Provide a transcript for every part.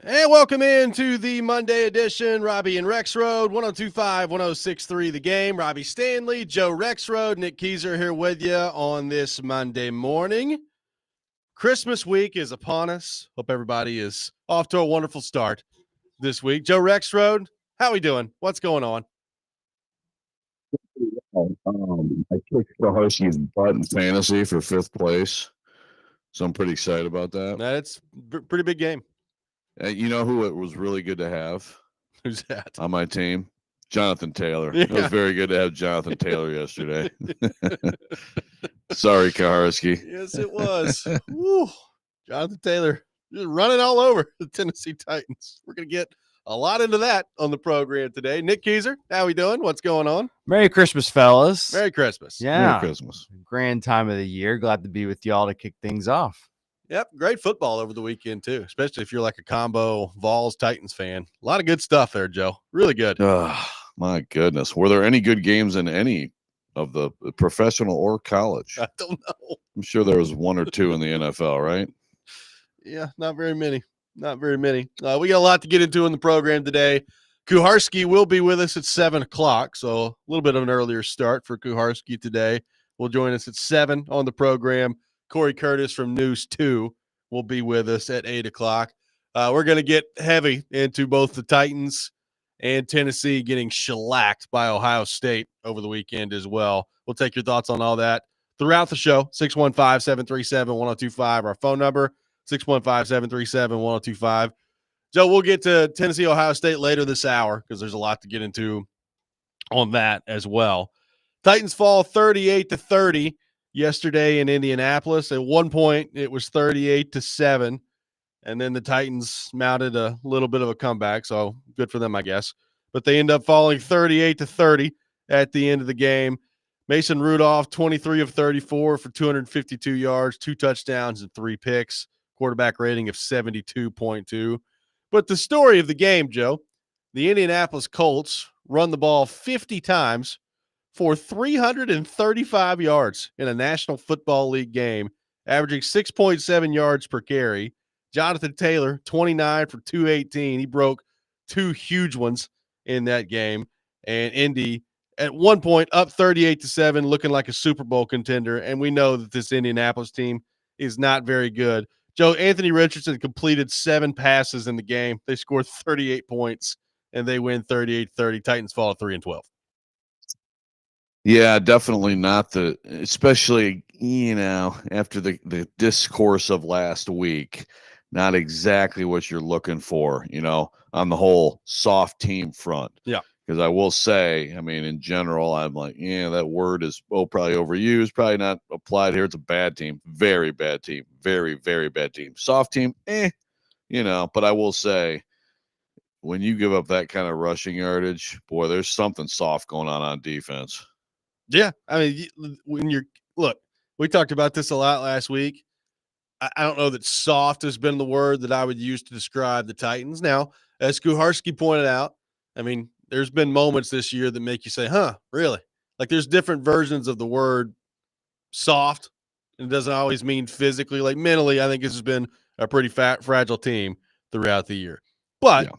And welcome into the Monday edition, Robby and Rexrode, 102.5, 106.3 The Game. Robbie Stanley, Joe Rexrode, Nick Keyser here with you on this Monday morning. Christmas week is upon us. Hope everybody is off to a wonderful start this week. Joe Rexrode, how we doing? What's going on? I kicked the Huskies' butt in fantasy for 5th place, so I'm pretty excited about that. That's a pretty big game. You know who it was really good to have Who's that? on my team? Jonathan Taylor. Yeah. It was very good to have Jonathan Taylor yesterday. Sorry, Kaharski. Yes, it was. Woo. Jonathan Taylor just running all over the Tennessee Titans. We're going to get a lot into that on the program today. Nick Keyser, how we doing? What's going on? Merry Christmas, fellas. Merry Christmas. Yeah. Merry Christmas. Grand time of the year. Glad to be with y'all to kick things off. Yep, great football over the weekend, too, especially if you're like a combo Vols Titans fan. A lot of good stuff there, Joe. Really good. Oh, my goodness. Were there any good games in any of the professional or college? I don't know. I'm sure there was one or two in the NFL, right? Yeah, not very many. Not very many. We got a lot to get into in the program today. Kuharski will be with us at 7 o'clock, so a little bit of an earlier start for Kuharski today. Will join us at 7 on the program. Corey Curtis from News 2 will be with us at 8 o'clock. We're going to get heavy into both the Titans and Tennessee getting shellacked by Ohio State over the weekend as well. We'll take your thoughts on all that throughout the show. 615-737-1025, our phone number, 615-737-1025. Joe, we'll get to Tennessee, Ohio State later this hour because there's a lot to get into on that as well. Titans fall 38-30 yesterday in Indianapolis. At one point, it was 38-7, and then the Titans mounted a little bit of a comeback, so good for them, I guess. But they end up falling 38-30 at the end of the game. Mason Rudolph, 23 of 34 for 252 yards, 2 touchdowns, and 3 picks, quarterback rating of 72.2. But the story of the game, Joe, the Indianapolis Colts run the ball 50 times for 335 yards in a National Football League game, averaging 6.7 yards per carry. Jonathan Taylor, 29 for 218. He broke 2 huge ones in that game. And Indy, at one point, up 38-7, looking like a Super Bowl contender. And we know that this Indianapolis team is not very good. Joe, Anthony Richardson completed 7 passes in the game. They scored 38 points, and they win 38-30. Titans fall to 3-12. Yeah, definitely not especially, after the discourse of last week, not exactly what you're looking for, on the whole soft team front. Yeah. Because I will say, in general, I'm like, that word is probably overused, probably not applied here. It's a bad team, very bad team, very, very bad team. Soft team, but I will say, when you give up that kind of rushing yardage, boy, there's something soft going on defense. Yeah, we talked about this a lot last week. I don't know that soft has been the word that I would use to describe the Titans. Now, as Kuharski pointed out, there's been moments this year that make you say, huh, really? Like there's different versions of the word soft. And it doesn't always mean physically. Like mentally, I think this has been a pretty fragile team throughout the year. But,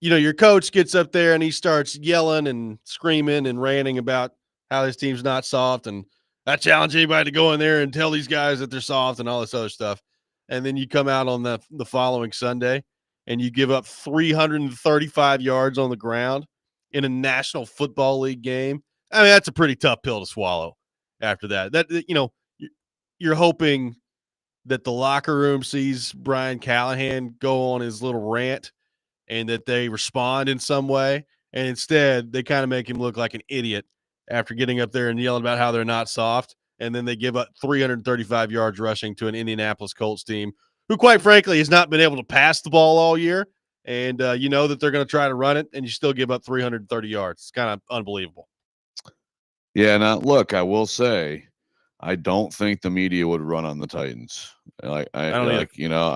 your coach gets up there and he starts yelling and screaming and ranting about how this team's not soft. And I challenge anybody to go in there and tell these guys that they're soft and all this other stuff. And then you come out on the following Sunday and you give up 335 yards on the ground in a National Football League game. That's a pretty tough pill to swallow after that. You're hoping that the locker room sees Brian Callahan go on his little rant and that they respond in some way. And instead, they kind of make him look like an idiot after getting up there and yelling about how they're not soft. And then they give up 335 yards rushing to an Indianapolis Colts team who, quite frankly, has not been able to pass the ball all year. And you know that they're going to try to run it, and you still give up 330 yards. It's kind of unbelievable. Yeah, now, look, I will say, I don't think the media would run on the Titans. I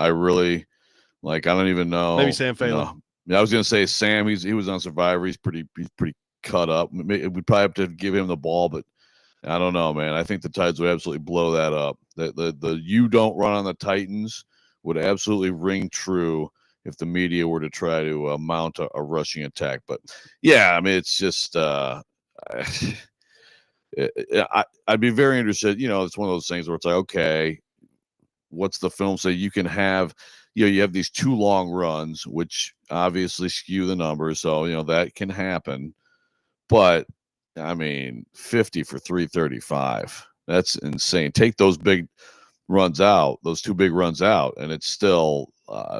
really, I don't even know. Maybe Sam Phelan. I was going to say Sam. He was on Survivor. He's pretty cut up. We probably have to give him the ball, but I don't know, man. I think the Titans would absolutely blow that up. The you don't run on the Titans would absolutely ring true if the media were to try to mount a rushing attack. But yeah, I mean, it's just I'd be very interested. It's one of those things where it's like, okay, what's the film say? You can have, you have these 2 long runs, which obviously skew the numbers. So, that can happen. But I mean, 50 for 335. That's insane. Take those big runs out, those 2 big runs out, and it's still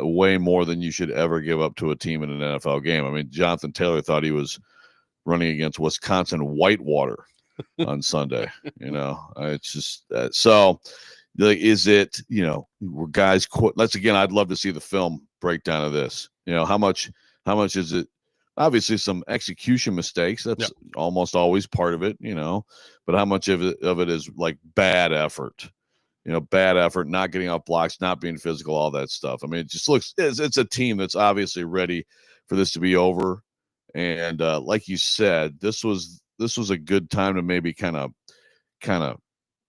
way more than you should ever give up to a team in an NFL game. I mean, Jonathan Taylor thought he was running against Wisconsin Whitewater on Sunday. It's just so. Like, is it, were guys quit? Again, I'd love to see the film breakdown of this. How much is it? Obviously some execution mistakes. That's almost always part of it, but how much of it is like bad effort, bad effort, not getting off blocks, not being physical, all that stuff. I mean, it just looks, it's a team that's obviously ready for this to be over. And like you said, this was a good time to maybe kind of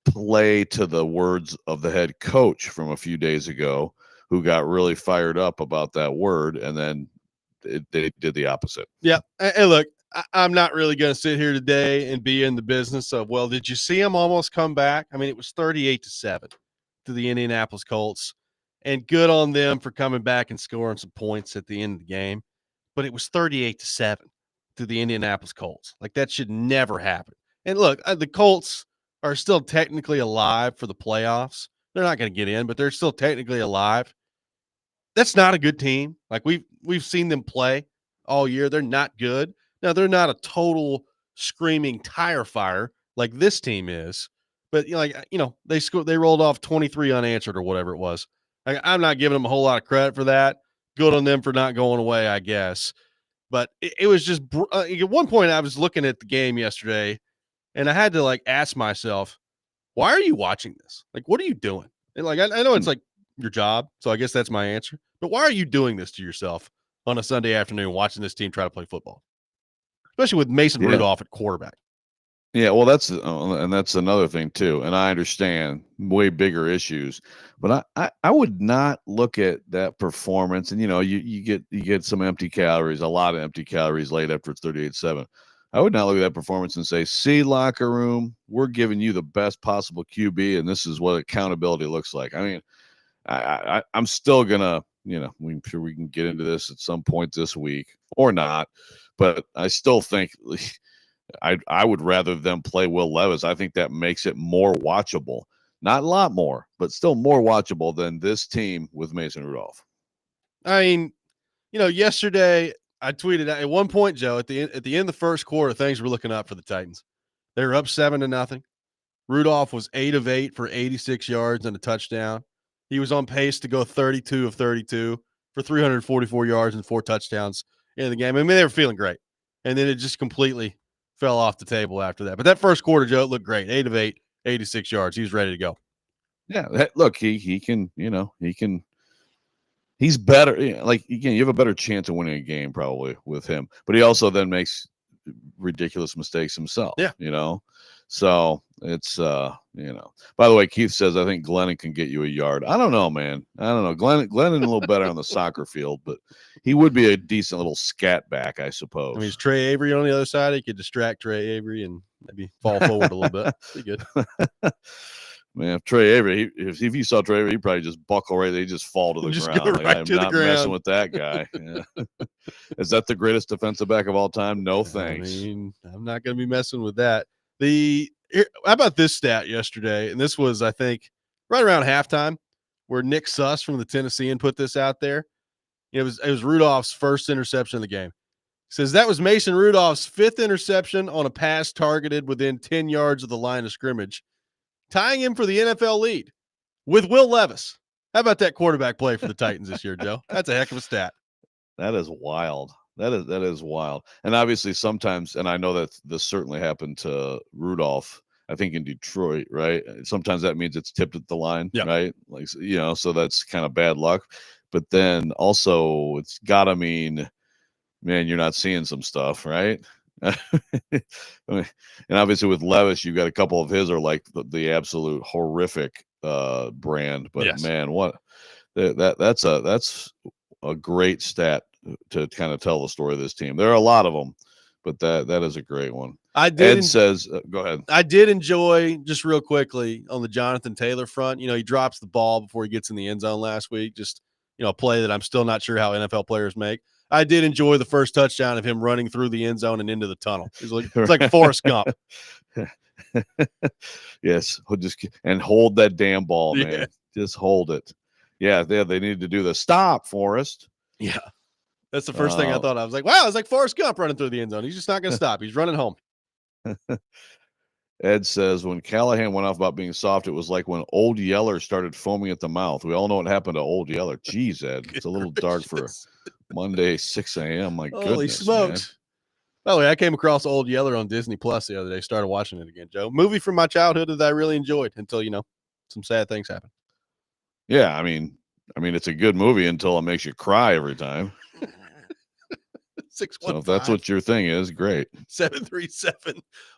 play to the words of the head coach from a few days ago, who got really fired up about that word, and then they did the opposite. Yeah. And look, I'm not really going to sit here today and be in the business of, well, did you see them almost come back? I mean, it was 38-7 to the Indianapolis Colts, and good on them for coming back and scoring some points at the end of the game. But it was 38-7 to the Indianapolis Colts. Like, that should never happen. And look, the Colts are still technically alive for the playoffs. They're not going to get in, but they're still technically alive. That's not a good team. Like, we've seen them play all year. They're not good. Now, they're not a total screaming tire fire like this team is, but they scored, they rolled off 23 unanswered or whatever it was. I'm not giving them a whole lot of credit for that. Good on them for not going away, I guess. But it was just at one point I was looking at the game yesterday, and I had to ask myself, why are you watching this? Like, what are you doing? And I know it's like your job, so I guess that's my answer. But why are you doing this to yourself on a Sunday afternoon, watching this team try to play football, especially with Mason Rudolph at quarterback? Yeah, well, that's another thing too, and I understand way bigger issues, but I would not look at that performance, and you get some empty calories, a lot of empty calories late after it's 38-7. I would not look at that performance and say, "See, locker room, we're giving you the best possible QB, and this is what accountability looks like." I mean, I'm still gonna, I'm sure we can get into this at some point this week or not, but I still think I would rather them play Will Levis. I think that makes it more watchable, not a lot more, but still more watchable than this team with Mason Rudolph. I mean, yesterday I tweeted at one point, Joe, at the end of the first quarter, things were looking up for the Titans. They were up 7-0. Rudolph was 8 of 8 for 86 yards and a touchdown. He was on pace to go 32 of 32 for 344 yards and 4 touchdowns in the game. I mean, they were feeling great. And then it just completely fell off the table after that. But that first quarter, Joe, it looked great. 8 of 8, 86 yards. He was ready to go. Yeah, look, he can, he's better. You have a better chance of winning a game probably with him, but he also then makes ridiculous mistakes himself. Yeah. So it's, by the way, Keith says, I think Glennon can get you a yard. I don't know, man. I don't know. Glennon a little better on the soccer field, but he would be a decent little scat back, I suppose. I mean, is Trey Avery on the other side? He could distract Trey Avery and maybe fall forward a little bit. Be good. Man, if Trey Avery, if you saw Trey Avery, he'd probably just buckle right there. He'd just fall to the Just ground. go right to the ground. Messing with that guy. Yeah. Is that the greatest defensive back of all time? No, thanks. I mean, I'm not going to be messing with that. How about this stat yesterday? And this was, I think, right around halftime, where Nick Suss from the Tennessean put this out there. It was Rudolph's first interception of the game. He says that was Mason Rudolph's 5th interception on a pass targeted within 10 yards of the line of scrimmage, tying him for the NFL lead with Will Levis. How about that quarterback play for the Titans this year, Joe? That's a heck of a stat. That is wild. That is wild. And obviously sometimes, and I know that this certainly happened to Rudolph, I think in Detroit, right? Sometimes that means it's tipped at the line, right? So that's kind of bad luck. But then also it's got to mean, man, you're not seeing some stuff, right? And obviously with Levis, you've got a couple of his are like the absolute horrific brand. But man, what that's a great stat to kind of tell the story of this team. There are a lot of them, but that is a great one. Ed says, go ahead. I did enjoy, just real quickly, on the Jonathan Taylor front. He drops the ball before he gets in the end zone last week. Just, a play that I'm still not sure how NFL players make. I did enjoy the first touchdown of him running through the end zone and into the tunnel. It's like Forrest Gump. Yes, and hold that damn ball, man. Yeah. Just hold it. Yeah, they need to do the stop, Forrest. Yeah. That's the first thing I thought. I was like, wow, it's like Forrest Gump running through the end zone. He's just not going to stop. He's running home. Ed says, when Callahan went off about being soft, it was like when Old Yeller started foaming at the mouth. We all know what happened to Old Yeller. Jeez, Ed, it's a little dark for Monday, 6 a.m. My Holy goodness, smokes. man. By the way, I came across Old Yeller on Disney Plus the other day. Started watching it again, Joe. Movie from my childhood that I really enjoyed until, some sad things happen. Yeah, I mean, it's a good movie until it makes you cry every time. 615. So if that's what your thing is, great.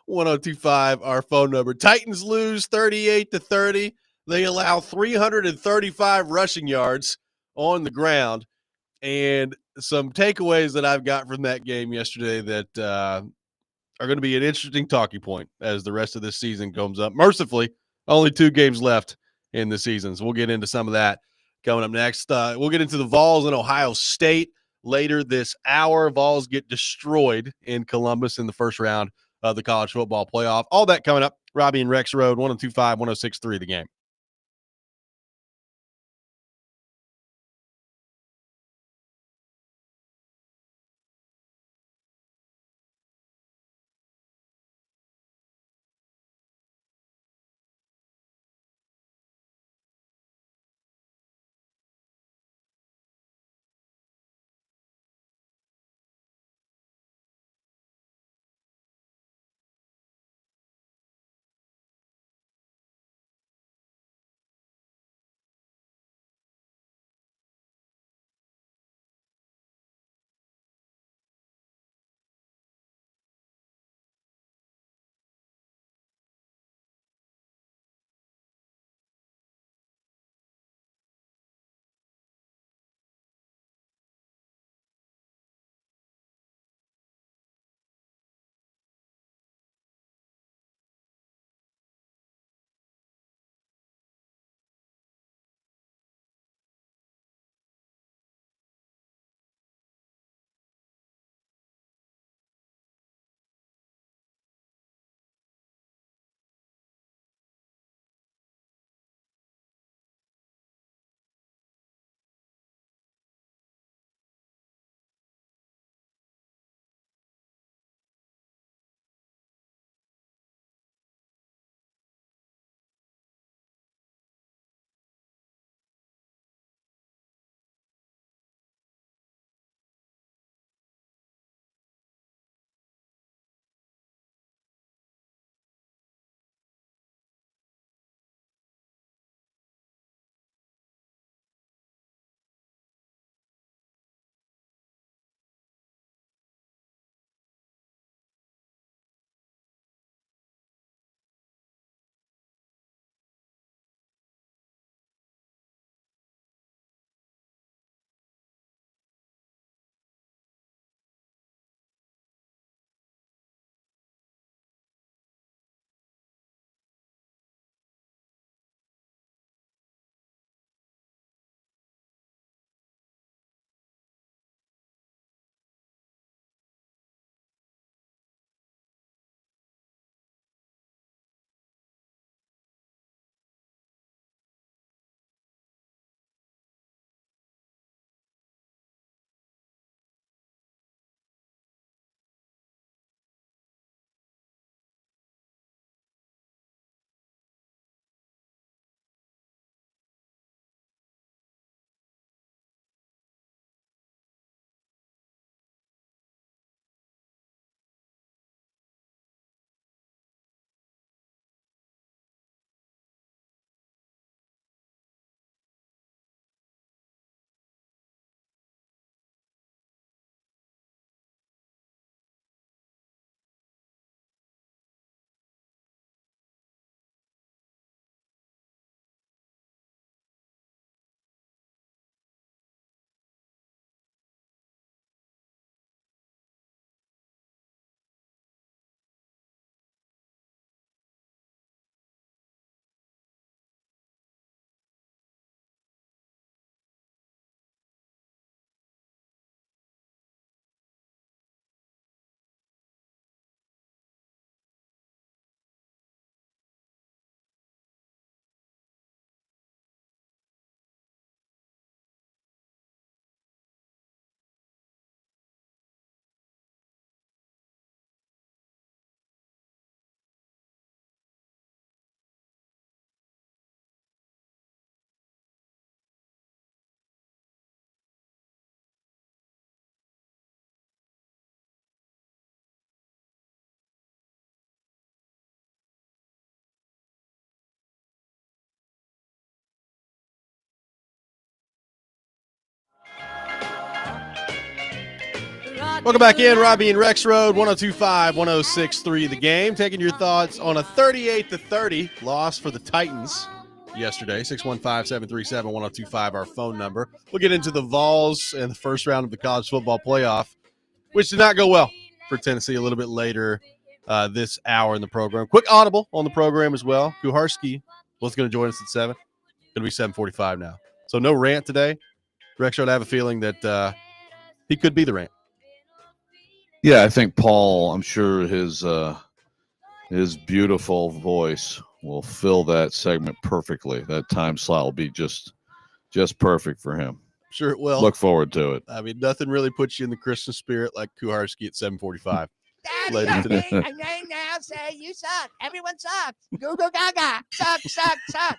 737-1025, our phone number. Titans lose 38-30. They allow 335 rushing yards on the ground. And some takeaways that I've got from that game yesterday that are going to be an interesting talking point as the rest of this season comes up. Mercifully, only 2 games left in the season. So we'll get into some of that coming up next. We'll get into the Vols in Ohio State later this hour. Vols get destroyed in Columbus in the first round of the college football playoff. All that coming up. Robby and Rexrode, 102.5, 106.3 The Game. Welcome back in, Robby and Rexrode, 102.5, 106.3 The Game. Taking your thoughts on a 38-30 loss for the Titans yesterday. 615-737-1025, our phone number. We'll get into the Vols and the first round of the college football playoff, which did not go well for Tennessee, a little bit later this hour in the program. Quick audible on the program as well. Kuharski was going to join us at 7. Going to be 7:45 now. So no rant today. Rexrode, I have a feeling that he could be the rant. Yeah, I think Paul, I'm sure his beautiful voice will fill that segment perfectly. That time slot will be just perfect for him. Sure it will. Look forward to it. I mean, nothing really puts you in the Christmas spirit like Kuharski at 7:45 Daddy, later today. I'm going now say you suck. Everyone sucks. Go go gaga. Suck, suck, suck.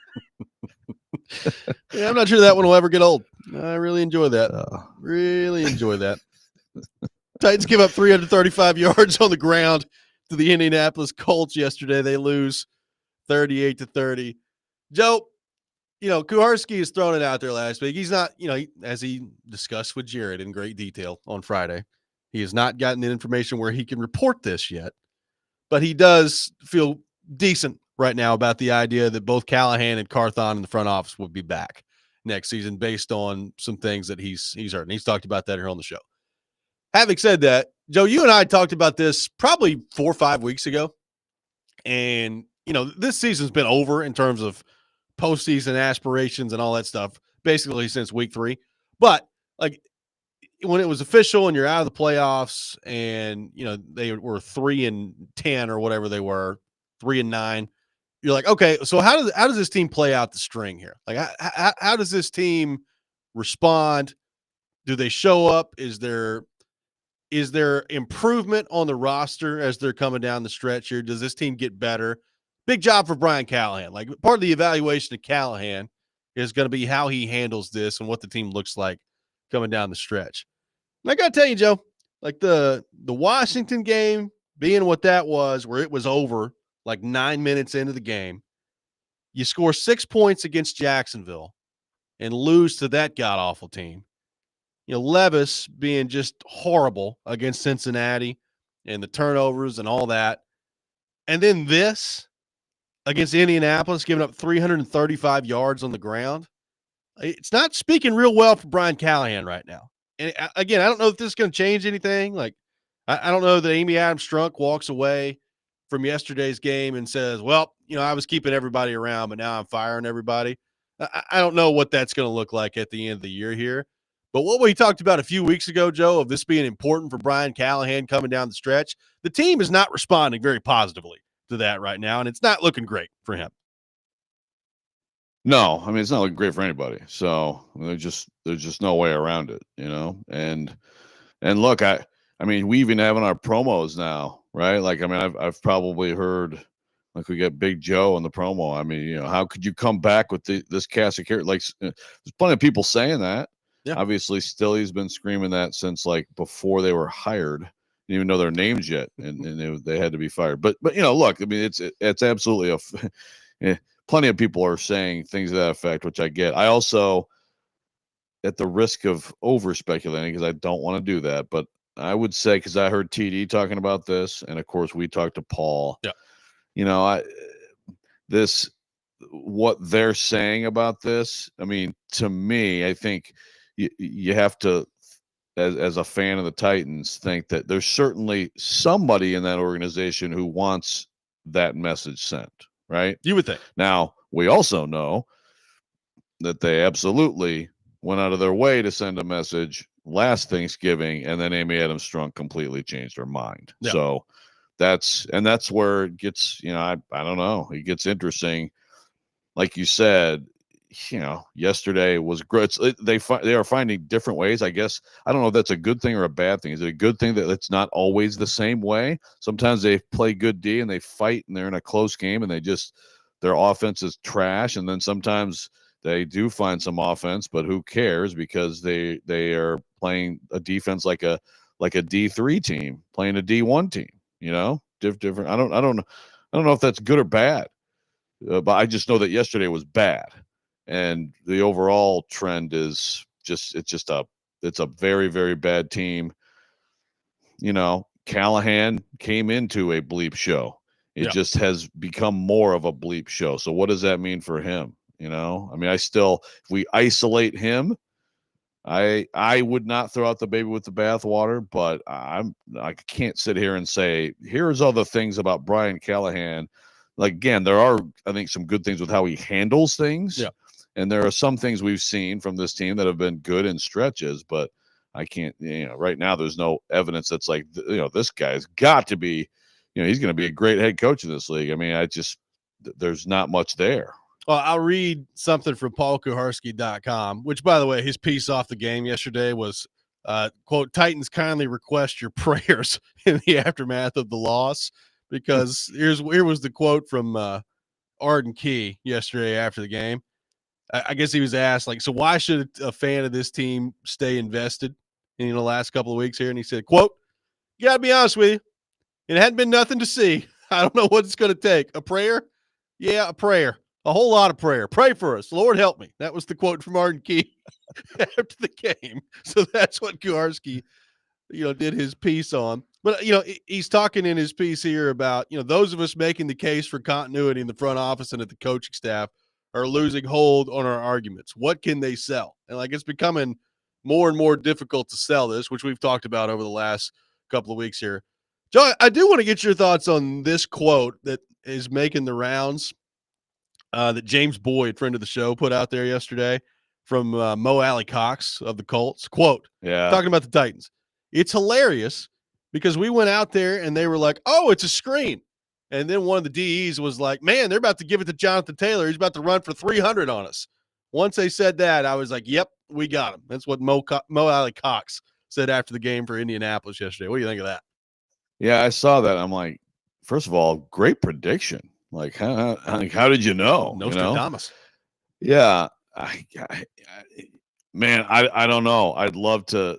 Yeah, I'm not sure that one will ever get old. I really enjoy that. Really enjoy that. Titans give up 335 yards on the ground to the Indianapolis Colts yesterday. They lose 38-30. Joe, Kuharski has thrown it out there last week. He's not, as he discussed with Jared in great detail on Friday, he has not gotten the information where he can report this yet, but he does feel decent right now about the idea that both Callahan and Carthon in the front office will be back next season based on some things that he's heard. And he's talked about that here on the show. Having said that, Joe, you and I talked about this probably 4 or 5 weeks ago. And, this season's been over in terms of postseason aspirations and all that stuff, basically since week 3. But, when it was official and you're out of the playoffs and, they were 3-10 or whatever they were, 3-9, you're like, okay, so how does this team play out the string here? Like, how does this team respond? Do they show up? Is there improvement on the roster as they're coming down the stretch here? Does this team get better? Big job for Brian Callahan. Like, part of the evaluation of Callahan is going to be how he handles this and what the team looks like coming down the stretch. And I got to tell you, Joe, like the Washington game being what that was, where it was over like 9 minutes into the game, you score 6 points against Jacksonville and lose to that god-awful team. Levis being just horrible against Cincinnati and the turnovers and all that. And then this against Indianapolis, giving up 335 yards on the ground. It's not speaking real well for Brian Callahan right now. And again, I don't know if this is going to change anything. Like, I don't know that Amy Adams Strunk walks away from yesterday's game and says, well, I was keeping everybody around, but now I'm firing everybody. I don't know what that's going to look like at the end of the year here. But what we talked about a few weeks ago, Joe, of this being important for Brian Callahan coming down the stretch, the team is not responding very positively to that right now, and it's not looking great for him. No, I mean, it's not looking great for anybody. So there's just no way around it, And look, I mean, we even have in our promos now, right? Like, I mean, I've probably heard, like, we get Big Joe in the promo. I mean, how could you come back with this cast of characters? Like, there's plenty of people saying that. Yeah. Obviously, Stilly's been screaming that since like before they were hired. Didn't even know their names yet, and they had to be fired. But look, I mean, it's absolutely plenty of people are saying things to that effect, which I get. I also, at the risk of over speculating, because I don't want to do that, but I would say, because I heard TD talking about this, and of course we talked to Paul. Yeah. What they're saying about this, I mean, to me, I think you have to, as a fan of the Titans, think that there's certainly somebody in that organization who wants that message sent, right? You would think. Now, we also know that they absolutely went out of their way to send a message last Thanksgiving, and then Amy Adams Strunk completely changed her mind. Yeah. So that's where it gets, I don't know, it gets interesting. Like you said, yesterday was great. They are finding different ways, I guess. I don't know if that's a good thing or a bad thing. Is it a good thing that it's not always the same way? Sometimes they play good D and they fight and they're in a close game and their offense is trash. And then sometimes they do find some offense, but who cares, because they are playing a defense like a D3 team playing a D1 team. Different. I don't know if that's good or bad. But I just know that yesterday was bad, and the overall trend is it's a very, very bad team. Callahan came into a bleep show. It just has become more of a bleep show. So what does that mean for him? I mean, if we isolate him, I would not throw out the baby with the bathwater, but I can't sit here and say, here's all the things about Brian Callahan. Like, again, there are, I think, some good things with how he handles things. Yeah. And there are some things we've seen from this team that have been good in stretches, but I can't, right now there's no evidence that's like, this guy's got to be, he's going to be a great head coach in this league. I mean, there's not much there. Well, I'll read something from paulkuharski.com, which, by the way, his piece off the game yesterday was, quote, Titans kindly request your prayers in the aftermath of the loss, because here was the quote from Arden Key yesterday after the game. I guess he was asked, like, so why should a fan of this team stay invested in the last couple of weeks here? And he said, quote, you got to be honest with you, it hadn't been nothing to see. I don't know what it's going to take. A prayer? Yeah, a prayer. A whole lot of prayer. Pray for us. Lord, help me. That was the quote from Arden Key after the game. So that's what Kuharski, did his piece on. But, he's talking in his piece here about, those of us making the case for continuity in the front office and at the coaching staff are losing hold on our arguments. What can they sell? And, it's becoming more and more difficult to sell this, which we've talked about over the last couple of weeks here. Joe, I do want to get your thoughts on this quote that is making the rounds. That James Boyd, friend of the show, put out there yesterday from Mo Alley Cox of the Colts. Quote, talking about the Titans. It's hilarious because we went out there and they were like, oh, it's a screen. And then one of the DEs was like, man, they're about to give it to Jonathan Taylor. He's about to run for 300 on us. Once they said that, I was like, yep, we got him. That's what Mo Alley Cox said after the game for Indianapolis yesterday. What do you think of that? Yeah, I saw that. I'm like, first of all, great prediction. Like, how did you know? Nostradamus. Yeah. Man, I don't know. I'd love to,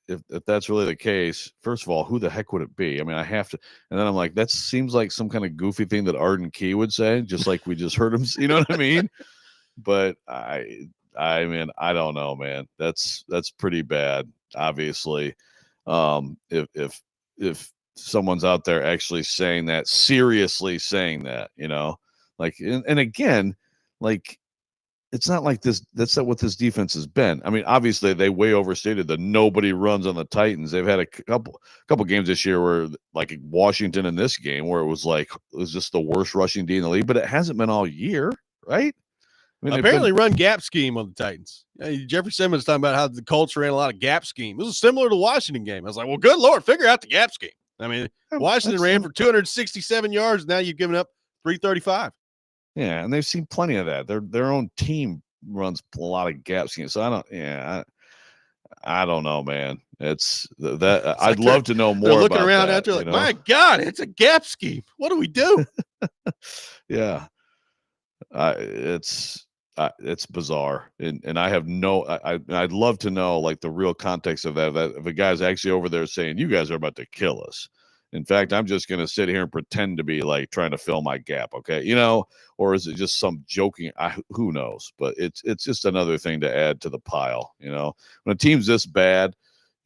if that's really the case, first of all, who the heck would it be? I mean, I have to, and then I'm like, that seems like some kind of goofy thing that Arden Key would say, just like we just heard him, you know what I mean? But I mean, I don't know, man. That's pretty bad, obviously. If someone's out there actually saying that, seriously saying that, and again, it's not like this. That's not what this defense has been. I mean, obviously they way overstated the nobody runs on the Titans. They've had a couple games this year where, like Washington in this game, where it was just the worst rushing D in the league, but it hasn't been all year, right? I mean, apparently run gap scheme on the Titans. Jeffrey Simmons talking about how the Colts ran a lot of gap scheme. This is similar to the Washington game. I was like, well, good Lord, figure out the gap scheme. I mean, Washington ran for 267 yards. Now you've given up 335. Yeah, and they've seen plenty of that. Their own team runs a lot of gap schemes. So I don't know, man. It's that I'd love to know more. They're looking about around that, out there like, my God, it's a gap scheme. What do we do? Yeah, it's bizarre, and I have I'd love to know the real context of that. If a guy's actually over there saying you guys are about to kill us. In fact, I'm just going to sit here and pretend to be trying to fill my gap. Okay. Or is it just some joking? Who knows, but it's just another thing to add to the pile. When a team's this bad,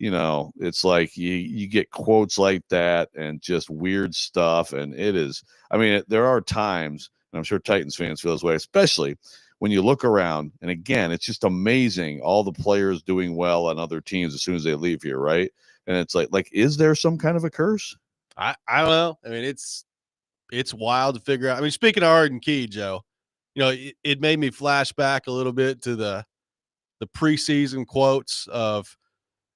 it's like you get quotes like that and just weird stuff. And it is, I mean, there are times, and I'm sure Titans fans feel this way, especially when you look around, and again, it's just amazing. All the players doing well on other teams as soon as they leave here. Right. And it's like, is there some kind of a curse? I don't know. I mean, it's wild to figure out. I mean, speaking of Arden Key, Joe, it made me flash back a little bit to the preseason quotes of,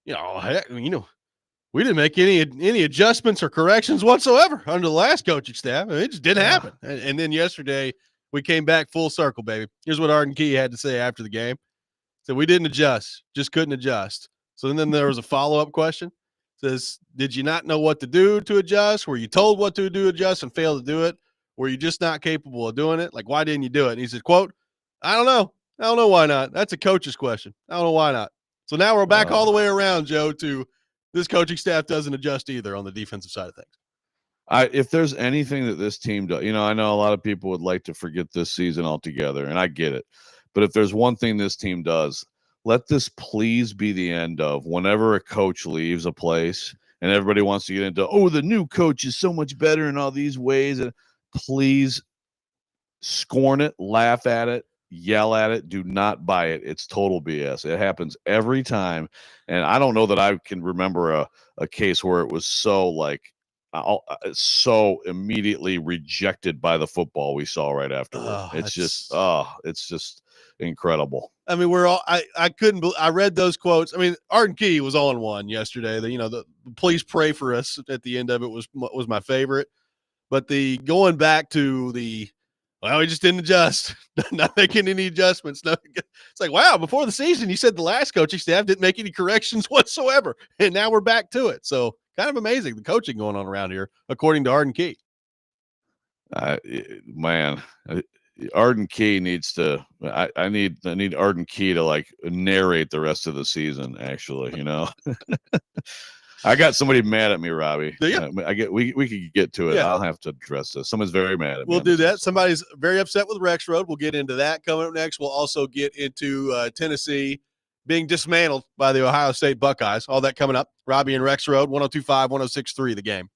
heck, we didn't make any adjustments or corrections whatsoever under the last coaching staff. I mean, it just didn't happen. And then yesterday we came back full circle, baby. Here's what Arden Key had to say after the game. So we didn't adjust, just couldn't adjust. So then there was a follow-up question. Says, did you not know what to do to adjust? Were you told what to do, adjust, and fail to do it? Were you just not capable of doing it? Why didn't you do it? And he said, quote, I don't know. I don't know why not. That's a coach's question. I don't know why not. So now we're back all the way around, Joe, to this coaching staff doesn't adjust either on the defensive side of things. If there's anything that this team does, I know a lot of people would like to forget this season altogether, and I get it. But if there's one thing this team does, let this please be the end of whenever a coach leaves a place and everybody wants to get into, oh, the new coach is so much better in all these ways. And please scorn it, laugh at it, yell at it. Do not buy it. It's total BS. It happens every time. And I don't know that I can remember a case where it was so like, so immediately rejected by the football we saw right afterward. It's just incredible. I mean, I couldn't I read those quotes. I mean, Arden Key was all in one yesterday. The please pray for us at the end of it was my favorite. But the going back to well, we just didn't adjust, not making any adjustments. No, it's like, wow, before the season, you said the last coaching staff didn't make any corrections whatsoever. And now we're back to it. So kind of amazing the coaching going on around here, according to Arden Key. Man, Arden Key needs to. I need Arden Key to like narrate the rest of the season. Actually, I got somebody mad at me, Robbie. Do you? We could get to it. Yeah. I'll have to address this. Someone's very mad at me. We'll do that. Somebody's very upset with Rexrode. We'll get into that coming up next. We'll also get into Tennessee being dismantled by the Ohio State Buckeyes. All that coming up. Robby and Rexrode, 102.5, 106.3, The Game.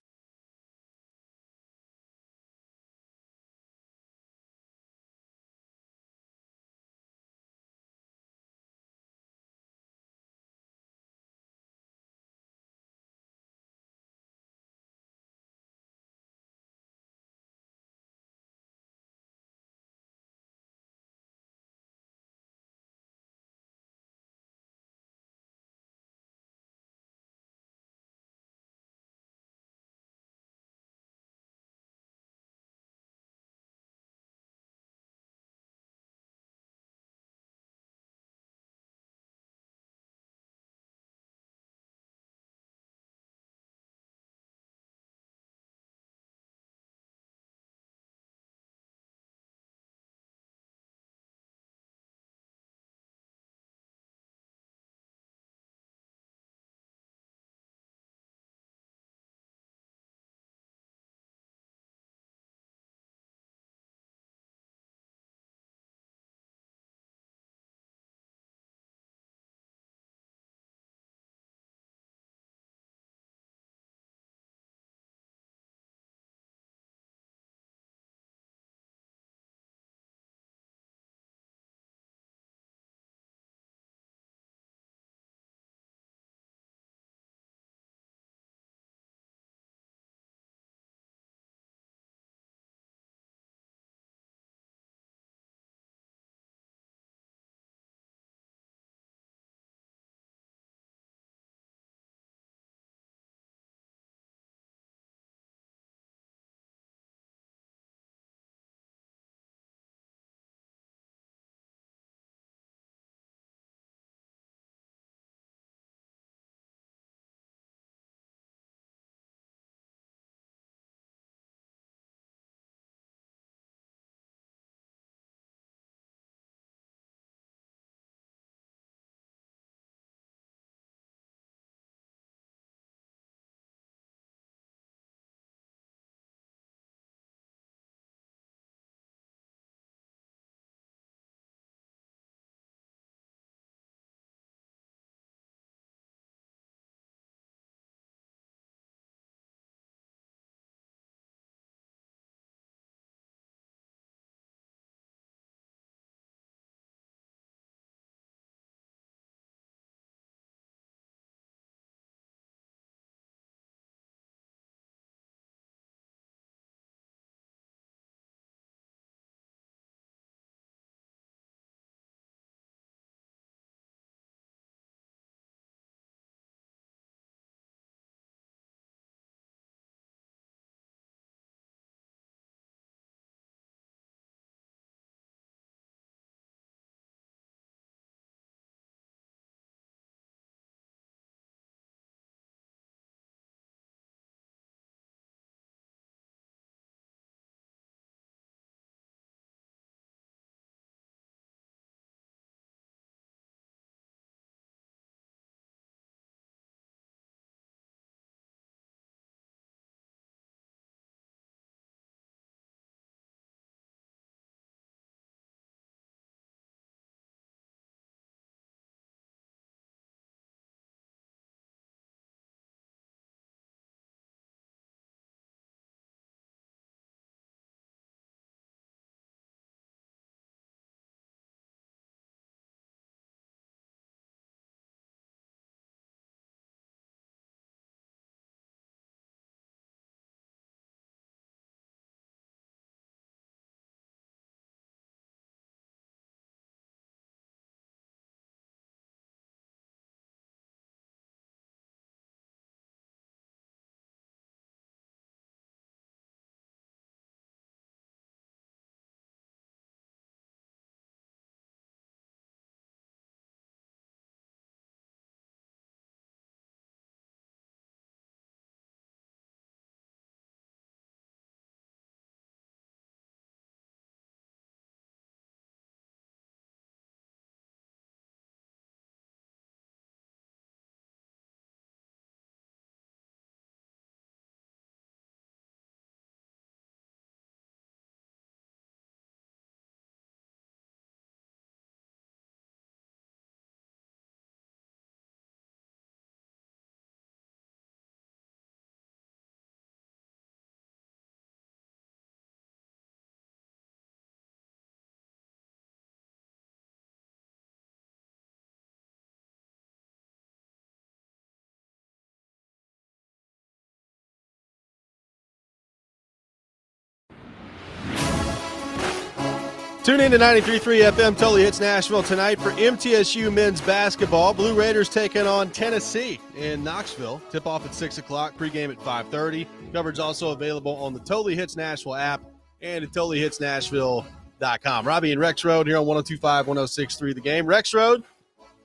Tune in to 93.3 FM Totally Hits Nashville tonight for MTSU men's basketball. Blue Raiders taking on Tennessee in Knoxville. Tip-off at 6 o'clock, pregame at 5:30. Coverage also available on the Totally Hits Nashville app and at totallyhitsnashville.com. Robby and Rexrode here on 102.5, 106.3 The Game. Rexrode,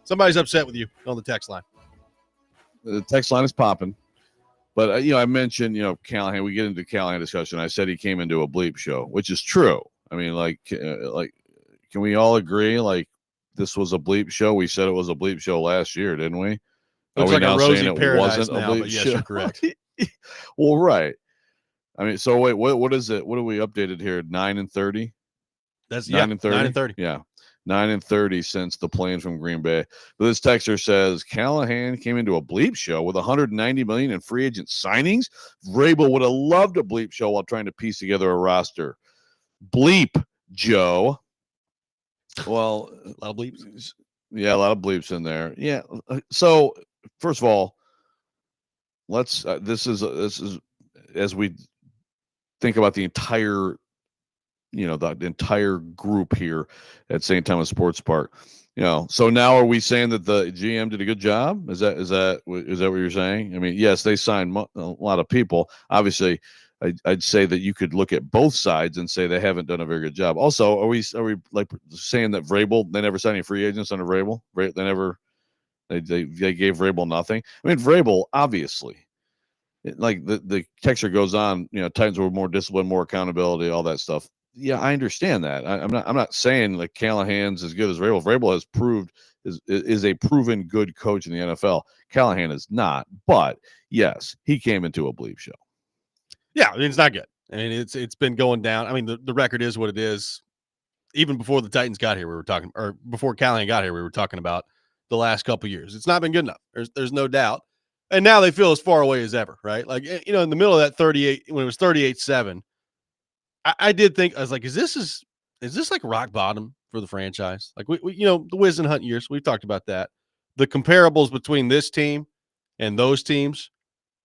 somebody's upset with you on the text line. The text line is popping. But, I mentioned, Callahan. We get into Callahan discussion. I said he came into a bleep show, which is true. I mean, can we all agree, this was a bleep show? We said it was a bleep show last year, didn't we? Looks like a rosy paradise wasn't now, a bleep but yes, show? you're correct. Well, right. I mean, so wait, what is it? What are we updated here? 9-30? That's 9-30? 9-30. Yeah. 9-30 since the plane from Green Bay. But this texter says Callahan came into a bleep show with $190 million in free agent signings. Vrabel would have loved a bleep show while trying to piece together a roster. Bleep, Joe. Well, A lot of bleeps. Yeah, a lot of bleeps in there. Yeah. So first of all, let's. This is as we think about the entire, the entire group here at St. Thomas Sports Park. So now are we saying that the GM did a good job? Is that what you're saying? I mean, yes, they signed a lot of people. Obviously, I'd say that you could look at both sides and say they haven't done a very good job. Also, are we like saying that Vrabel, they never signed any free agents under Vrabel? They gave Vrabel nothing. I mean, Vrabel, obviously, like the texture goes on, Titans were more disciplined, more accountability, all that stuff. Yeah, I understand that. I'm not saying like Callahan's as good as Vrabel. Vrabel has proved is a proven good coach in the NFL. Callahan is not, but yes, he came into a bleep show. Yeah, I mean, it's not good. I mean, it's been going down. I mean, the record is what it is. Even before the Titans got here, or before Callahan got here, we were talking about the last couple of years. It's not been good enough. There's no doubt. And now they feel as far away as ever, right? Like, in the middle of that 38, when it was 38-7, I did think, I was like, is this like rock bottom for the franchise? Like, we the Wiz and Hunt years, we've talked about that. The comparables between this team and those teams,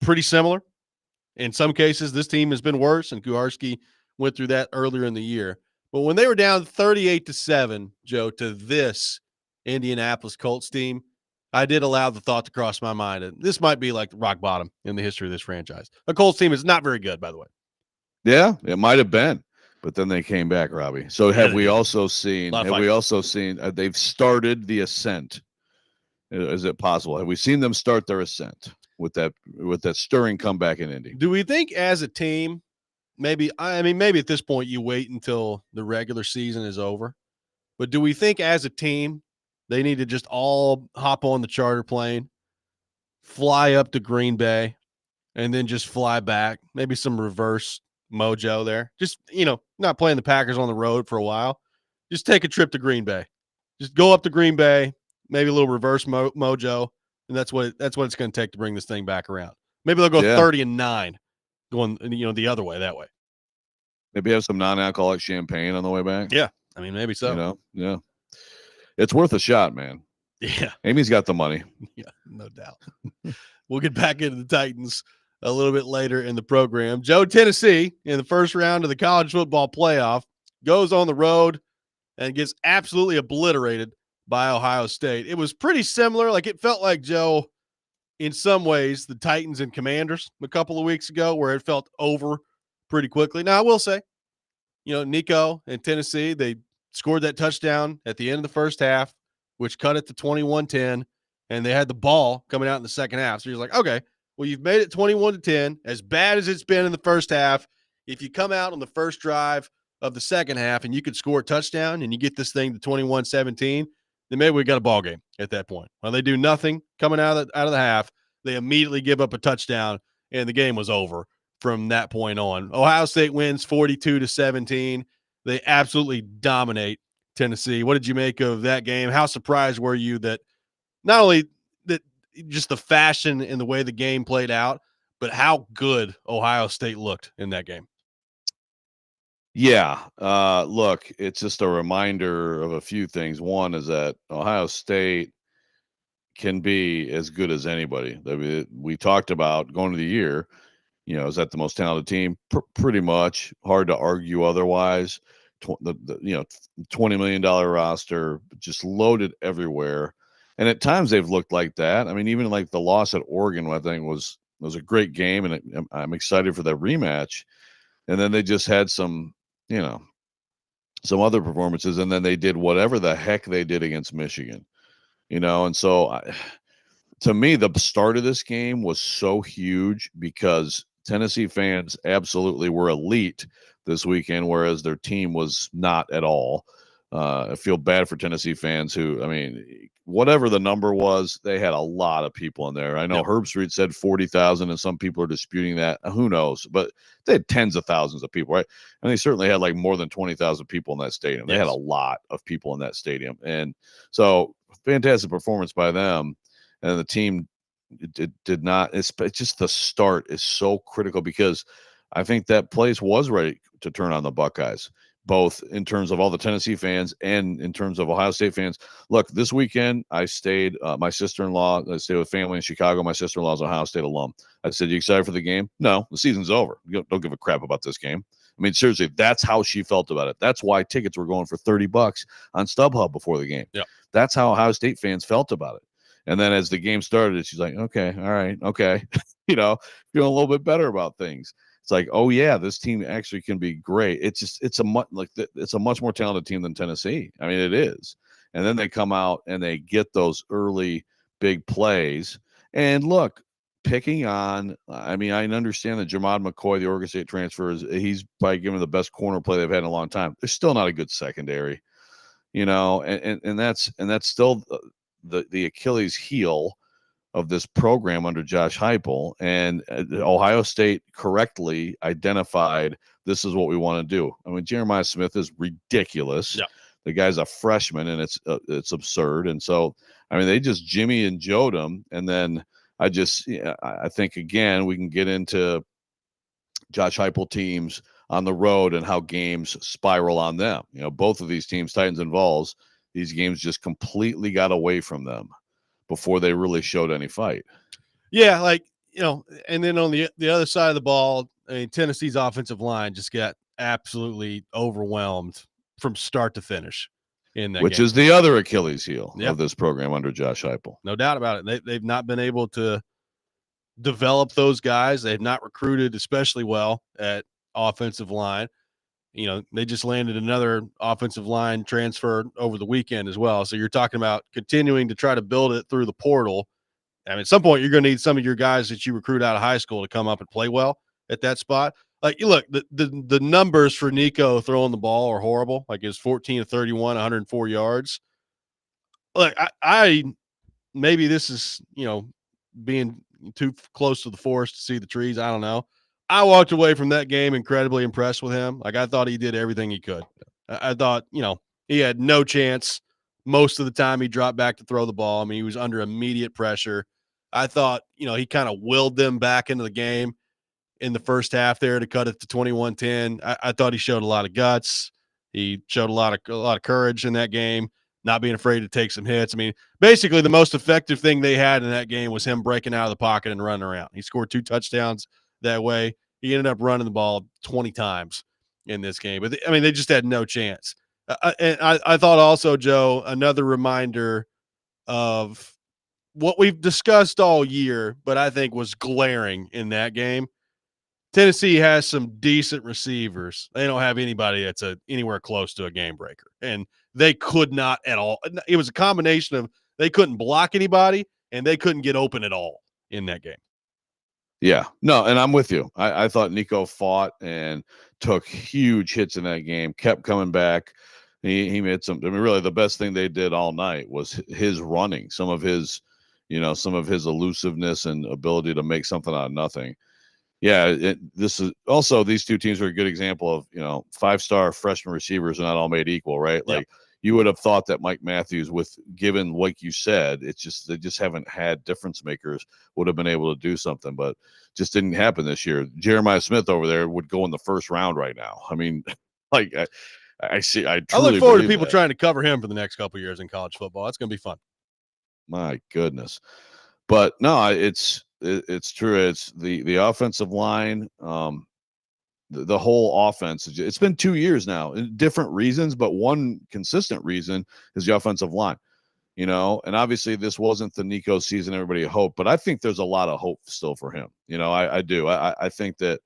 pretty similar. In some cases, this team has been worse, and Kuharski went through that earlier in the year. But when they were down 38-7, Joe, to this Indianapolis Colts team, I did allow the thought to cross my mind. And this might be like rock bottom in the history of this franchise. The Colts team is not very good, by the way. Yeah, it might have been, but then they came back, Robby. So have we also seen they've started the ascent? Is it possible? Have we seen them start their ascent with that stirring comeback in Indy? Do we think as a team, maybe at this point you wait until the regular season is over, but do we think as a team they need to just all hop on the charter plane, fly up to Green Bay, and then just fly back? Maybe some reverse mojo there. Just, not playing the Packers on the road for a while. Just take a trip to Green Bay. Just go up to Green Bay, maybe a little reverse mojo, and that's what it's going to take to bring this thing back around. Maybe they'll go 30-9 going, the other way, that way. Maybe have some non-alcoholic champagne on the way back. Yeah. I mean, maybe so. Yeah. It's worth a shot, man. Yeah. Amy's got the money. Yeah, no doubt. We'll get back into the Titans a little bit later in the program. Joe, Tennessee, in the first round of the college football playoff, goes on the road and gets absolutely obliterated by Ohio State. It was pretty similar. Like, it felt like, Joe, in some ways, the Titans and Commanders a couple of weeks ago, where it felt over pretty quickly. Now, I will say, Nico and Tennessee, they scored that touchdown at the end of the first half, which cut it to 21-10, and they had the ball coming out in the second half. So you're like, okay, well, you've made it 21-10. As bad as it's been in the first half, if you come out on the first drive of the second half and you could score a touchdown and you get this thing to 21-17, then maybe we got a ball game at that point. Well, they do nothing coming out of the half. They immediately give up a touchdown, and the game was over from that point on. Ohio State wins 42-17. They absolutely dominate Tennessee. What did you make of that game? How surprised were you that not only that just the fashion and the way the game played out, but how good Ohio State looked in that game? Yeah. Look, it's just a reminder of a few things. One is that Ohio State can be as good as anybody. I mean, we talked about going to the year, is that the most talented team? Pretty much. Hard to argue otherwise. $20 million roster, just loaded everywhere. And at times they've looked like that. I mean, even like the loss at Oregon, I think was a great game, and I'm excited for that rematch. And then they just had some other performances, and then they did whatever the heck they did against Michigan, and so to me, the start of this game was so huge because Tennessee fans absolutely were elite this weekend, whereas their team was not at all. I feel bad for Tennessee fans who, I mean, whatever the number was, they had a lot of people in there. I know Herb Street said 40,000, and some people are disputing that. Who knows? But they had tens of thousands of people, right? And they certainly had like more than 20,000 people in that stadium. They had a lot of people in that stadium. And so fantastic performance by them. And the team did not. It's just the start is so critical because I think that place was ready to turn on the Buckeyes, both in terms of all the Tennessee fans and in terms of Ohio State fans. Look, this weekend I stayed. My sister-in-law, I stayed with family in Chicago. My sister-in-law is an Ohio State alum. I said, "You excited for the game?" No, the season's over. Don't give a crap about this game. I mean, seriously, that's how she felt about it. That's why tickets were going for $30 on StubHub before the game. Yeah, that's how Ohio State fans felt about it. And then as the game started, she's like, "Okay, all right, okay," feeling a little bit better about things. It's like, oh yeah, this team actually can be great. It's a much more talented team than Tennessee. I mean, it is. And then they come out and they get those early big plays. And look, picking on, I mean, I understand that Jermod McCoy, the Oregon State transfer, he's probably given the best corner play they've had in a long time. They're still not a good secondary, and that's still the Achilles heel of this program under Josh Heupel. And Ohio State correctly identified this is what we want to do. I mean, Jeremiah Smith is ridiculous. Yeah. The guy's a freshman, and it's absurd. And so, I mean, they just Jimmy and Joed him. And then I think, again, we can get into Josh Heupel teams on the road and how games spiral on them. Both of these teams, Titans and Vols, these games just completely got away from them before they really showed any fight. Yeah, and then on the other side of the ball, I mean, Tennessee's offensive line just got absolutely overwhelmed from start to finish in that Which game. is the other Achilles heel Yep. of this program under Josh Heupel. No doubt about it. They've not been able to develop those guys. They've not recruited especially well at offensive line. They just landed another offensive line transfer over the weekend as well. So you're talking about continuing to try to build it through the portal. I mean, at some point, you're going to need some of your guys that you recruit out of high school to come up and play well at that spot. Like, you look, the numbers for Nico throwing the ball are horrible. Like, it's 14 of 31, 104 yards. Look, I maybe this is, being too close to the forest to see the trees. I don't know. I walked away from that game incredibly impressed with him. Like, I thought he did everything he could. I thought, he had no chance. Most of the time he dropped back to throw the ball. I mean, he was under immediate pressure. I thought, he kind of willed them back into the game in the first half there to cut it to 21-10. I thought he showed a lot of guts. He showed a lot of courage in that game, not being afraid to take some hits. I mean, basically the most effective thing they had in that game was him breaking out of the pocket and running around. He scored 2 touchdowns that way. He ended up running the ball 20 times in this game. But, they just had no chance. And I thought also, Joe, another reminder of what we've discussed all year, but I think was glaring in that game. Tennessee has some decent receivers. They don't have anybody that's anywhere close to a game breaker. And they could not at all. It was a combination of they couldn't block anybody and they couldn't get open at all in that game. Yeah, no, and I'm with you. I thought Nico fought and took huge hits in that game, kept coming back. He made some, really the best thing they did all night was his running, some of his elusiveness and ability to make something out of nothing. Yeah, this is also, these two teams are a good example of, 5-star freshman receivers are not all made equal, right? Yep. Like, you would have thought that Mike Matthews, given like you said, they just haven't had difference makers, would have been able to do something, but just didn't happen this year. Jeremiah Smith over there would go in the first round right now. I mean, like I look forward to people that. trying to cover him for the next couple of years in college football. That's going to be fun. My goodness. But no, it's true. It's the offensive line. the whole offense. It's been 2 years now, different reasons, but one consistent reason is the offensive line. And obviously this wasn't the Nico season everybody hoped, but I think there's a lot of hope still for him. I do. I think that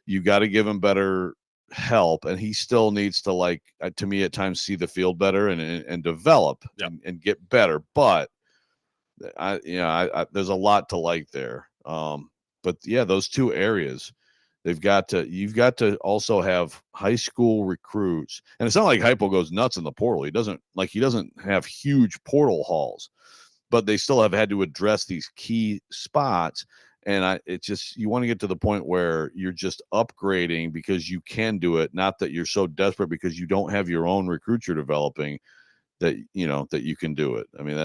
you got to give him better help, and he still needs to, to me at times, see the field better and develop and get better. But there's a lot to like there. But yeah, those two areas, you've got to also have high school recruits. And it's not like Heupel goes nuts in the portal. He doesn't have huge portal hauls, but they still have had to address these key spots. And you want to get to the point where you're just upgrading because you can do it. Not that you're so desperate because you don't have your own recruits you're developing that you can do it. I mean,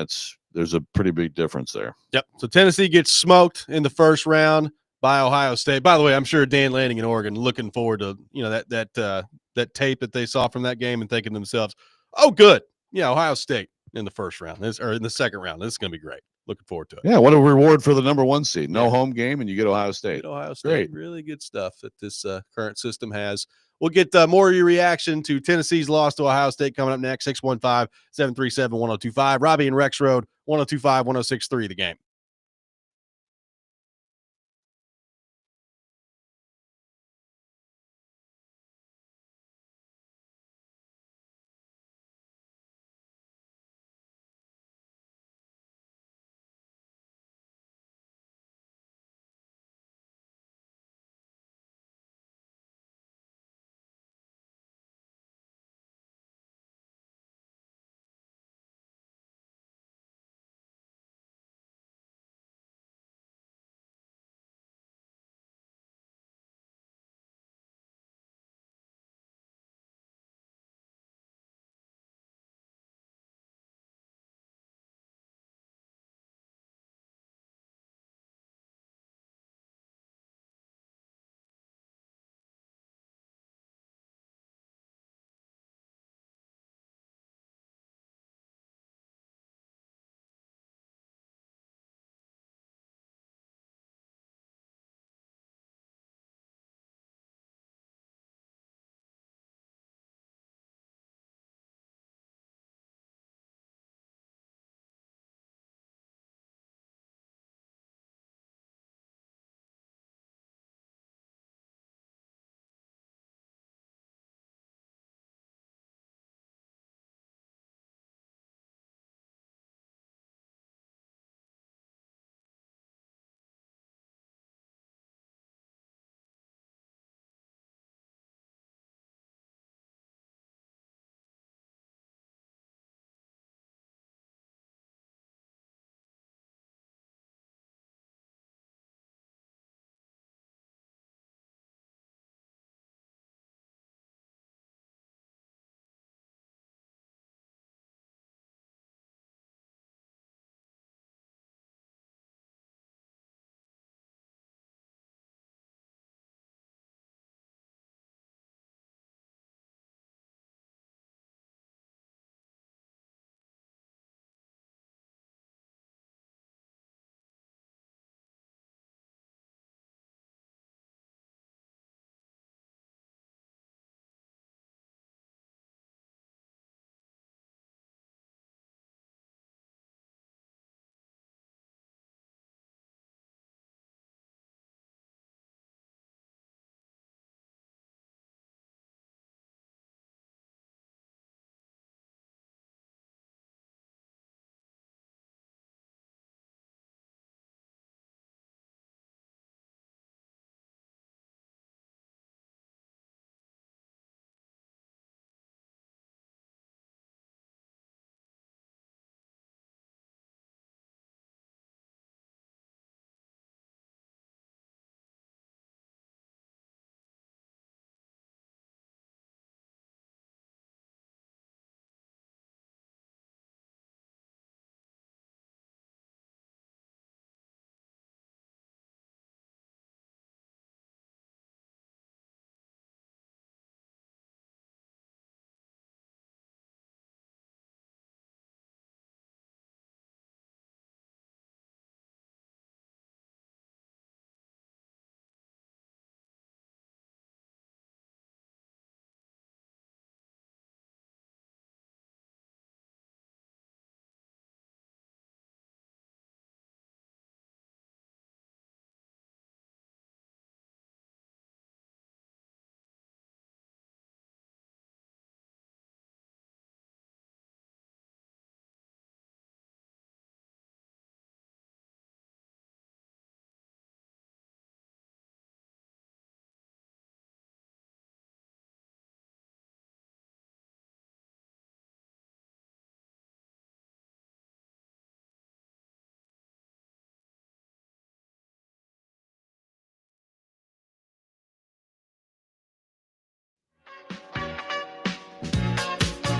there's a pretty big difference there. Yep. So Tennessee gets smoked in the first round by Ohio State. By the way, I'm sure Dan Lanning in Oregon looking forward to that tape that they saw from that game and thinking to themselves, "Oh, good, yeah, Ohio State in the first round, or in the second round. This is going to be great. Looking forward to it." Yeah, what a reward for the number 1 seed. No home game, and you get Ohio State. Ohio State. Great. Really good stuff that this current system has. We'll get more of your reaction to Tennessee's loss to Ohio State coming up next. 615-737-1025. Robby and Rexrode, 1025-1063, The Game.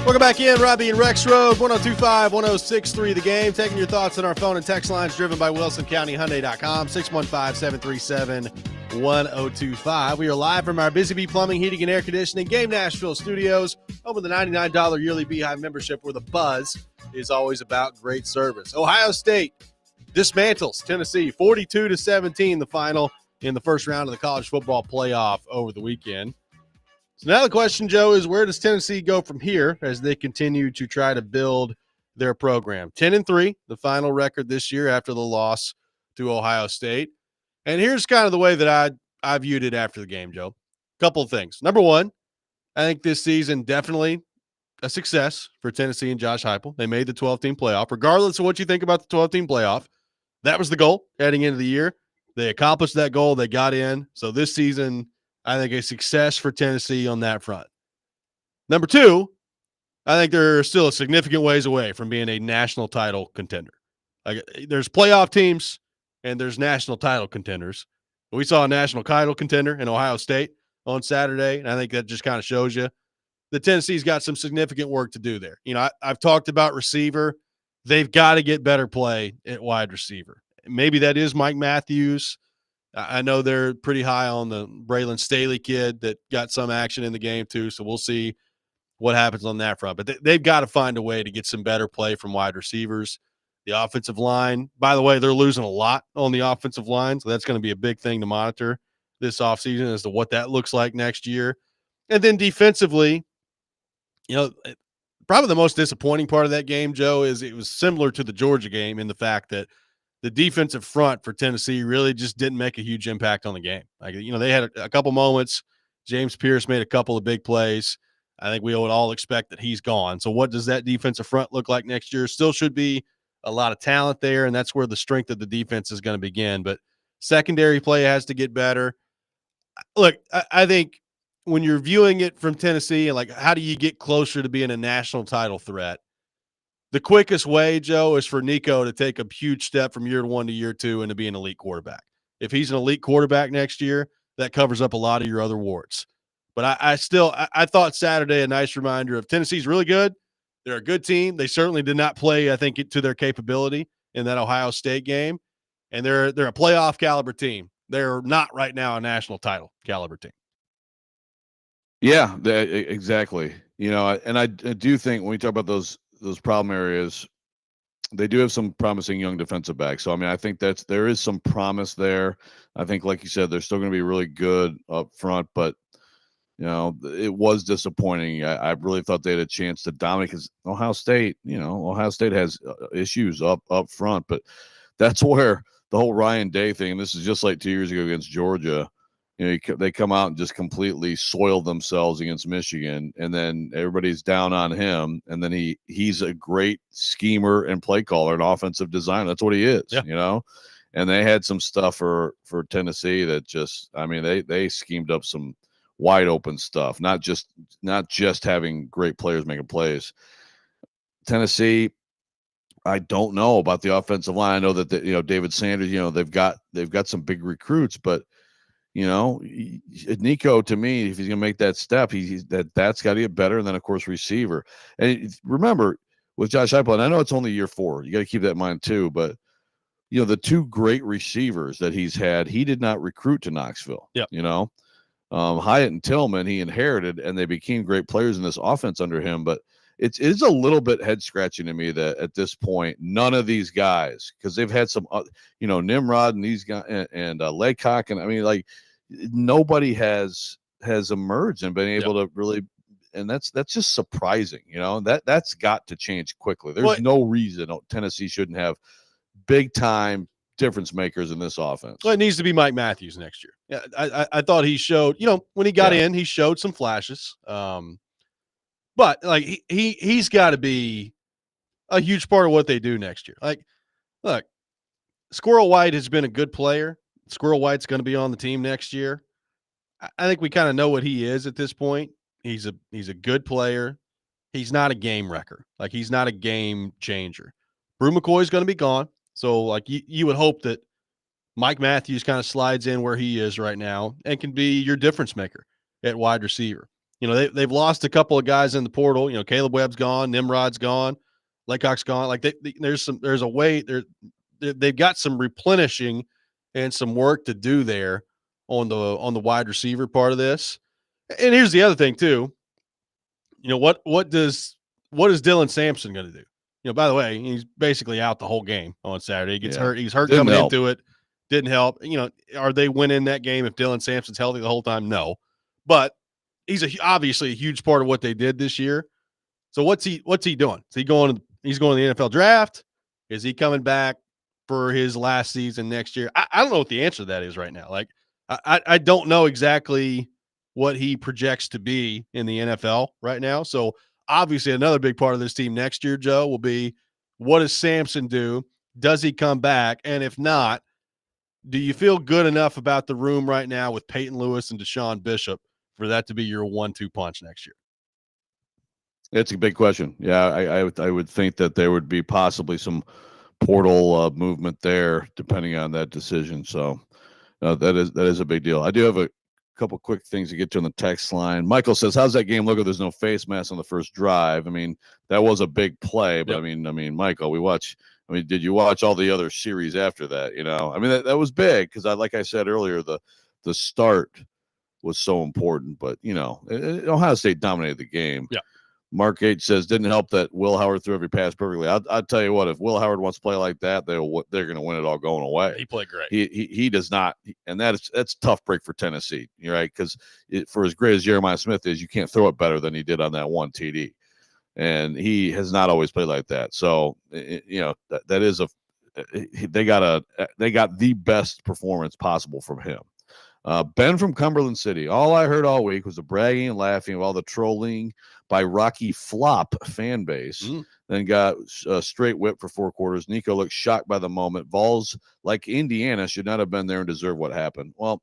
Welcome back in, Robby and Rexrode, 102.5-106.3 The Game. Taking your thoughts on our phone and text lines driven by WilsonCountyHyundai.com, 615-737-1025. We are live from our Busy Bee Plumbing, Heating, and Air Conditioning Game Nashville studios. Home of the $99 yearly Beehive membership, where the buzz is always about great service. Ohio State dismantles Tennessee 42-17, the final in the first round of the college football playoff over the weekend. So now the question, Joe, is where does Tennessee go from here as they continue to try to build their program? 10-3, the final record this year after the loss to Ohio State. And here's kind of the way that I viewed it after the game, Joe. Couple of things. Number one, I think this season definitely a success for Tennessee and Josh Heupel. They made the 12-team playoff. Regardless of what you think about the 12-team playoff, that was the goal heading into the year. They accomplished that goal. They got in. So this season, I think a success for Tennessee on that front. Number two, I think they're still a significant ways away from being a national title contender. Like, there's playoff teams and there's national title contenders. We saw a national title contender in Ohio State on Saturday, and I think that just kind of shows you that Tennessee's got some significant work to do there. You know, I've talked about receiver. They've got to get better play at wide receiver. Maybe that is Mike Matthews. I know they're pretty high on the Braylon Staley kid that got some action in the game too, so we'll see what happens on that front. But they've got to find a way to get some better play from wide receivers. The offensive line, by the way, they're losing a lot on the offensive line, so that's going to be a big thing to monitor this offseason as to what that looks like next year. And then defensively, you know, probably the most disappointing part of that game, Joe, is it was similar to the Georgia game in the fact that the defensive front for Tennessee really just didn't make a huge impact on the game. Like, you know, they had a couple moments. James Pierce made a couple of big plays. I think we would all expect that he's gone. So what does that defensive front look like next year? Still should be a lot of talent there, and that's where the strength of the defense is going to begin. But secondary play has to get better. Look, I think when you're viewing it from Tennessee and like how do you get closer to being a national title threat, the quickest way, Joe, is for Nico to take a huge step from year one to year two and to be an elite quarterback. If he's an elite quarterback next year, that covers up a lot of your other warts. But I thought Saturday a nice reminder of Tennessee's really good. They're a good team. They certainly did not play, I think, to their capability in that Ohio State game. And they're a playoff caliber team. They're not right now a national title caliber team. Yeah, exactly. You know, and I do think when we talk about those problem areas, they do have some promising young defensive backs. So, I mean, I think there is some promise there. I think, like you said, they're still going to be really good up front, but, you know, it was disappointing. I really thought they had a chance to dominate because Ohio State has issues up front, but that's where the whole Ryan Day thing, and this is just like 2 years ago against Georgia, you know, they come out and just completely soil themselves against Michigan, and then everybody's down on him. And then he's a great schemer and play caller and offensive designer. That's what he is, you know. And they had some stuff for Tennessee that just, I mean, they schemed up some wide open stuff, not just having great players making plays. Tennessee, I don't know about the offensive line. I know that you know, David Sanders, you know, they've got some big recruits, but you know, Nico, to me, if he's going to make that step, that's got to get better. And then, of course, receiver. And remember, with Josh Heupel, and I know it's only year 4. You got to keep that in mind too. But you know, the two great receivers that he's had, he did not recruit to Knoxville. Yeah. You know, Hyatt and Tillman he inherited, and they became great players in this offense under him. But it is a little bit head scratching to me that at this point, none of these guys, because they've had some, you know, Nimrod and these guys and Laycock, and I mean, like, nobody has emerged and been able to really, and that's just surprising, you know. That's got to change quickly. There's no reason Tennessee shouldn't have big time difference makers in this offense. Well, it needs to be Mike Matthews next year. Yeah, I thought he showed, you know, when he got in, he showed some flashes. But like he's got to be a huge part of what they do next year. Like, look, Squirrel White has been a good player. Squirrel White's going to be on the team next year. I think we kind of know what he is at this point. He's a good player. He's not a game wrecker. Like, he's not a game changer. Brew McCoy's going to be gone. So, like, you would hope that Mike Matthews kind of slides in where he is right now and can be your difference maker at wide receiver. they've lost a couple of guys in the portal. Caleb Webb's gone, Nimrod's gone, Laycock's gone. Like there's a way they've got some replenishing and some work to do there on the wide receiver part of this. And here's the other thing too. What is Dylan Sampson going to do? By the way, he's basically out the whole game on Saturday. He gets hurt. He's hurt coming into it. Didn't help. Are they winning that game if Dylan Sampson's healthy the whole time? No. But he's obviously a huge part of what they did this year. So what's he doing? He's going to the NFL draft? Is he coming back for his last season next year? I don't know what the answer to that is right now. Like I don't know exactly what he projects to be in the NFL right now. So obviously another big part of this team next year, Joe, will be what does Sampson do? Does he come back? And if not, do you feel good enough about the room right now with Peyton Lewis and Deshaun Bishop for that to be your 1-2 punch next year? It's a big question. Yeah, I would think that there would be possibly some portal movement there depending on that decision. So that is a big deal. I do have a couple quick things to get to on the text line. Michael says, how's that game look if there's no face mask on the first drive? I mean, that was a big play, but yep. I mean, Michael, did you watch all the other series after that? I mean, that was big because like I said earlier, the start was so important, but Ohio State dominated the game. Yeah. Mark H says, didn't help that Will Howard threw every pass perfectly. I'll tell you what, if Will Howard wants to play like that, they're going to win it all going away. He played great. He does not, and that's a tough break for Tennessee, right? Because for as great as Jeremiah Smith is, you can't throw it better than he did on that one TD, and he has not always played like that. So that is they got the best performance possible from him. Ben from Cumberland City. All I heard all week was the bragging and laughing of all the trolling by Rocky Flop fan base. Then got a straight whip for 4 quarters. Nico looked shocked by the moment. Vols, like Indiana, should not have been there and deserve what happened. Well,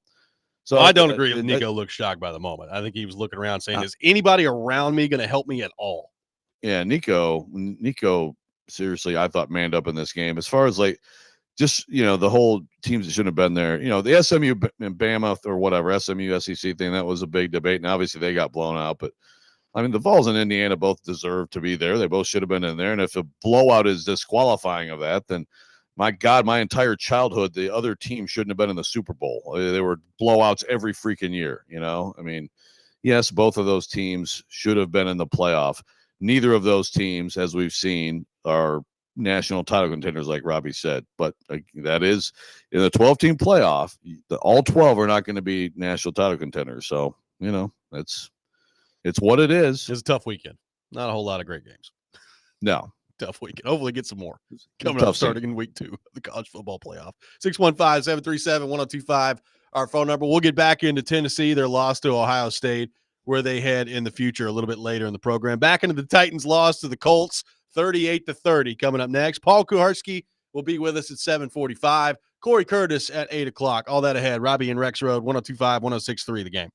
so I don't agree with Nico looked shocked by the moment. I think he was looking around saying, is anybody around me going to help me at all? Yeah, Nico, seriously, I thought manned up in this game. As far as just the whole teams that shouldn't have been there, the SMU and Bama or whatever SMU SEC thing, that was a big debate, and obviously they got blown out. But I mean, the Vols and Indiana both deserve to be there. They both should have been in there. And if a blowout is disqualifying of that, then my God, my entire childhood, the other team shouldn't have been in the Super Bowl. They were blowouts every freaking year. I mean, yes, both of those teams should have been in the playoff. Neither of those teams, as we've seen, are national title contenders, like Robby said. But that is in the 12-team playoff, all 12 are not going to be national title contenders. So, it's what it is. It's a tough weekend. Not a whole lot of great games. No. Tough weekend. Hopefully get some more coming up starting in week 2 of the college football playoff. 615-737-1025, our phone number. We'll get back into Tennessee, their loss to Ohio State, where they head in the future a little bit later in the program. Back into the Titans' loss to the Colts, 38-30 coming up next. Paul Kuharsky will be with us at 7:45. Corey Curtis at 8 o'clock. All that ahead. Robby and Rexrode, 102.5, 106.3 The Game.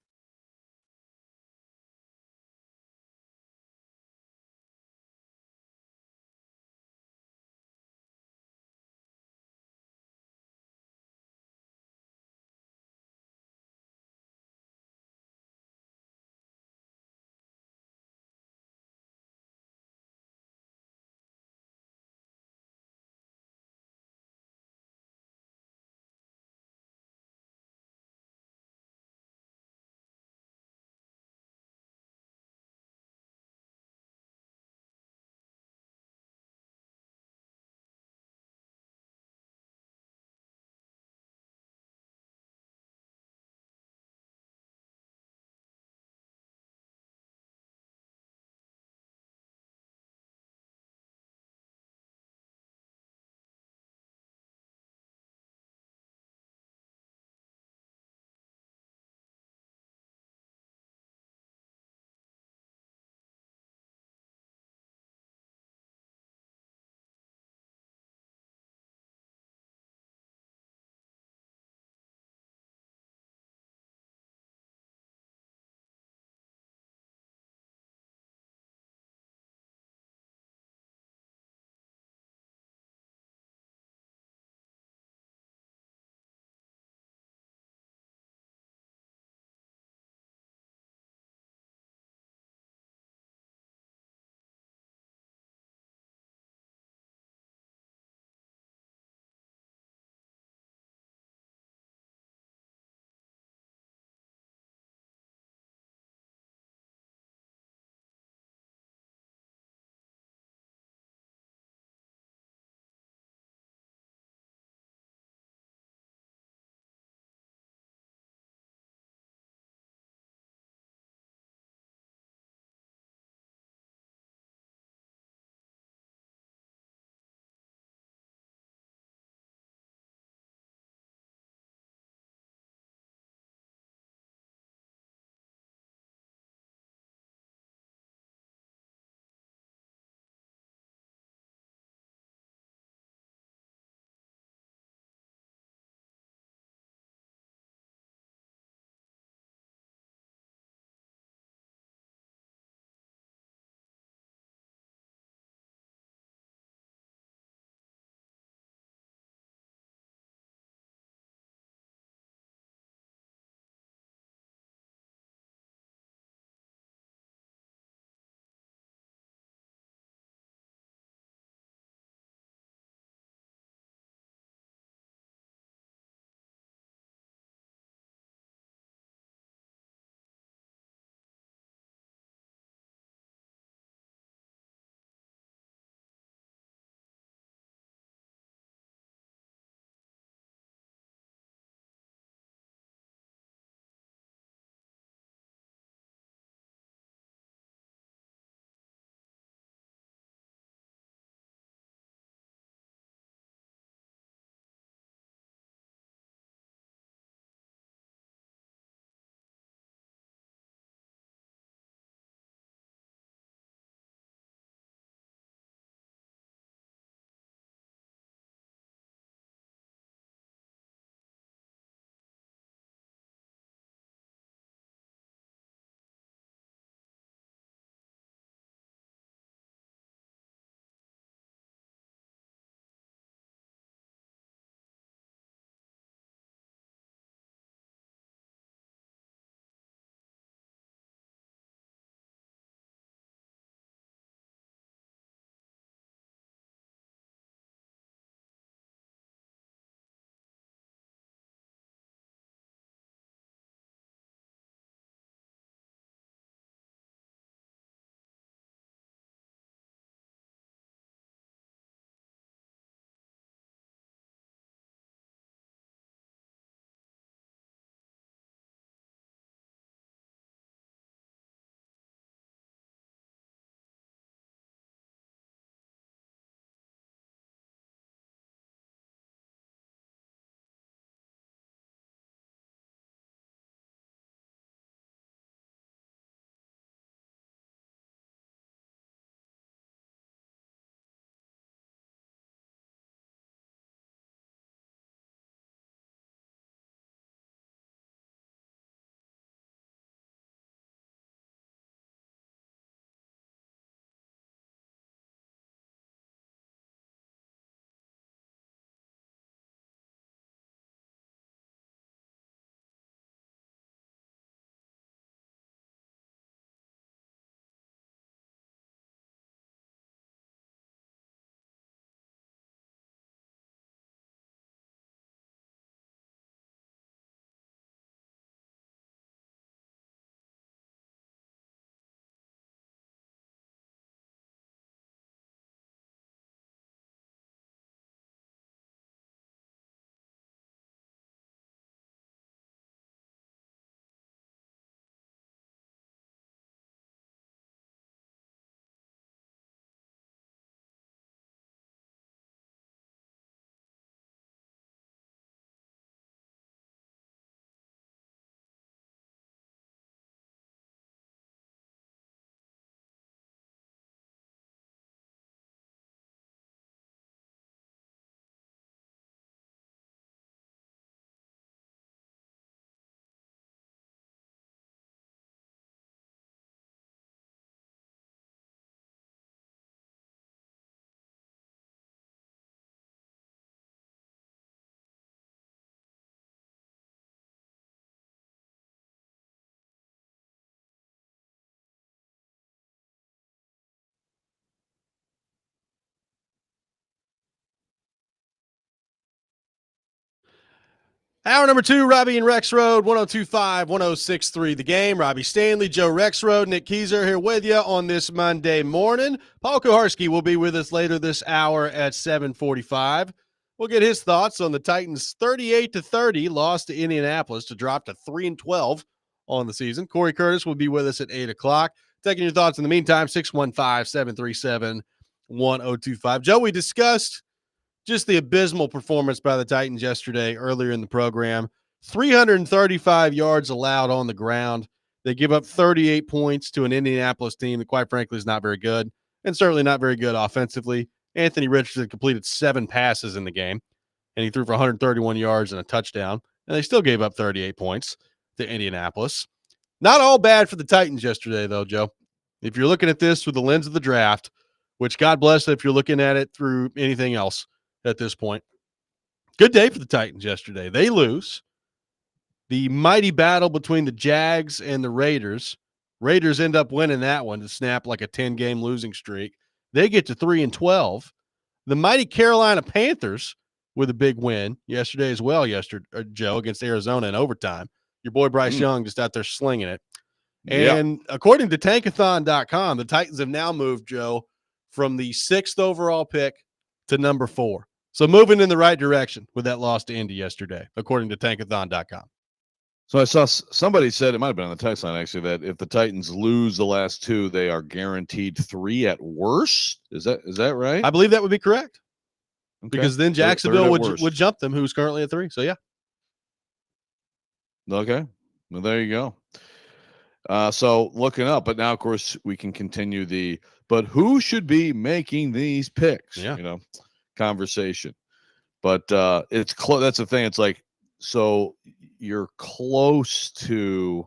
Hour number 2, Robby and Rexrode, 102.5, 106.3 The Game. Robby Stanley, Joe Rexrode, Nick Keyser here with you on this Monday morning. Paul Kuharsky will be with us later this hour at 7:45. We'll get his thoughts on the Titans' 38-30 loss to Indianapolis to drop to 3-12 on the season. Corey Curtis will be with us at 8 o'clock. Taking your thoughts in the meantime, 615-737-1025. Joe, we discussed just the abysmal performance by the Titans yesterday earlier in the program. 335 yards allowed on the ground. They give up 38 points to an Indianapolis team that, quite frankly, is not very good and certainly not very good offensively. Anthony Richardson completed 7 passes in the game, and he threw for 131 yards and a touchdown, and they still gave up 38 points to Indianapolis. Not all bad for the Titans yesterday, though, Joe. If you're looking at this through the lens of the draft, which God bless if you're looking at it through anything else at this point. Good day for the Titans yesterday. They lose. The mighty battle between the Jags and the Raiders. Raiders end up winning that one to snap like a 10-game losing streak. They get to 3-12. The mighty Carolina Panthers with a big win yesterday as well, Joe, against Arizona in overtime. Your boy Bryce Young just out there slinging it. And according to Tankathon.com, the Titans have now moved, Joe, from the 6th overall pick to number 4. So moving in the right direction with that loss to Indy yesterday, according to Tankathon.com. So I saw somebody said, it might have been on the text line actually, that if the Titans lose the last 2, they are guaranteed 3 at worst. Is that right? I believe that would be correct. Okay. Because then Jacksonville would jump them, who's currently at 3. So yeah. Okay. Well, there you go. So looking up, but now of course we can continue but who should be making these picks? Yeah. Conversation. But it's close. That's the thing. It's like, so you're close to,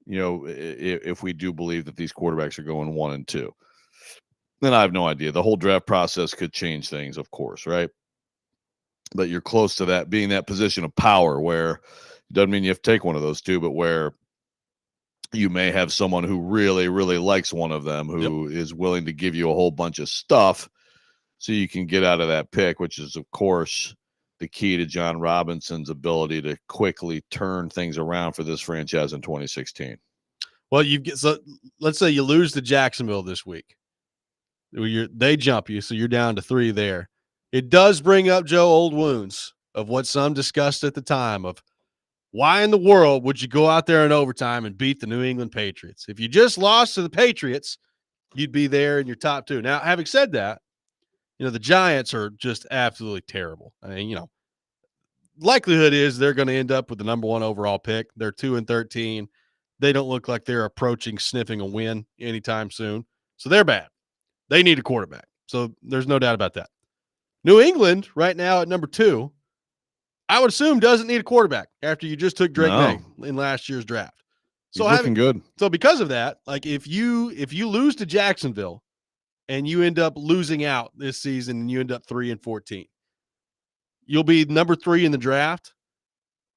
if we do believe that these quarterbacks are going 1 and 2, then I have no idea. The whole draft process could change things, of course, right? But you're close to that, being that position of power where it doesn't mean you have to take one of those 2, but where you may have someone who really, really likes one of them, who is willing to give you a whole bunch of stuff so you can get out of that pick, which is, of course, the key to John Robinson's ability to quickly turn things around for this franchise in 2016. Well, so let's say you lose to Jacksonville this week. They jump you, so you're down to 3 there. It does bring up, Joe, old wounds of what some discussed at the time of why in the world would you go out there in overtime and beat the New England Patriots? If you just lost to the Patriots, you'd be there in your top 2. Now, having said that, the Giants are just absolutely terrible. I mean, likelihood is they're going to end up with the number 1 overall pick. They're 2-13. They don't look like they're approaching sniffing a win anytime soon. So they're bad. They need a quarterback. So there's no doubt about that. New England right now at number 2, I would assume doesn't need a quarterback after you just took Drake May in last year's draft. So he's looking good. So because of that, like if you lose to Jacksonville and you end up losing out this season and you end up 3-14, you'll be number 3 in the draft.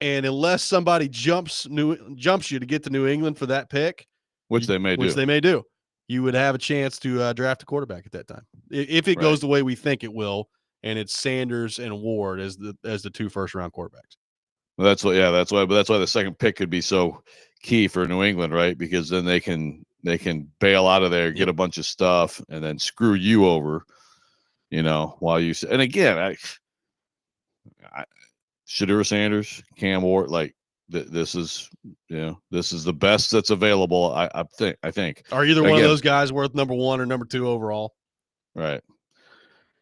And unless somebody jumps you to get to New England for that pick, which they may do, you would have a chance to draft a quarterback at that time. If it goes the way we think it will, and it's Sanders and Ward as the 2 first-round quarterbacks. Well, that's why the second pick could be so key for New England, right? Because then they can bail out of there, get a bunch of stuff, and then screw you over, while you. And again, I Shedeur Sanders, Cam Ward, like this is the best that's available. I think. Are either one of those guys worth number 1 or number 2 overall? Right.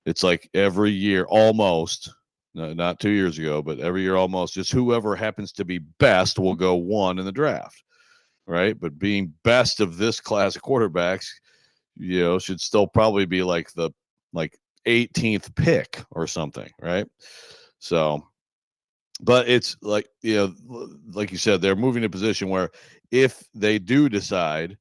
It's like every year, almost, not 2 years ago, but every year almost, just whoever happens to be best will go 1 in the draft, right? But being best of this class of quarterbacks, should still probably be like the 18th pick or something, right? So, but it's like, like you said, they're moving to a position where if they do decide,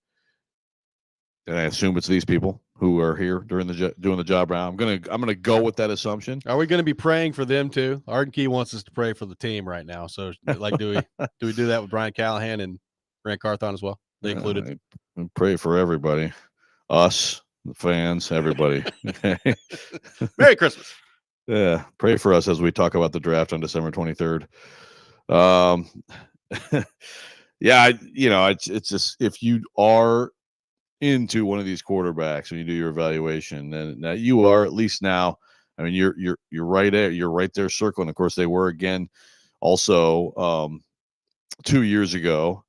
and I assume it's these people who are here doing the job round, I'm gonna go with that assumption. Are we going to be praying for them too? Arden Key wants us to pray for the team right now. So, like, do we do that with Brian Callahan and Grant Carthon as well? They included. I pray for everybody, us, the fans, everybody. Merry Christmas. Yeah, pray for us as we talk about the draft on December 23rd. Yeah, it's just if you are into one of these quarterbacks when you do your evaluation, then now you are at least now. I mean, you're right there. You're right there circling. Of course, they were again also 2 years ago.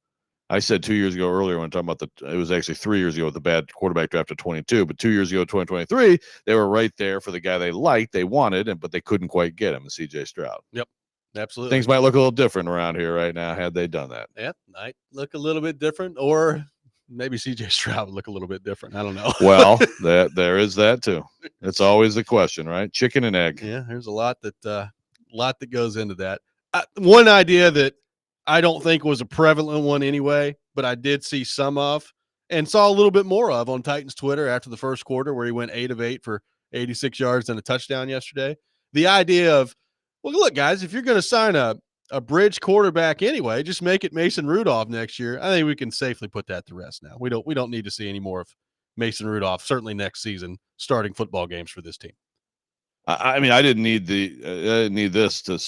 I said 2 years ago earlier when I'm talking about it was actually 3 years ago with the bad quarterback draft of 22, but 2 years ago, 2023, they were right there for the guy they liked, they wanted, but they couldn't quite get him, CJ Stroud. Yep, absolutely. Things might look a little different around here right now had they done that. Yeah, might look a little bit different, or maybe CJ Stroud would look a little bit different. I don't know. Well, there is that too. It's always the question, right? Chicken and egg. Yeah, there's a lot that goes into that. One idea that I don't think was a prevalent one anyway, but I did see some of and saw a little bit more of on Titans Twitter after the first quarter, where he went 8 of 8 for 86 yards and a touchdown yesterday. The idea of, well, look, guys, if you're going to sign a bridge quarterback anyway, just make it Mason Rudolph next year. I think we can safely put that to rest now. We don't need to see any more of Mason Rudolph, certainly next season, starting football games for this team. I mean, I didn't need this to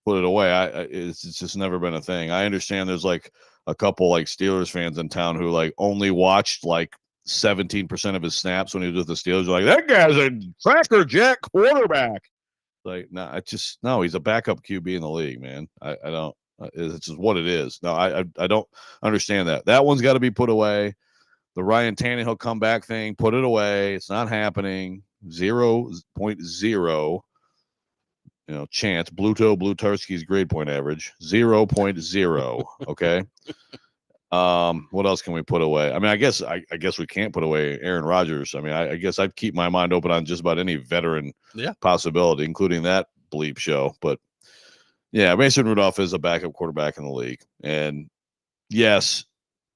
put it away. It's just never been a thing. I understand there's like a couple like Steelers fans in town who like only watched like 17% of his snaps when he was with the Steelers. They're like, that guy's a cracker jack quarterback. Like, no, he's a backup QB in the league, man. I don't. It's just what it is. No, I don't understand that. That one's got to be put away. The Ryan Tannehill comeback thing, put it away. It's not happening. 0.0 chance. Blutarski's grade point average 0.0. Okay. What else can we put away? I mean, I guess we can't put away Aaron Rodgers. I mean, I guess I'd keep my mind open on just about any veteran possibility, including that bleep show. But yeah, Mason Rudolph is a backup quarterback in the league, and yes,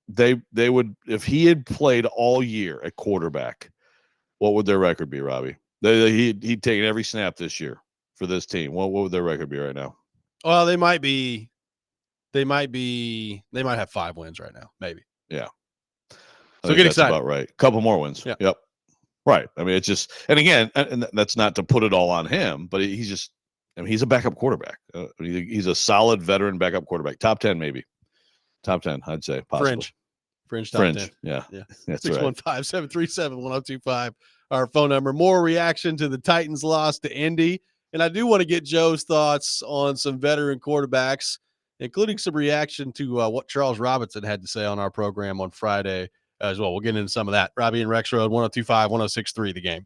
they would, if he had played all year at quarterback, what would their record be, Robbie? He'd taken every snap this year for this team. What would their record be right now? Well, they might have 5 wins right now, maybe. Yeah. So get excited. About right. A couple more wins. Yeah. Yep. Right. I mean, it's just, and again, and that's not to put it all on him, but he's just, I mean, he's a backup quarterback. He's a solid veteran backup quarterback. Top 10, maybe. Top 10, I'd say. Possibly. Fringe top 10. Yeah. That's 615-737-1025. Our phone number. More reaction to the Titans loss to Indy. And I do want to get Joe's thoughts on some veteran quarterbacks, including some reaction to what Charles Robinson had to say on our program on Friday as well. We'll get into some of that. Robby and Rexrode, 102.5, 106.3, The Game.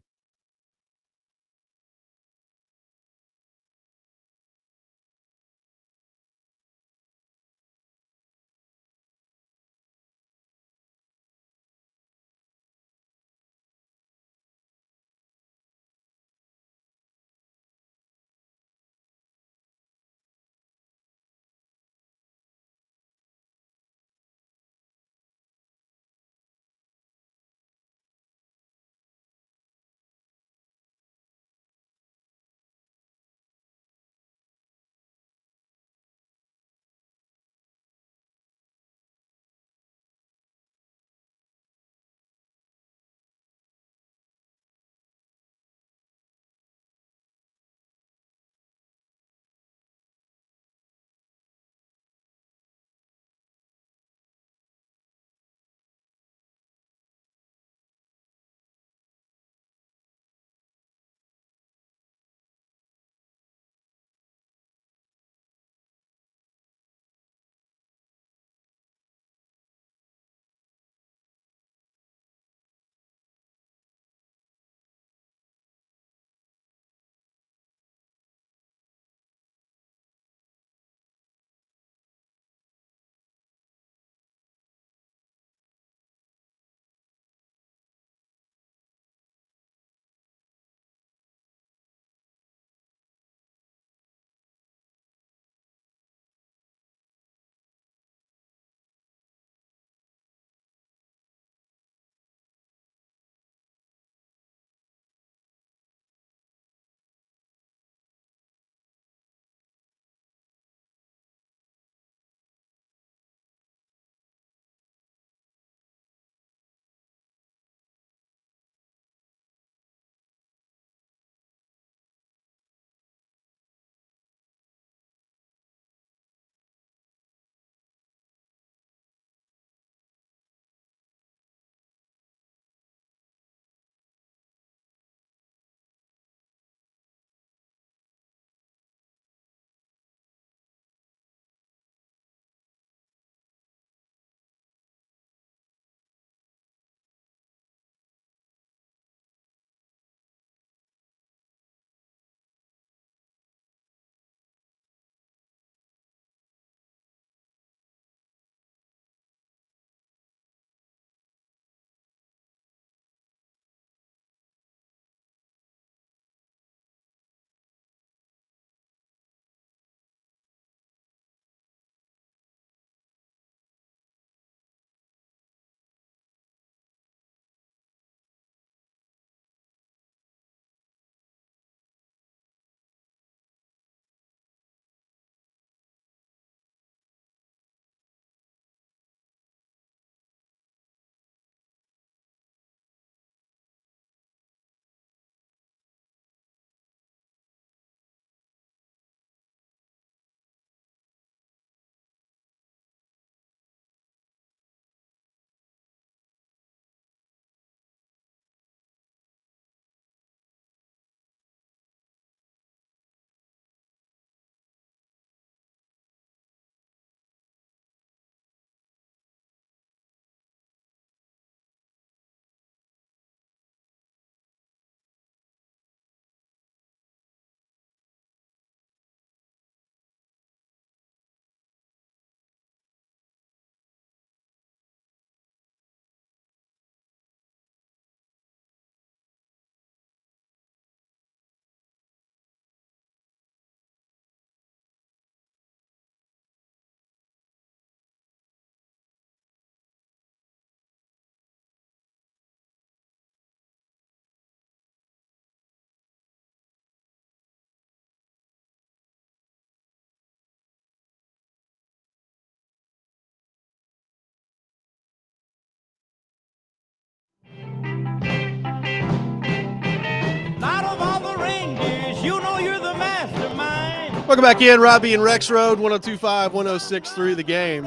Welcome back in, Robby and Rexrode, 102.5, 106.3 The Game.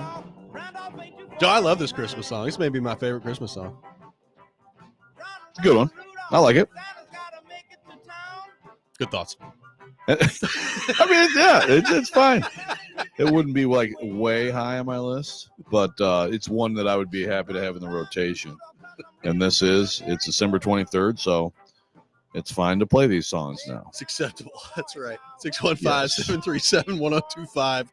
Joe, I love this Christmas song. This may be my favorite Christmas song. It's a good one. I like it. Good thoughts. I mean, yeah, it's fine. It wouldn't be like way high on my list, but it's one that I would be happy to have in the rotation. And it's December 23rd, so it's fine to play these songs now. It's acceptable. That's right. 615-737-1025.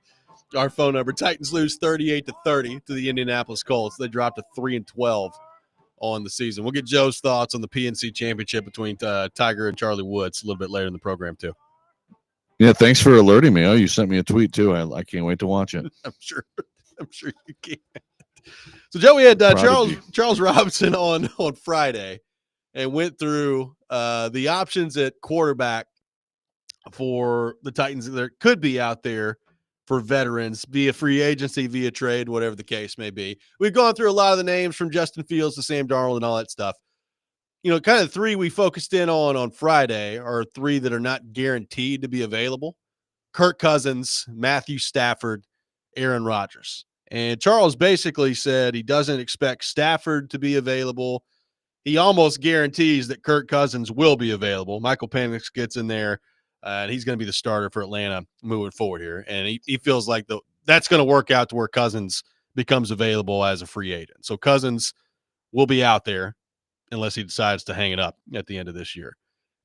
Our phone number. Titans lose 38-30 to the Indianapolis Colts. They dropped to 3-12 on the season. We'll get Joe's thoughts on the PNC championship between Tiger and Charlie Woods a little bit later in the program, too. Yeah, thanks for alerting me. Oh, you sent me a tweet, too. I can't wait to watch it. I'm sure you can. So, Joe, we had Charles Robinson on Friday and went through the options at quarterback for the Titans that could be out there for veterans via free agency, via trade, whatever the case may be. We've gone through a lot of the names from Justin Fields to Sam Darnold and all that stuff. You know, kind of three we focused in on Friday are three that are not guaranteed to be available: Kirk Cousins, Matthew Stafford, Aaron Rodgers. And Charles basically said he doesn't expect Stafford to be available. He almost guarantees that Kirk Cousins will be available. Michael Penix gets in there, and he's going to be the starter for Atlanta moving forward here. And he feels like that's going to work out to where Cousins becomes available as a free agent. So Cousins will be out there unless he decides to hang it up at the end of this year.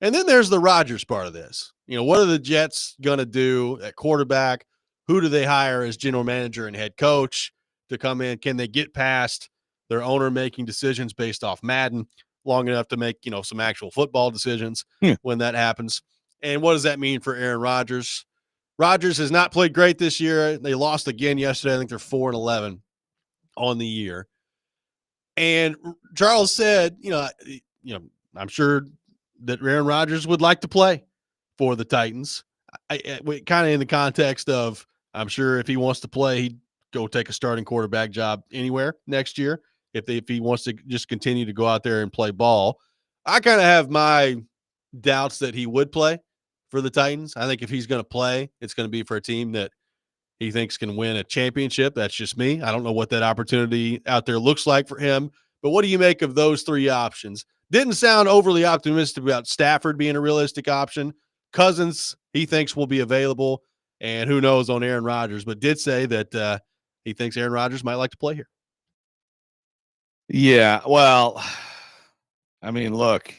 And then there's the Rodgers part of this. You know, what are the Jets going to do at quarterback? Who do they hire as general manager and head coach to come in? Can they get past their owner making decisions based off Madden long enough to make, you know, some actual football decisions when that happens? And what does that mean for Aaron Rodgers? Rodgers has not played great this year. They lost again yesterday. I think they're 4-11 on the year. And Charles said, you know, I'm sure that Aaron Rodgers would like to play for the Titans. Kind of in the context of, I'm sure if he wants to play, he'd go take a starting quarterback job anywhere next year. If he wants to just continue to go out there and play ball. I kind of have my doubts that he would play for the Titans. I think if he's going to play, it's going to be for a team that he thinks can win a championship. That's just me. I don't know what that opportunity out there looks like for him. But what do you make of those three options? Didn't sound overly optimistic about Stafford being a realistic option. Cousins, he thinks will be available. And who knows on Aaron Rodgers, but did say that he thinks Aaron Rodgers might like to play here. Yeah, well, I mean, look,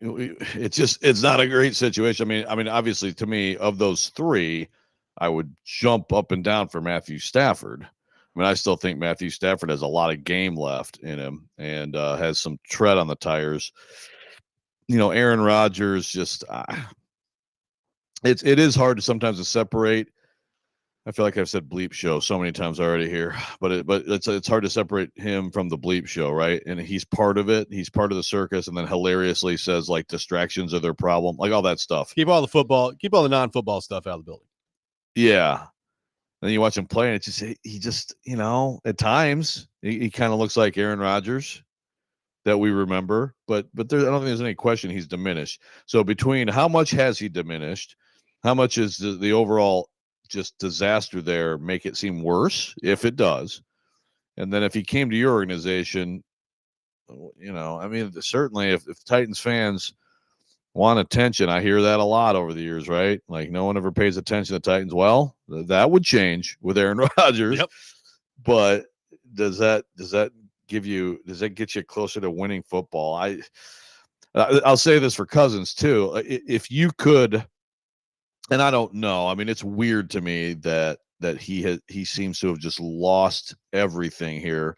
it's not a great situation. I mean, obviously, to me, of those three, I would jump up and down for Matthew Stafford. I mean, I still think Matthew Stafford has a lot of game left in him and has some tread on the tires. You know, Aaron Rodgers just it is hard sometimes to separate. I feel like I've said bleep show so many times already here, but it's hard to separate him from the bleep show, right? And he's part of it. He's part of the circus, and then hilariously says like distractions are their problem, like all that stuff. Keep all the non-football stuff out of the building. Yeah. And then you watch him play, and he just, you know, at times he kind of looks like Aaron Rodgers that we remember, but I don't think there's any question he's diminished. So between how much has he diminished, how much is the overall just disaster there make it seem worse, if it does, and then if he came to your organization, you know, I mean, certainly if Titans fans want attention, I hear that a lot over the years, right? Like no one ever pays attention to Titans. Well, that would change with Aaron Rodgers. Yep. But does that get you closer to winning football? I'll say this for Cousins too. If you could, and I don't know, I mean, it's weird to me that he seems to have just lost everything here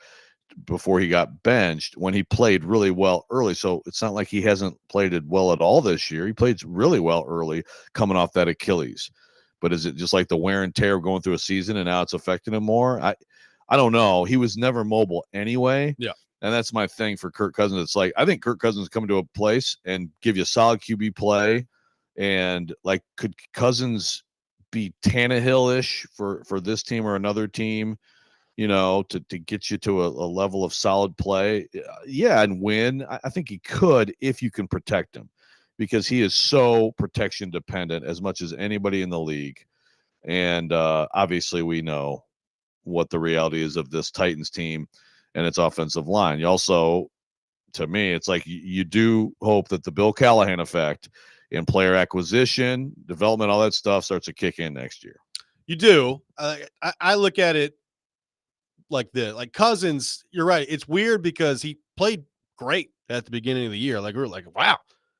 before he got benched when he played really well early. So it's not like he hasn't played it well at all this year. He played really well early coming off that Achilles. But is it just like the wear and tear of going through a season and now it's affecting him more? I don't know. He was never mobile anyway. Yeah. And that's my thing for Kirk Cousins. It's like, I think Kirk Cousins come to a place and give you solid QB play. And like, could Cousins be Tannehill-ish for this team or another team, you know, to get you to a level of solid play? Yeah, and win. I think he could if you can protect him. because he is so protection dependent as much as anybody in the league. And obviously we know what the reality is of this Titans team and its offensive line. You also, to me, it's like you do hope that the Bill Callahan effect in player acquisition, development, all that stuff starts to kick in next year. You do. I look at it like this. Like Cousins, you're right. It's weird because he played great at the beginning of the year. Like we were like, wow,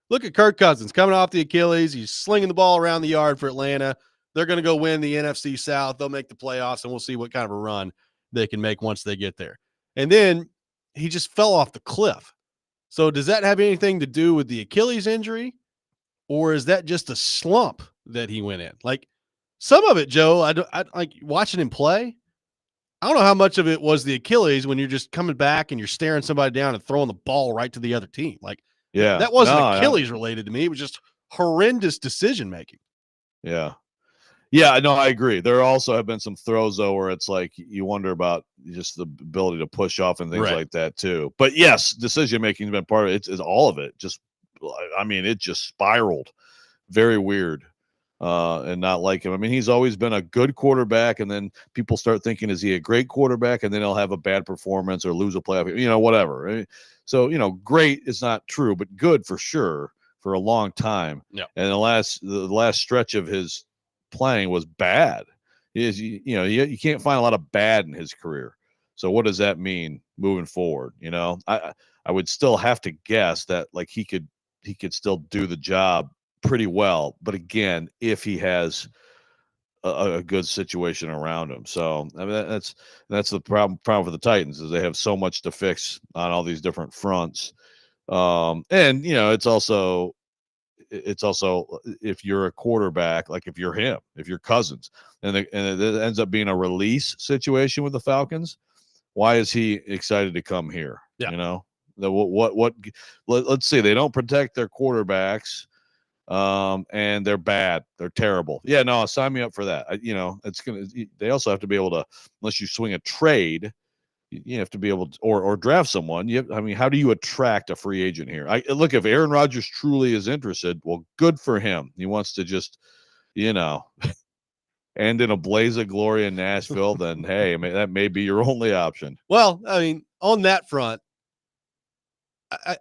look at Kirk Cousins coming off the Achilles. He's slinging the ball around the yard for Atlanta. They're going to go win the NFC South. They'll make the playoffs, and we'll see what kind of a run they can make once they get there. And then he just fell off the cliff. So does that have anything to do with the Achilles injury, or is that just a slump that he went in? Like some of it, Joe, I like watching him play. I don't know how much of it was the Achilles when you're just coming back and you're staring somebody down and throwing the ball right to the other team. Like, yeah, that wasn't Achilles related to me. It was just horrendous decision making. Yeah. Yeah, no, I agree. There also have been some throws, though, where it's like you wonder about just the ability to push off and things like that, too. But yes, decision-making has been part of it. It's all of it. Just, I mean, it just spiraled. Very weird and not like him. I mean, he's always been a good quarterback, and then people start thinking, is he a great quarterback? And then he'll have a bad performance or lose a playoff, whatever. Right? So, great is not true, but good for sure for a long time. Yeah. And the last stretch of his playing was bad. You can't find a lot of bad in his career. So what does that mean moving forward? I would still have to guess that like he could still do the job pretty well, but again, if he has a good situation around him. So I mean that's the problem for the Titans is they have so much to fix on all these different fronts. And it's also if you're a quarterback, like if you're him, if you're Cousins, and it ends up being a release situation with the Falcons, why is he excited to come here? Yeah. Let's say they don't protect their quarterbacks, and they're bad, they're terrible. Yeah, no, sign me up for that. They also have to be able to, unless you swing a trade, you have to be able to, or draft someone. How do you attract a free agent here? Look, if Aaron Rodgers truly is interested, well, good for him. He wants to just, end in a blaze of glory in Nashville, then hey, that may be your only option. Well, I mean, on that front,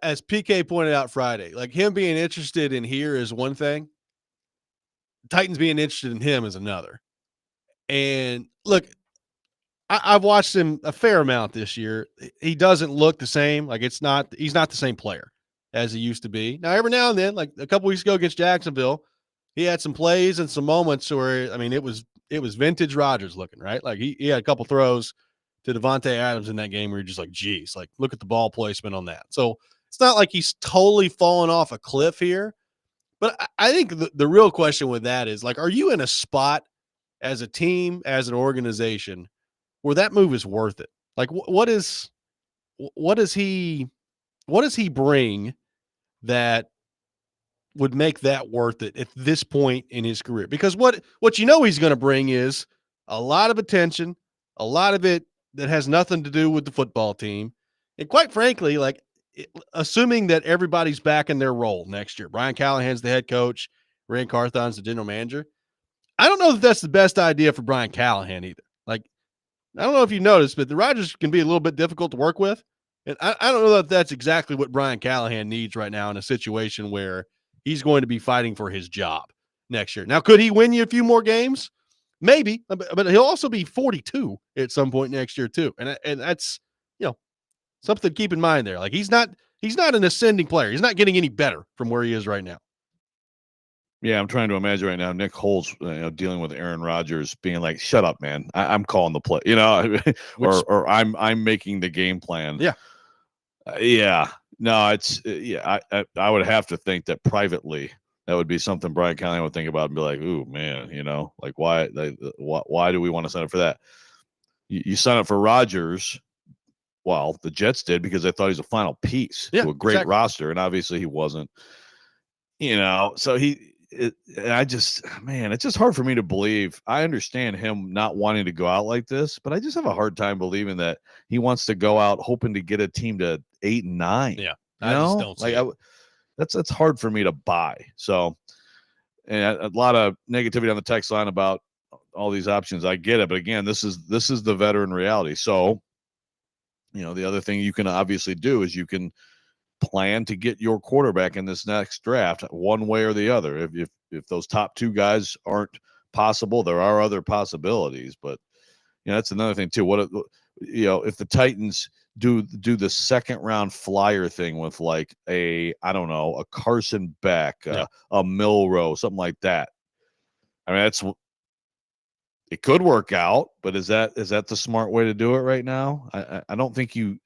as PK pointed out Friday, like him being interested in here is one thing. Titans being interested in him is another. And look, I've watched him a fair amount this year. He doesn't look the same. Like he's not the same player as he used to be. Now, every now and then, like a couple weeks ago against Jacksonville, he had some plays and some moments where, I mean, it was vintage Rodgers looking, right? Like he had a couple throws to Devontae Adams in that game where you're just like, geez, like look at the ball placement on that. So it's not like he's totally fallen off a cliff here. But I think the real question with that is like, are you in a spot as a team, as an organization, where that move is worth it? Like what does he bring that would make that worth it at this point in his career? Because what he's going to bring is a lot of attention, a lot of it that has nothing to do with the football team. And quite frankly, like assuming that everybody's back in their role next year, Brian Callahan's the head coach, Rand Carthon's the general manager. I don't know if that's the best idea for Brian Callahan either. Like, I don't know if you noticed, but the Rodgers can be a little bit difficult to work with. And I don't know if that's exactly what Brian Callahan needs right now in a situation where he's going to be fighting for his job next year. Now, could he win you a few more games? Maybe, but he'll also be 42 at some point next year too. And that's, something to keep in mind there. Like he's not an ascending player. He's not getting any better from where he is right now. Yeah, I'm trying to imagine right now Nick Holtz dealing with Aaron Rodgers being like, "Shut up, man! I'm calling the play," or I'm making the game plan. Yeah, yeah. No, it's I would have to think that privately that would be something Brian Callahan would think about and be like, "Ooh, man, like why do we want to sign up for that?" You sign up for Rodgers. Well, the Jets did because they thought he was a final piece to a great roster, and obviously he wasn't. So it's just hard for me to believe. I understand him not wanting to go out like this, but I just have a hard time believing that he wants to go out hoping to get a team to 8 and 9. Yeah, I just don't see it. that's hard for me to buy. So, and a lot of negativity on the text line about all these options. I get it, but again, this is the veteran reality. So, the other thing you can obviously do is you can plan to get your quarterback in this next draft one way or the other. If those top two guys aren't possible, there are other possibilities. But that's another thing too. What if the Titans do the second round flyer thing with like a Carson Beck, a Milrow, something like that? I mean, it could work out, but is that the smart way to do it right now? I don't think you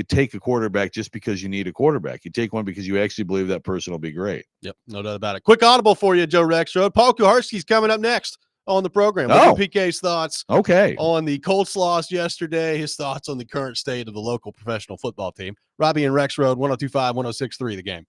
take a quarterback just because you need a quarterback. You take one because you actually believe that person will be great. Yep, no doubt about it. Quick audible for you, Joe Rexrode. Paul Kuharski's coming up next on the program. We'll do PK's thoughts on the Colts loss yesterday, his thoughts on the current state of the local professional football team. Robby and Rexrode, 102.5, 106.3 The Game.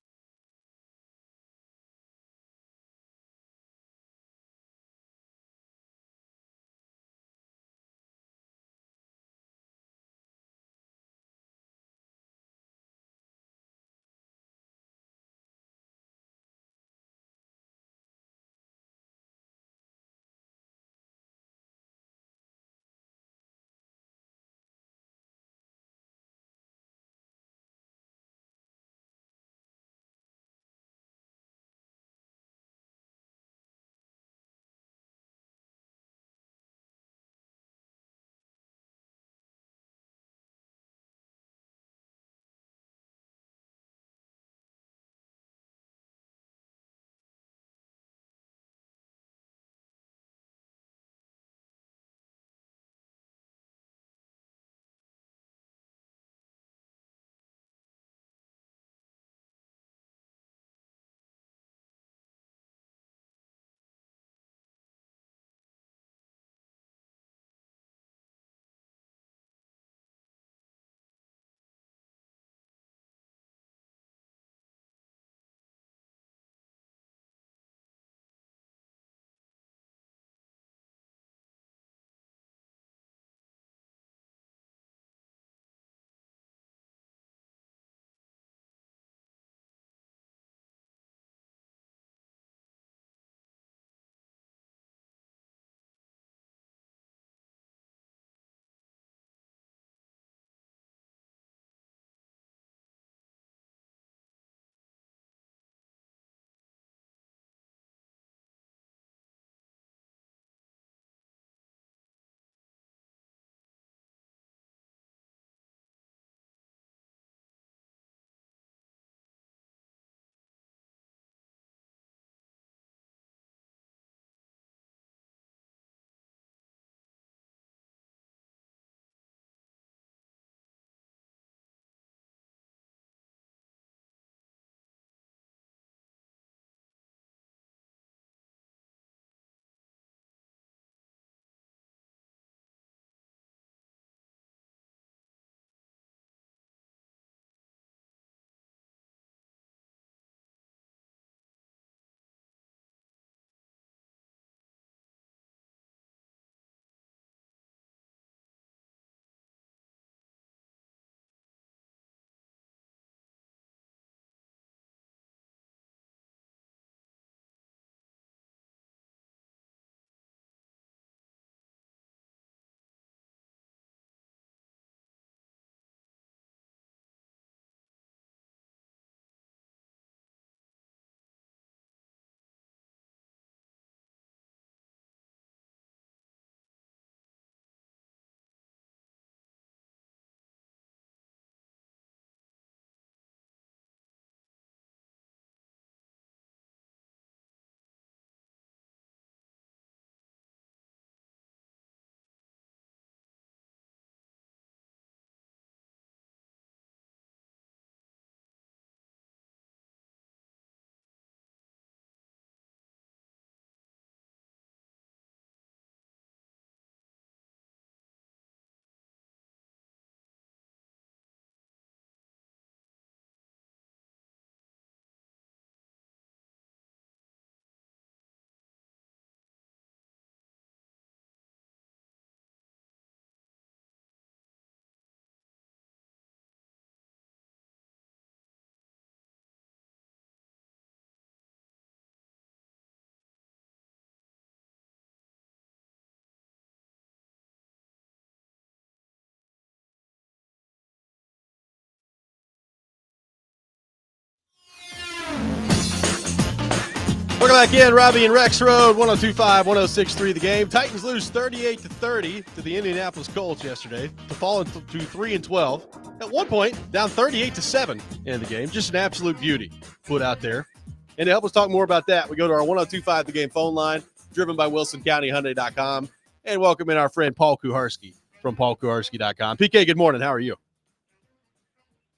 Welcome back in, Robby and Rexrode, 102.5, 106.3 The Game. Titans lose 38-30 to the Indianapolis Colts yesterday to fall to 3-12. At one point, down 38-7 in the game. Just an absolute beauty put out there. And to help us talk more about that, we go to our 102.5 The Game phone line, driven by WilsonCountyHyundai.com, and welcome in our friend Paul Kuharsky from PaulKuharsky.com. PK, good morning. How are you?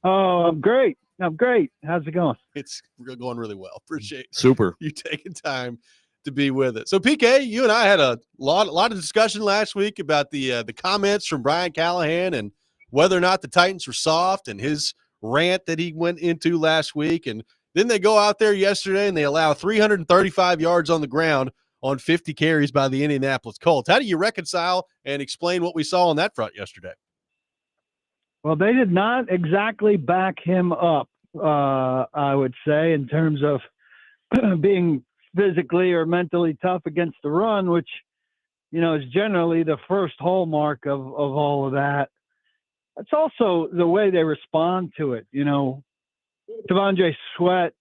Oh, I'm great. How's it going? It's going really well. Appreciate Super. you taking time to be with it. So, PK, you and I had a lot of discussion last week about the comments from Brian Callahan and whether or not the Titans were soft and his rant that he went into last week. And then they go out there yesterday and they allow 335 yards on the ground on 50 carries by the Indianapolis Colts. How do you reconcile and explain what we saw on that front yesterday? Well, they did not exactly back him up, I would say, in terms of being physically or mentally tough against the run, which, is generally the first hallmark of all of that. It's also the way they respond to it. Devondre Sweat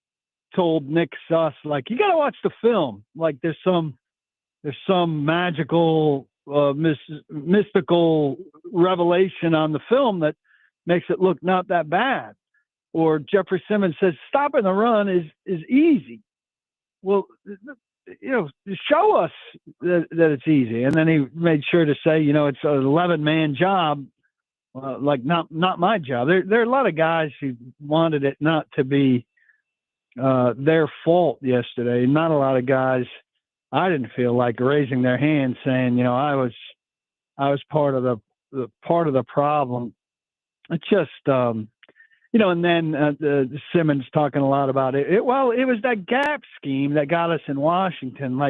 told Nick Suss, you got to watch the film. Like there's some magical, mystical revelation on the film that makes it look not that bad. Or Jeffrey Simmons says, stopping the run is easy. Well, show us that it's easy. And then he made sure to say, it's an 11-man job. Not my job. There are a lot of guys who wanted it not to be their fault yesterday. Not a lot of guys, I didn't feel like, raising their hand saying, I was part of the problem. It's just, and then the Simmons talking a lot about it. It was that gap scheme that got us in Washington.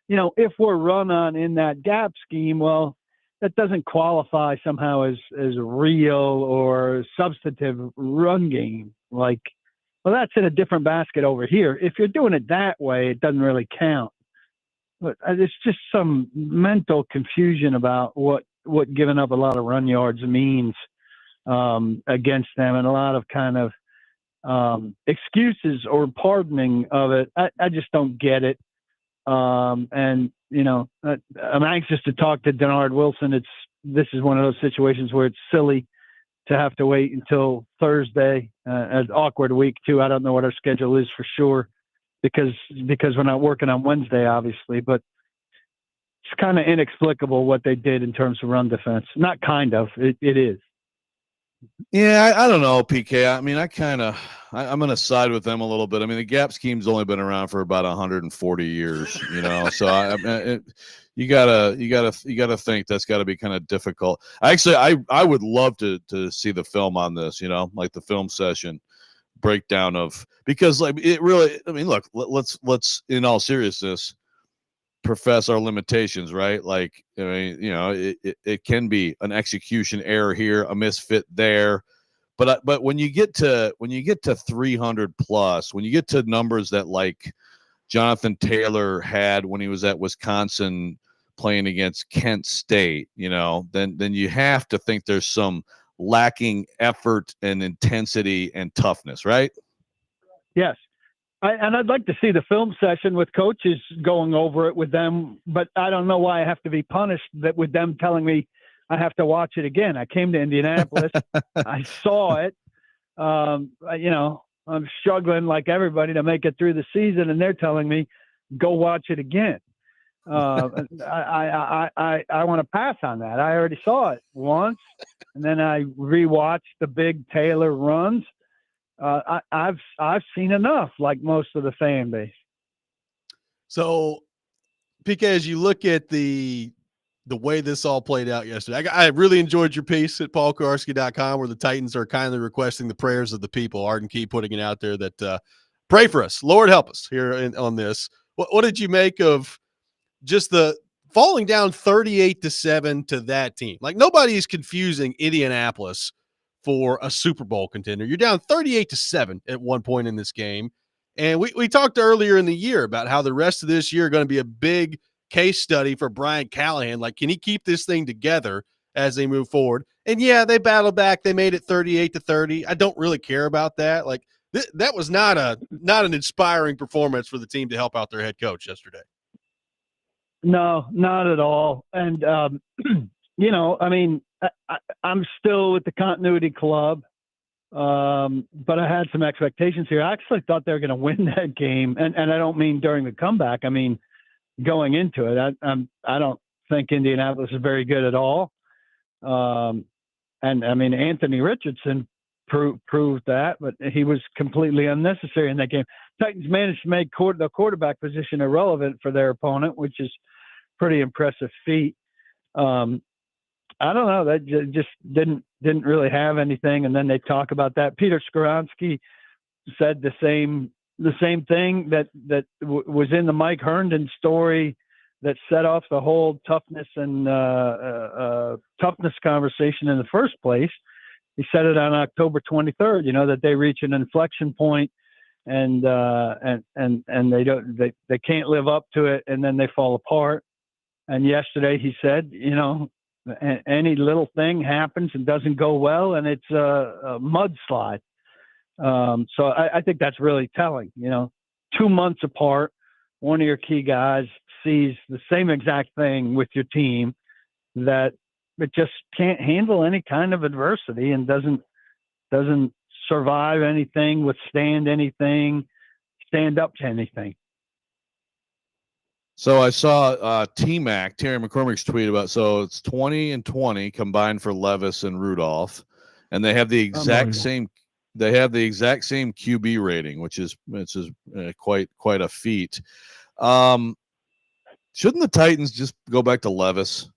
If we're run on in that gap scheme, well, that doesn't qualify somehow as a real or substantive run game. That's in a different basket over here. If you're doing it that way, it doesn't really count. But there's just some mental confusion about what giving up a lot of run yards means against them, and a lot of kind of excuses or pardoning of it. I just don't get it. I'm anxious to talk to Denard Wilson. This is one of those situations where it's silly to have to wait until Thursday. An awkward week too. I don't know what our schedule is for sure because we're not working on Wednesday, obviously, but it's kind of inexplicable what they did in terms of run defense. Not kind of, it is. Yeah, I don't know, PK. I mean, I'm going to side with them a little bit. I mean, the gap scheme's only been around for about 140 years, so you gotta think that's got to be kind of difficult. Actually, I would love to see the film on this, like the film session breakdown because it really, I mean, look, let's in all seriousness profess our limitations, right? It can be an execution error here, a misfit there, but when you get to 300 plus, when you get to numbers that Jonathan Taylor had when he was at Wisconsin playing against Kent State, then you have to think there's some lacking effort and intensity and toughness, right? Yes. I'd like to see the film session with coaches going over it with them, but I don't know why I have to be punished with them telling me I have to watch it again. I came to Indianapolis. I saw it. I'm struggling like everybody to make it through the season, and they're telling me go watch it again. I want to pass on that. I already saw it once, and then I rewatched the big Taylor runs. I've seen enough, like most of the fan base. So, PK, as you look at the way this all played out yesterday, I really enjoyed your piece at PaulKuharsky.com where the Titans are kindly requesting the prayers of the people. Arden Key putting it out there that pray for us. Lord help us here on this. What did you make of just the falling down 38-7 to that team? Nobody is confusing Indianapolis for a Super Bowl contender. You're down 38-7 at one point in this game. And we talked earlier in the year about how the rest of this year are going to be a big case study for Brian Callahan. Can he keep this thing together as they move forward? And yeah, they battled back. They made it 38-30. I don't really care about that. that was not an inspiring performance for the team to help out their head coach yesterday. No, not at all. And, you know, I mean, I'm still with the continuity club, but I had some expectations here. I actually thought they were going to win that game. And I don't mean during the comeback. I mean, going into it, I don't think Indianapolis is very good at all. And I mean, Anthony Richardson proved that, but he was completely unnecessary in that game. Titans managed to make the quarterback position irrelevant for their opponent, which is pretty impressive feat. I don't know, that just didn't really have anything. And then they talk about that. Peter Skoronski said the same thing that was in the Mike Herndon story that set off the whole toughness and toughness conversation in the first place. He said it on October 23rd, you know, that they reach an inflection point and they can't live up to it, and then they fall apart. And yesterday he said, you know, any little thing happens and doesn't go well, and it's a mudslide. So I think that's really telling. You know, 2 months apart, one of your key guys sees the same exact thing with your team, that it just can't handle any kind of adversity and doesn't survive anything, withstand anything, stand up to anything. So I saw T-Mac, Terry McCormick's tweet about, so it's 20-20 combined for Levis and Rudolph, and they have the exact same QB rating, which is quite a feat. Shouldn't the Titans just go back to Levis?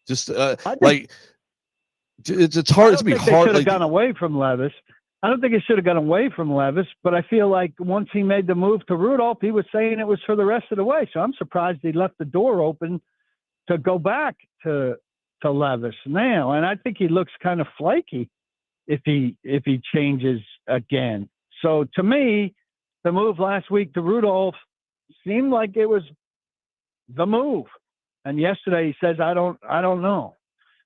Just it's hard. It's gonna be hard. Should have gone away from Levis. I don't think it should have gone away from Levis, but I feel like once he made the move to Rudolph, he was saying it was for the rest of the way. So I'm surprised he left the door open to go back to Levis now. And I think he looks kind of flaky if he changes again. So to me, the move last week to Rudolph seemed like it was the move. And yesterday he says, I don't know.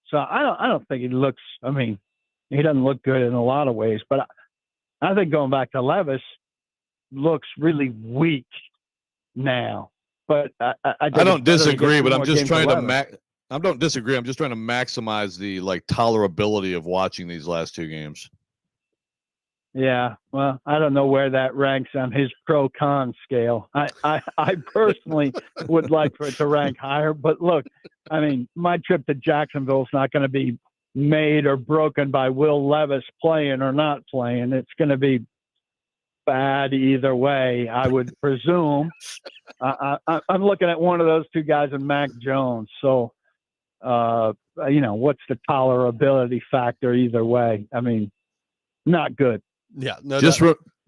So I don't think he looks, I mean, he doesn't look good in a lot of ways, but I think going back to Levis looks really weak now. But I don't disagree, but I'm just trying to I don't disagree. I'm just trying to maximize the tolerability of watching these last two games. Yeah, well, I don't know where that ranks on his pro-con scale. I personally would like for it to rank higher, but look, I mean, my trip to Jacksonville is not going to be made or broken by Will Levis playing or not playing. It's going to be bad either way, I would presume. I'm looking at one of those two guys in Mac Jones. So, you know, what's the tolerability factor either way? I mean, not good. Yeah. No,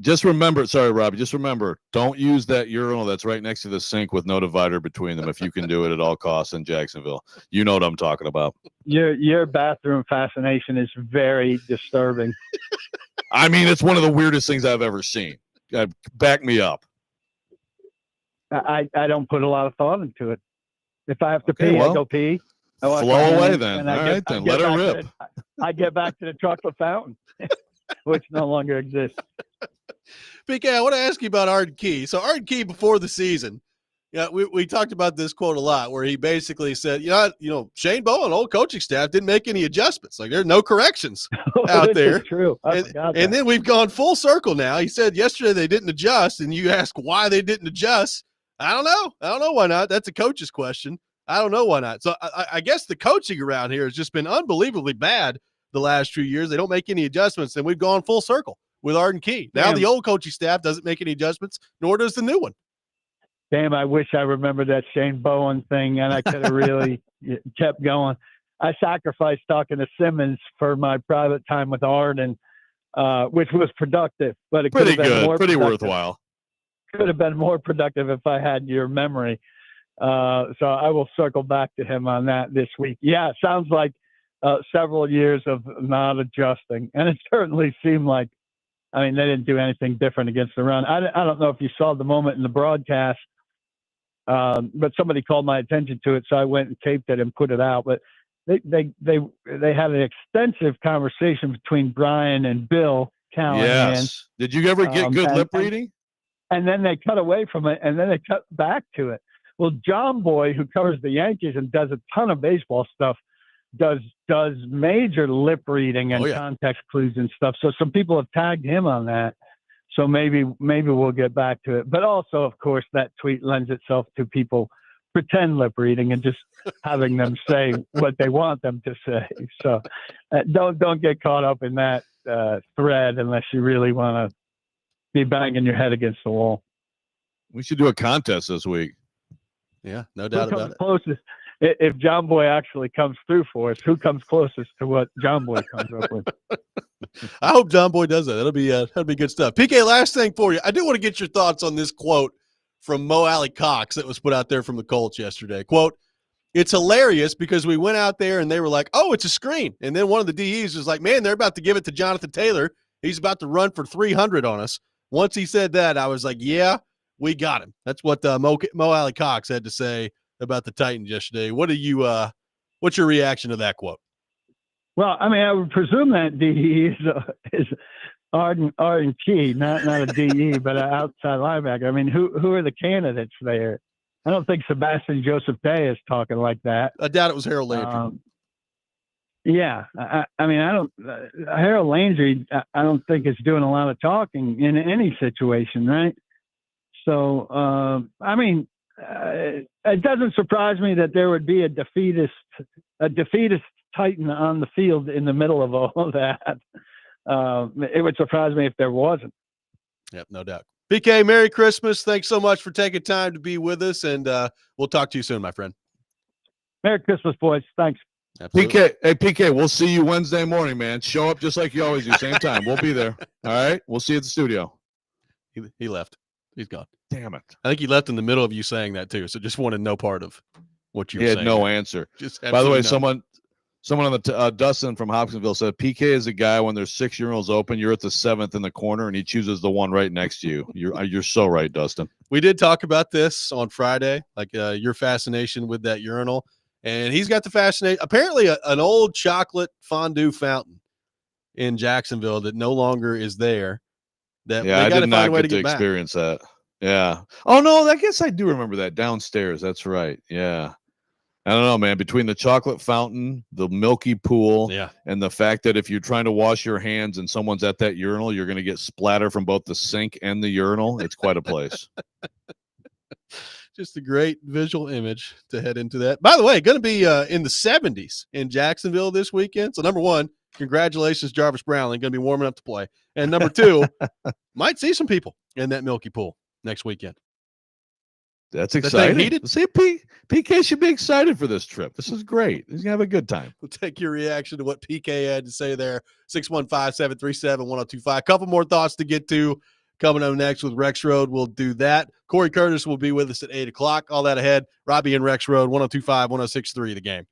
just remember, sorry, Robby, just remember, don't use that urinal that's right next to the sink with no divider between them if you can do it at all costs in Jacksonville. You know what I'm talking about. Your bathroom fascination is very disturbing. I mean, it's one of the weirdest things I've ever seen. Back me up. I don't put a lot of thought into it. If I have to pee, I go pee. Flow away then. All right, then let her rip. I get back to the chocolate fountain, which no longer exists. PK, I want to ask you about Arden Key. So Arden Key before the season, we talked about this quote a lot, where he basically said, Shane Bowen, old coaching staff, didn't make any adjustments. Like, there's no corrections out there. True. And then we've gone full circle now. He said yesterday they didn't adjust, and you ask why they didn't adjust. I don't know. I don't know why not. That's a coach's question. I don't know why not. So I guess the coaching around here has just been unbelievably bad the last few years. They don't make any adjustments, and we've gone full circle with Arden Key. Now the old coaching staff doesn't make any adjustments, nor does the new one. Damn, I wish I remembered that Shane Bowen thing, and I could have really kept going. I sacrificed talking to Simmons for my private time with Arden, which was productive, but it could have been more pretty productive. worthwhile. Could have been more productive if I had your memory. So I will circle back to him on that this week. Yeah, it sounds like several years of not adjusting, and it certainly seemed like, I mean, they didn't do anything different against the run. I don't know if you saw the moment in the broadcast, but somebody called my attention to it, so I went and taped it and put it out. But they had an extensive conversation between Brian and Bill Callahan. Yes. Did you ever get good lip reading? And then they cut away from it, and then they cut back to it. Well, John Boy, who covers the Yankees and does a ton of baseball stuff, does major lip reading and context clues and stuff. So some people have tagged him on that. So maybe we'll get back to it. But also, of course, that tweet lends itself to people pretend lip reading and just having them say what they want them to say. So don't get caught up in that thread unless you really want to be banging your head against the wall. We should do a contest this week. Yeah, no doubt about it. Closest, if John Boy actually comes through for us, who comes closest to what John Boy comes up with? I hope John Boy does that. That'll be good stuff. PK, last thing for you. I do want to get your thoughts on this quote from Mo Alley Cox that was put out there from the Colts yesterday. Quote, "It's hilarious because we went out there and they were like, oh, it's a screen. And then one of the DEs was like, man, they're about to give it to Jonathan Taylor. He's about to run for 300 on us." Once he said that, I was like, yeah, we got him. That's what Mo Alley Cox had to say about the Titans yesterday. What's your reaction to that quote? Well, I mean, I would presume that DE is R&T, not a DE, but an outside linebacker. I mean, who are the candidates there? I don't think Sebastian Joseph Day is talking like that. I doubt it was Harold Landry. Yeah, I mean, Harold Landry, I don't think is doing a lot of talking in any situation, right? So, I mean, it doesn't surprise me that there would be a defeatist Titan on the field in the middle of all that. It would surprise me if there wasn't. Yep, no doubt. PK, Merry Christmas. Thanks so much for taking time to be with us, and we'll talk to you soon, my friend. Merry Christmas, boys. Thanks. Absolutely. PK, we'll see you Wednesday morning, man. Show up just like you always do, same time. We'll be there. All right? We'll see you at the studio. He left. He's gone. Damn it. I think he left in the middle of you saying that too, so just wanted no part of what you were saying. He had no answer. By the way, someone on the Dustin from Hopkinsville said PK is a guy when there's 6 urinals open, you're at the 7th in the corner, and he chooses the one right next to you. You're so right, Dustin. We did talk about this on Friday, like your fascination with that urinal, and he's got the fascination. Apparently, an old chocolate fondue fountain in Jacksonville that no longer is there. That I did not get to experience that. Yeah. Oh no, I guess I do remember that downstairs. That's right. Yeah. I don't know, man. Between the chocolate fountain, the milky pool, and the fact that if you're trying to wash your hands and someone's at that urinal, you're going to get splatter from both the sink and the urinal. It's quite a place. Just a great visual image to head into that. By the way, going to be in the 70s in Jacksonville this weekend. So number one, congratulations, Jarvis Brownlee. Going to be warming up to play. And number two, might see some people in that milky pool next weekend. That's exciting. See, PK should be excited for this trip. This is great. He's going to have a good time. We'll take your reaction to what PK had to say there. 615-737-1025. A couple more thoughts to get to coming up next with Rexrode. We'll do that. Corey Curtis will be with us at 8 o'clock. All that ahead. Robby and Rexrode, 1025, 1063, the game.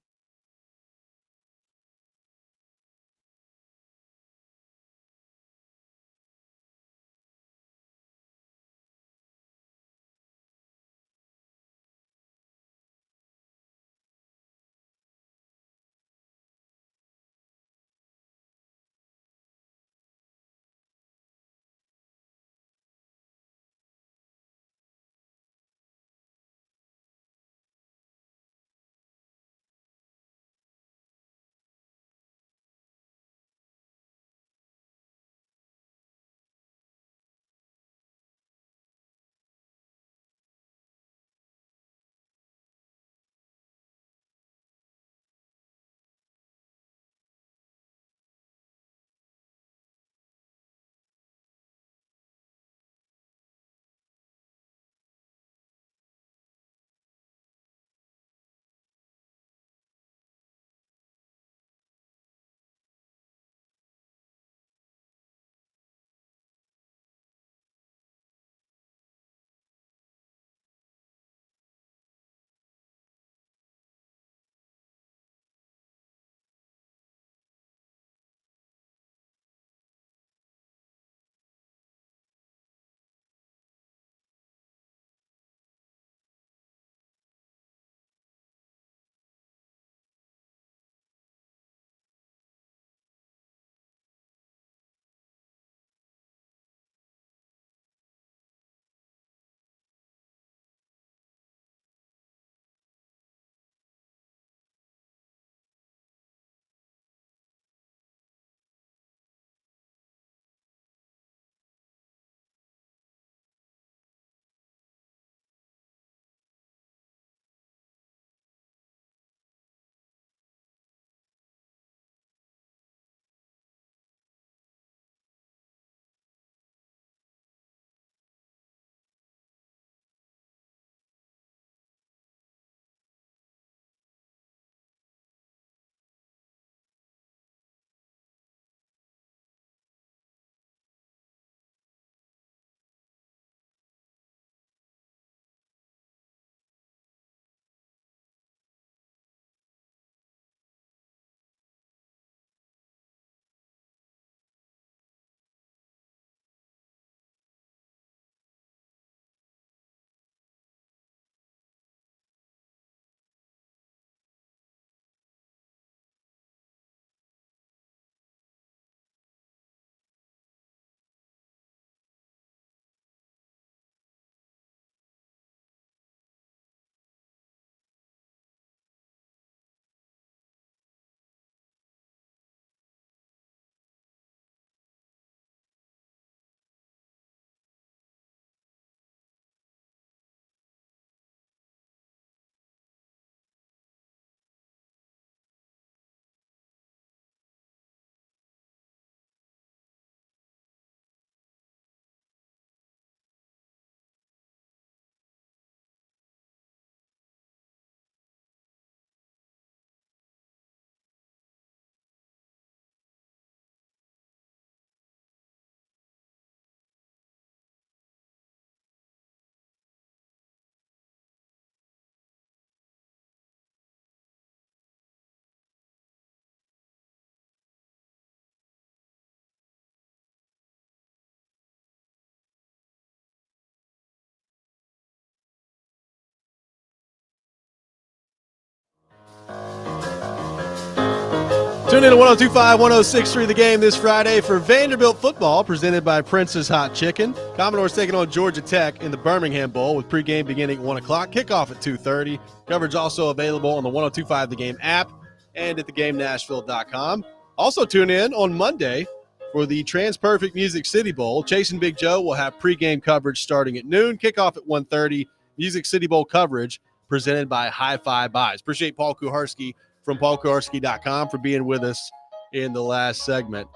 Tune in to 102.5, 106.3 The Game this Friday for Vanderbilt football, presented by Prince's Hot Chicken. Commodores taking on Georgia Tech in the Birmingham Bowl with pregame beginning at 1 o'clock, kickoff at 2:30. Coverage also available on the 102.5 The Game app and at thegamenashville.com. Also tune in on Monday for the TransPerfect Music City Bowl. Chase and Big Joe will have pregame coverage starting at noon, kickoff at 1:30. Music City Bowl coverage presented by Hi-Fi Buys. Appreciate Paul Kuharski from paulkuharski.com for being with us in the last segment.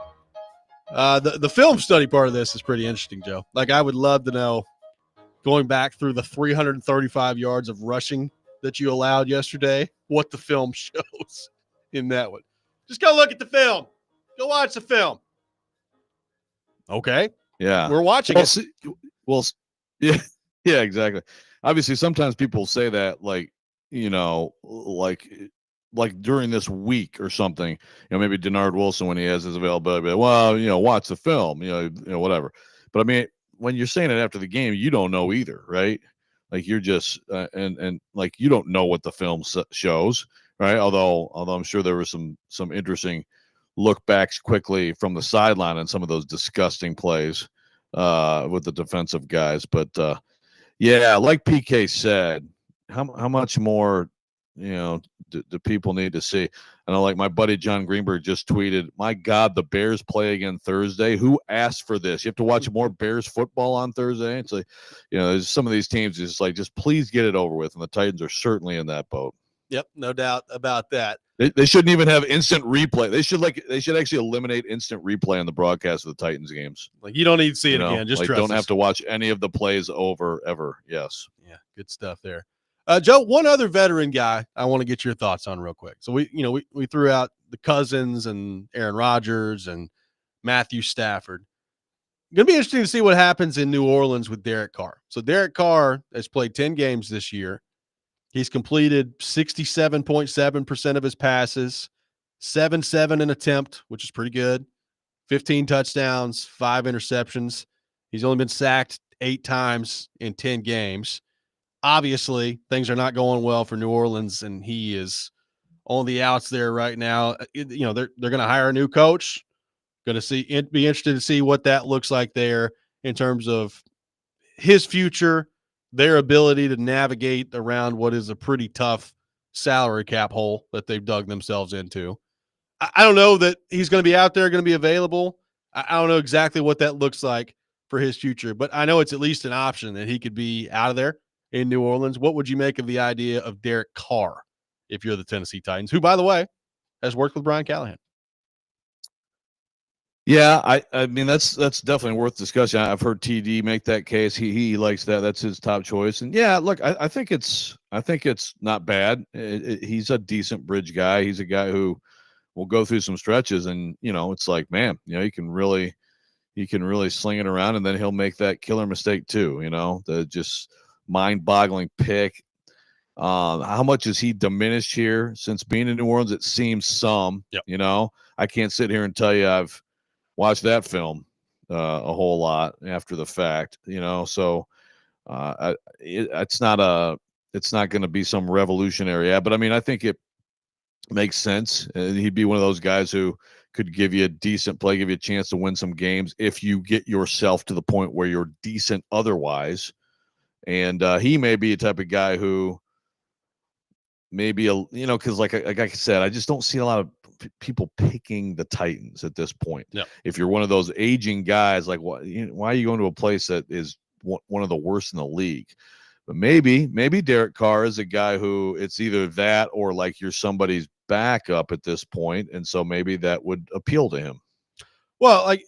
The film study part of this is pretty interesting, Joe. Like, I would love to know, going back through the 335 yards of rushing that you allowed yesterday, what the film shows in that one. Just go look at the film. Go watch the film. Okay. Yeah. We're watching Well, it. yeah, yeah, exactly. Obviously, sometimes people say that, like, like during this week or something, maybe Denard Wilson, when he has his availability, well, watch the film, whatever. But I mean, when you're saying it after the game, you don't know either, right? Like, you're just and like, you don't know what the film shows, right? Although I'm sure there were some interesting look backs quickly from the sideline on some of those disgusting plays with the defensive guys. But yeah, like PK said, how much more do people need to see? I know, like, my buddy John Greenberg just tweeted, my God, the Bears play again Thursday. Who asked for this? You have to watch more Bears football on Thursday. It's like, there's some of these teams just like, just please get it over with. And the Titans are certainly in that boat. Yep, no doubt about that. They shouldn't even have instant replay. They should actually eliminate instant replay on the broadcast of the Titans games. Like, you don't need to see it again. Just like, trust don't us. have to watch any of the plays over ever. Yes. Yeah, good stuff there. Joe, one other veteran guy I want to get your thoughts on real quick. So we threw out the Cousins and Aaron Rodgers and Matthew Stafford. Going to be interesting to see what happens in New Orleans with Derek Carr. So Derek Carr has played 10 games this year. He's completed 67.7% of his passes, 7-7 an attempt, which is pretty good, 15 touchdowns, 5 interceptions. He's only been sacked 8 times in 10 games. Obviously, things are not going well for New Orleans, and he is on the outs there right now. They're going to hire a new coach. Going to be interested to see what that looks like there in terms of his future, their ability to navigate around what is a pretty tough salary cap hole that they've dug themselves into. I don't know that he's going to be out there, going to be available. I don't know exactly what that looks like for his future, but I know it's at least an option that he could be out of there in New Orleans. What would you make of the idea of Derek Carr if you're the Tennessee Titans, who, by the way, has worked with Brian Callahan? Yeah, I mean, that's definitely worth discussing. I've heard TD make that case. He likes that. That's his top choice. And yeah, look, I think it's not bad. He's a decent bridge guy. He's a guy who will go through some stretches, and it's like, man, he can really sling it around, and then he'll make that killer mistake too. The just mind-boggling pick. How much has he diminished here since being in New Orleans? It seems some. Yep. I can't sit here and tell you I've watched that film a whole lot after the fact. So it's not going to be some revolutionary ad, but I mean, I think it makes sense. He'd be one of those guys who could give you a decent play, give you a chance to win some games if you get yourself to the point where you're decent otherwise. And he may be a type of guy who maybe because like I said, I just don't see a lot of people picking the Titans at this point. Yeah. If you're one of those aging guys, like, why are you going to a place that is one of the worst in the league? But maybe Derek Carr is a guy who it's either that or like you're somebody's backup at this point, and so maybe that would appeal to him. Well, like,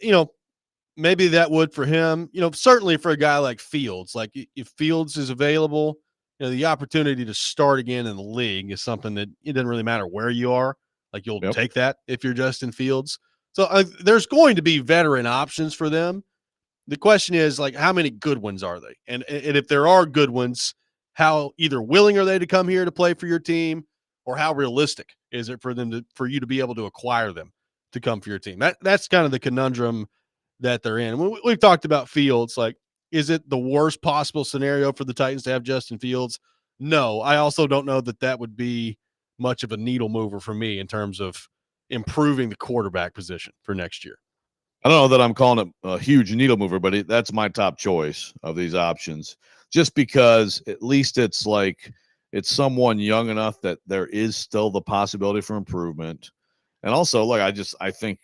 maybe that would for him. Certainly for a guy like Fields, like if Fields is available, the opportunity to start again in the league is something that it doesn't really matter where you are. Like, you'll take that if you're Justin Fields. So there's going to be veteran options for them. The question is, like, how many good ones are they? And if there are good ones, how either willing are they to come here to play for your team, or how realistic is it for you to be able to acquire them to come for your team? That's kind of the conundrum that they're in. We've talked about Fields. Like, is it the worst possible scenario for the Titans to have Justin Fields? No. I also don't know that would be much of a needle mover for me in terms of improving the quarterback position for next year. I don't know that I'm calling it a huge needle mover, but that's my top choice of these options, just because at least it's someone young enough that there is still the possibility for improvement. And also, look, I think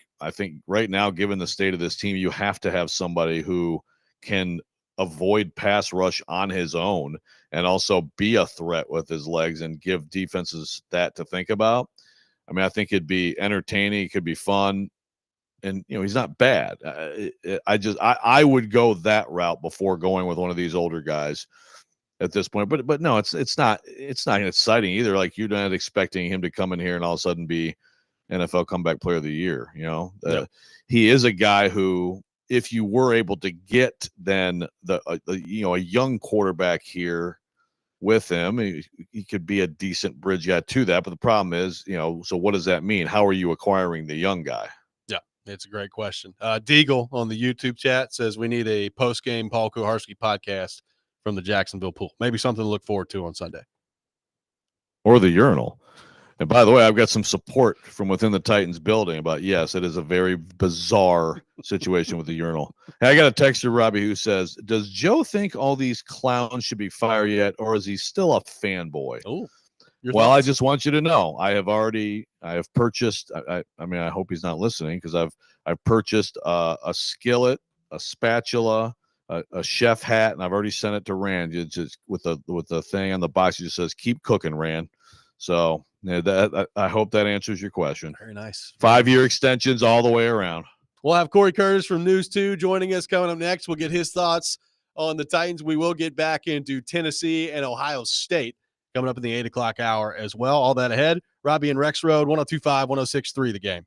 right now, given the state of this team, you have to have somebody who can avoid pass rush on his own and also be a threat with his legs and give defenses that to think about. I mean, I think it'd be entertaining. It could be fun. And he's not bad. I would go that route before going with one of these older guys at this point. But no, it's not exciting either. Like, you're not expecting him to come in here and all of a sudden be NFL comeback player of the year. Yep. He is a guy who, if you were able to get then a young quarterback here with him, he could be a decent bridge guy to that. But the problem is, so what does that mean? How are you acquiring the young guy? It's a great question. Deagle on the YouTube chat says we need a post-game Paul Kuharski podcast from the Jacksonville pool. Maybe something to look forward to on Sunday. Or the urinal. And by the way, I've got some support from within the Titans building about, yes, it is a very bizarre situation with the urinal. And I got a texter, Robby, who says, does Joe think all these clowns should be fired yet, or is he still a fanboy? Oh, well, I just want you to know, I have purchased, I mean, I hope he's not listening, because I've purchased a skillet, a spatula, a chef hat, and I've already sent it to Rand. It's just with the thing on the box, it just says, keep cooking, Rand. So I hope that answers your question. Very nice. 5-year extensions all the way around. We'll have Corey Curtis from News 2 joining us coming up next. We'll get his thoughts on the Titans. We will get back into Tennessee and Ohio State coming up in the 8 o'clock hour as well. All that ahead. Robby and Rexrode, 102.5, 106.3 The Game.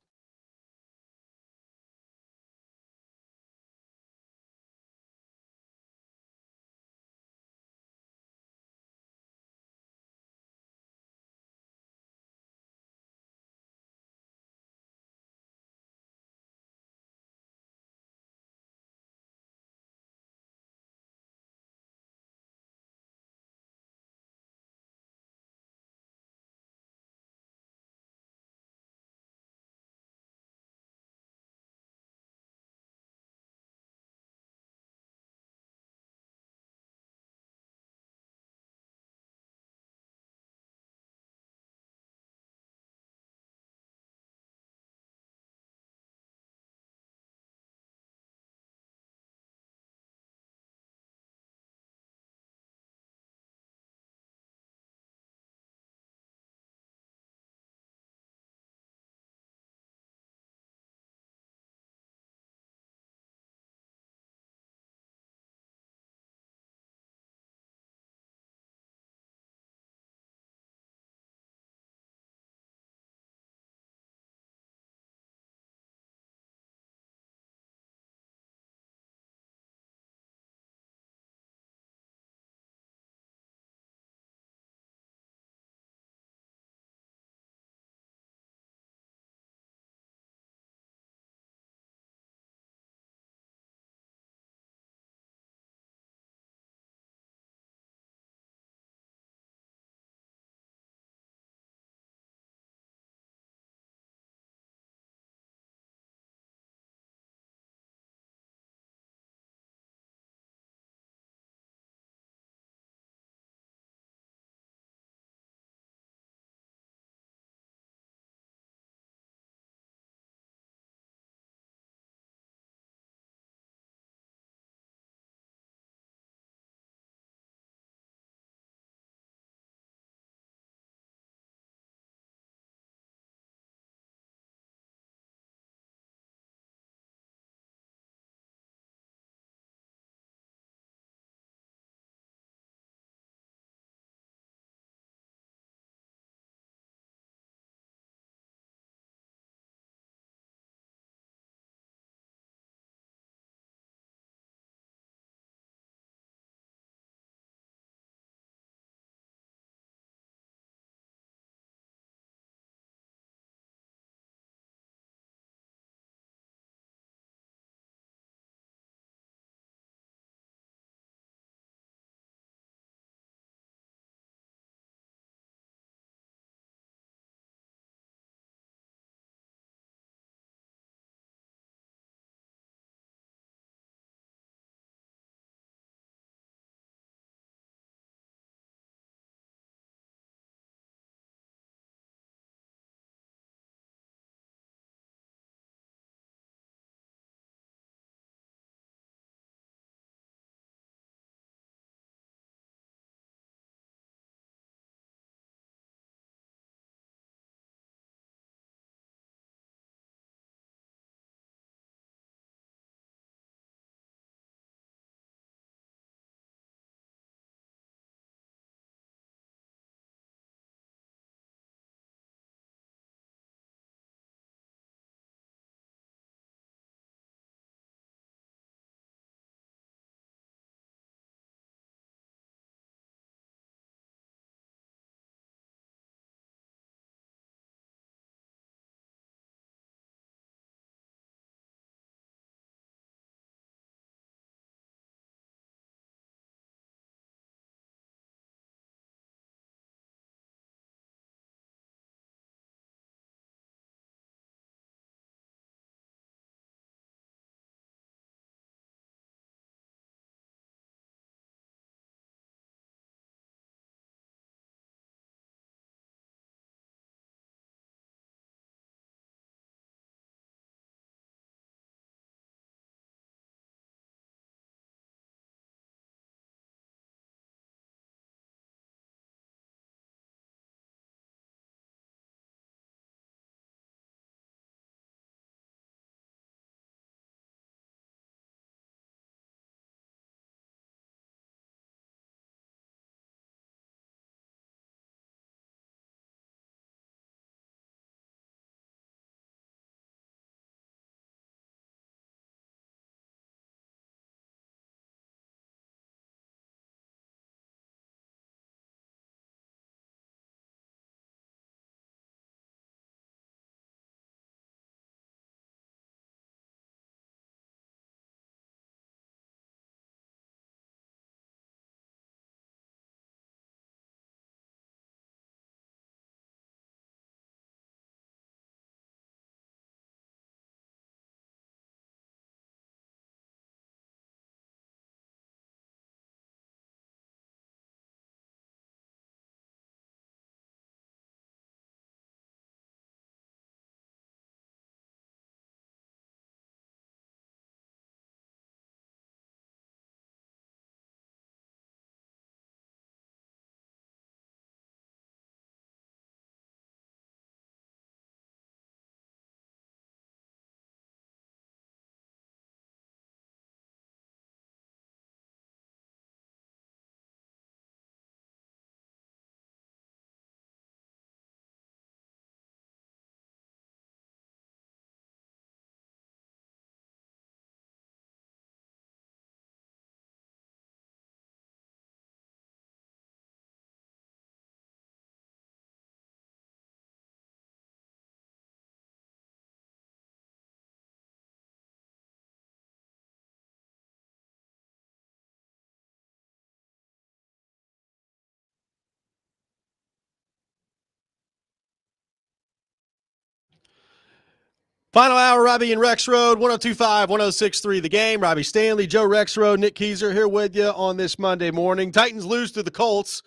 Final hour, Robby and Rexrode, 102.5, 106.3 The Game. Robby Stanley, Joe Rexrode, Nick Keyser here with you on this Monday morning. Titans lose to the Colts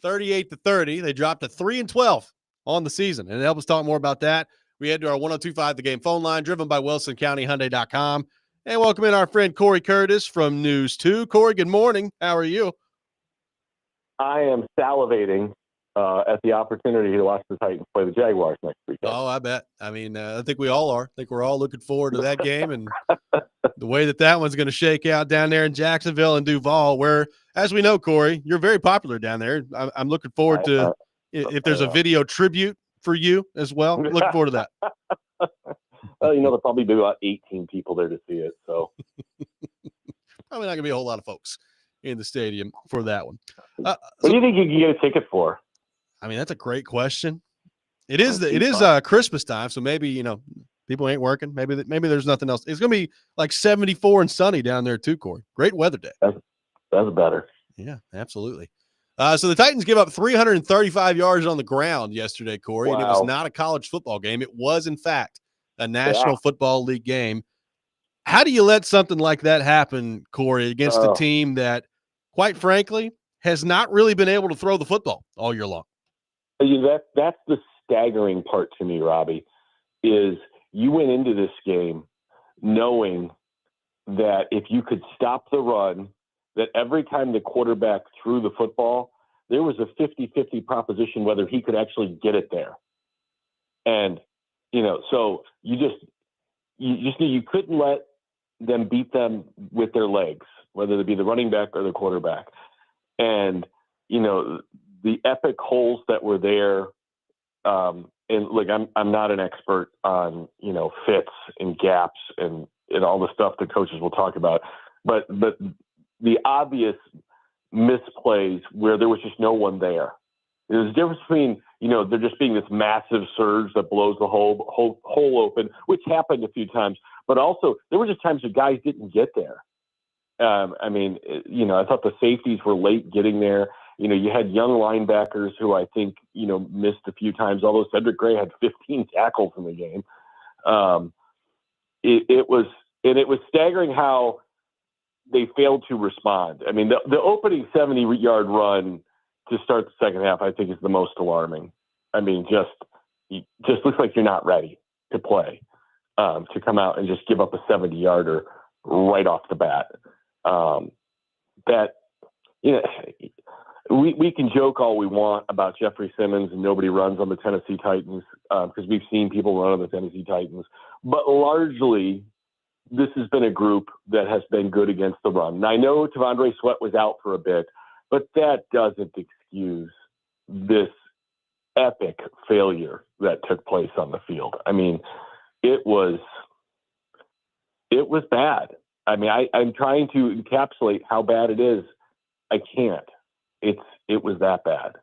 38-30. They dropped to 3-12 on the season. And to help us talk more about that, we head to our 102.5 The Game phone line, driven by WilsonCountyHyundai.com. And welcome in our friend Corey Curtis from News 2. Corey, good morning. How are you? I am salivating at the opportunity to watch the Titans play the Jaguars next weekend. Oh, I bet. I mean, I think we all are. I think we're all looking forward to that game and the way that one's going to shake out down there in Jacksonville and Duval, where, as we know, Corey, you're very popular down there. I'm looking forward to if there's a video tribute for you as well. Looking forward to that. Well, there'll probably be about 18 people there to see it. So probably not going to be a whole lot of folks in the stadium for that one. What do you think you can get a ticket for? I mean, that's a great question. It is Christmas time, so maybe people ain't working. Maybe there's nothing else. It's gonna be like 74 and sunny down there too, Corey. Great weather day. That's better. Yeah, absolutely. So the Titans give up 335 yards on the ground yesterday, Corey, wow. And it was not a college football game. It was, in fact, a National Football League game. How do you let something like that happen, Corey, against a team that, quite frankly, has not really been able to throw the football all year long? That's the staggering part to me, Robby, is you went into this game knowing that if you could stop the run, that every time the quarterback threw the football, there was a 50-50 proposition whether he could actually get it there. And, so you just knew you couldn't let them beat them with their legs, whether it be the running back or the quarterback. And, the epic holes that were there, and look, I'm not an expert on, fits and gaps and all the stuff that coaches will talk about, but the obvious misplays where there was just no one there. There's a difference between, there just being this massive surge that blows the hole open, which happened a few times, but also there were just times that guys didn't get there. I thought the safeties were late getting there. You had young linebackers who I think, missed a few times, although Cedric Gray had 15 tackles in the game. It was staggering how they failed to respond. I mean, the opening 70-yard run to start the second half, I think, is the most alarming. I mean, just looks like you're not ready to play, to come out and just give up a 70-yarder right off the bat. We can joke all we want about Jeffrey Simmons and nobody runs on the Tennessee Titans because we've seen people run on the Tennessee Titans. But largely, this has been a group that has been good against the run. And I know T'Vondre Sweat was out for a bit, but that doesn't excuse this epic failure that took place on the field. I mean, it was bad. I mean, I'm trying to encapsulate how bad it is. I can't. It was that bad.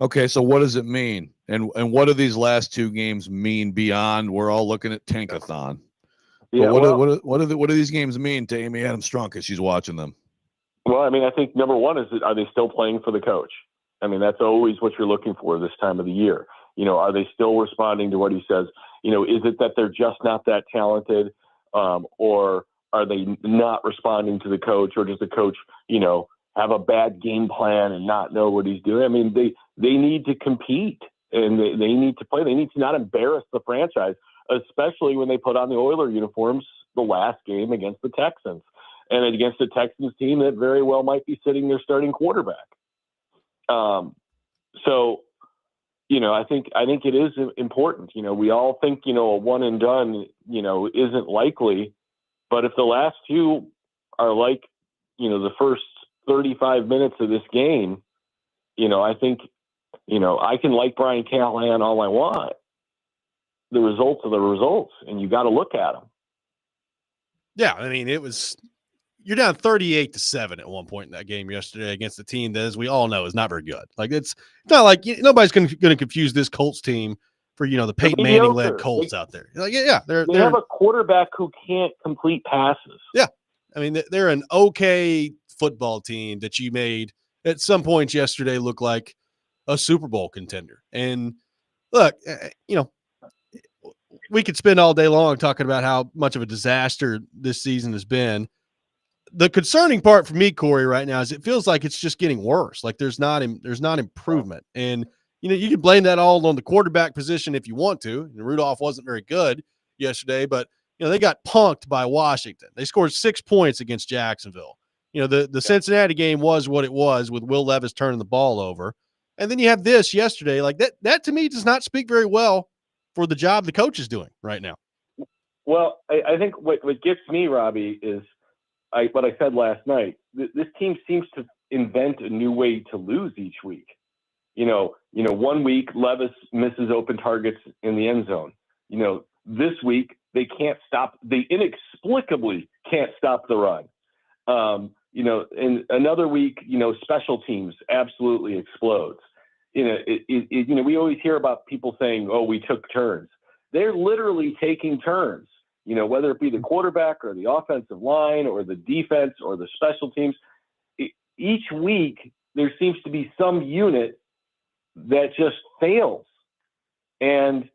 Okay, so what does it mean? And what do these last two games mean beyond we're all looking at Tankathon? Yeah, what do these games mean to Amy Adams Strunk as she's watching them? Well, I mean, I think number one is, are they still playing for the coach? I mean, that's always what you're looking for this time of the year. Are they still responding to what he says? Is it that they're just not that talented, or are they not responding to the coach, or does the coach, have a bad game plan and not know what he's doing? I mean, they need to compete and they need to play. They need to not embarrass the franchise, especially when they put on the Oiler uniforms the last game against the Texans and against a Texans team that very well might be sitting their starting quarterback. So, I think it is important. We all think, a one and done, isn't likely, but if the last two are like, the first 35 minutes of this game, I think, I can like Brian Callahan all I want. The results are the results, and you got to look at them. Yeah, I mean, you're down 38-7 at one point in that game yesterday against a team that, as we all know, is not very good. Like, it's not like nobody's going to confuse this Colts team for the Peyton Manning led Colts out there. Like, they have a quarterback who can't complete passes. Yeah, I mean, they're an okay football team that you made at some points yesterday look like a Super Bowl contender. And look, we could spend all day long talking about how much of a disaster this season has been. The concerning part for me, Corey, right now is it feels like it's just getting worse. Like there's not improvement. And, you can blame that all on the quarterback position if you want to. And Rudolph wasn't very good yesterday, but, they got punked by Washington. They scored 6 points against Jacksonville. The Cincinnati game was what it was with Will Levis turning the ball over. And then you have this yesterday. Like that to me does not speak very well for the job the coach is doing right now. Well, I think what gets me, Robbie, is what I said last night. This team seems to invent a new way to lose each week. 1 week Levis misses open targets in the end zone. This week they inexplicably can't stop the run. In another week, special teams absolutely explodes. We always hear about people saying, "Oh, we took turns." They're literally taking turns. Whether it be the quarterback or the offensive line or the defense or the special teams, each week there seems to be some unit that just fails. And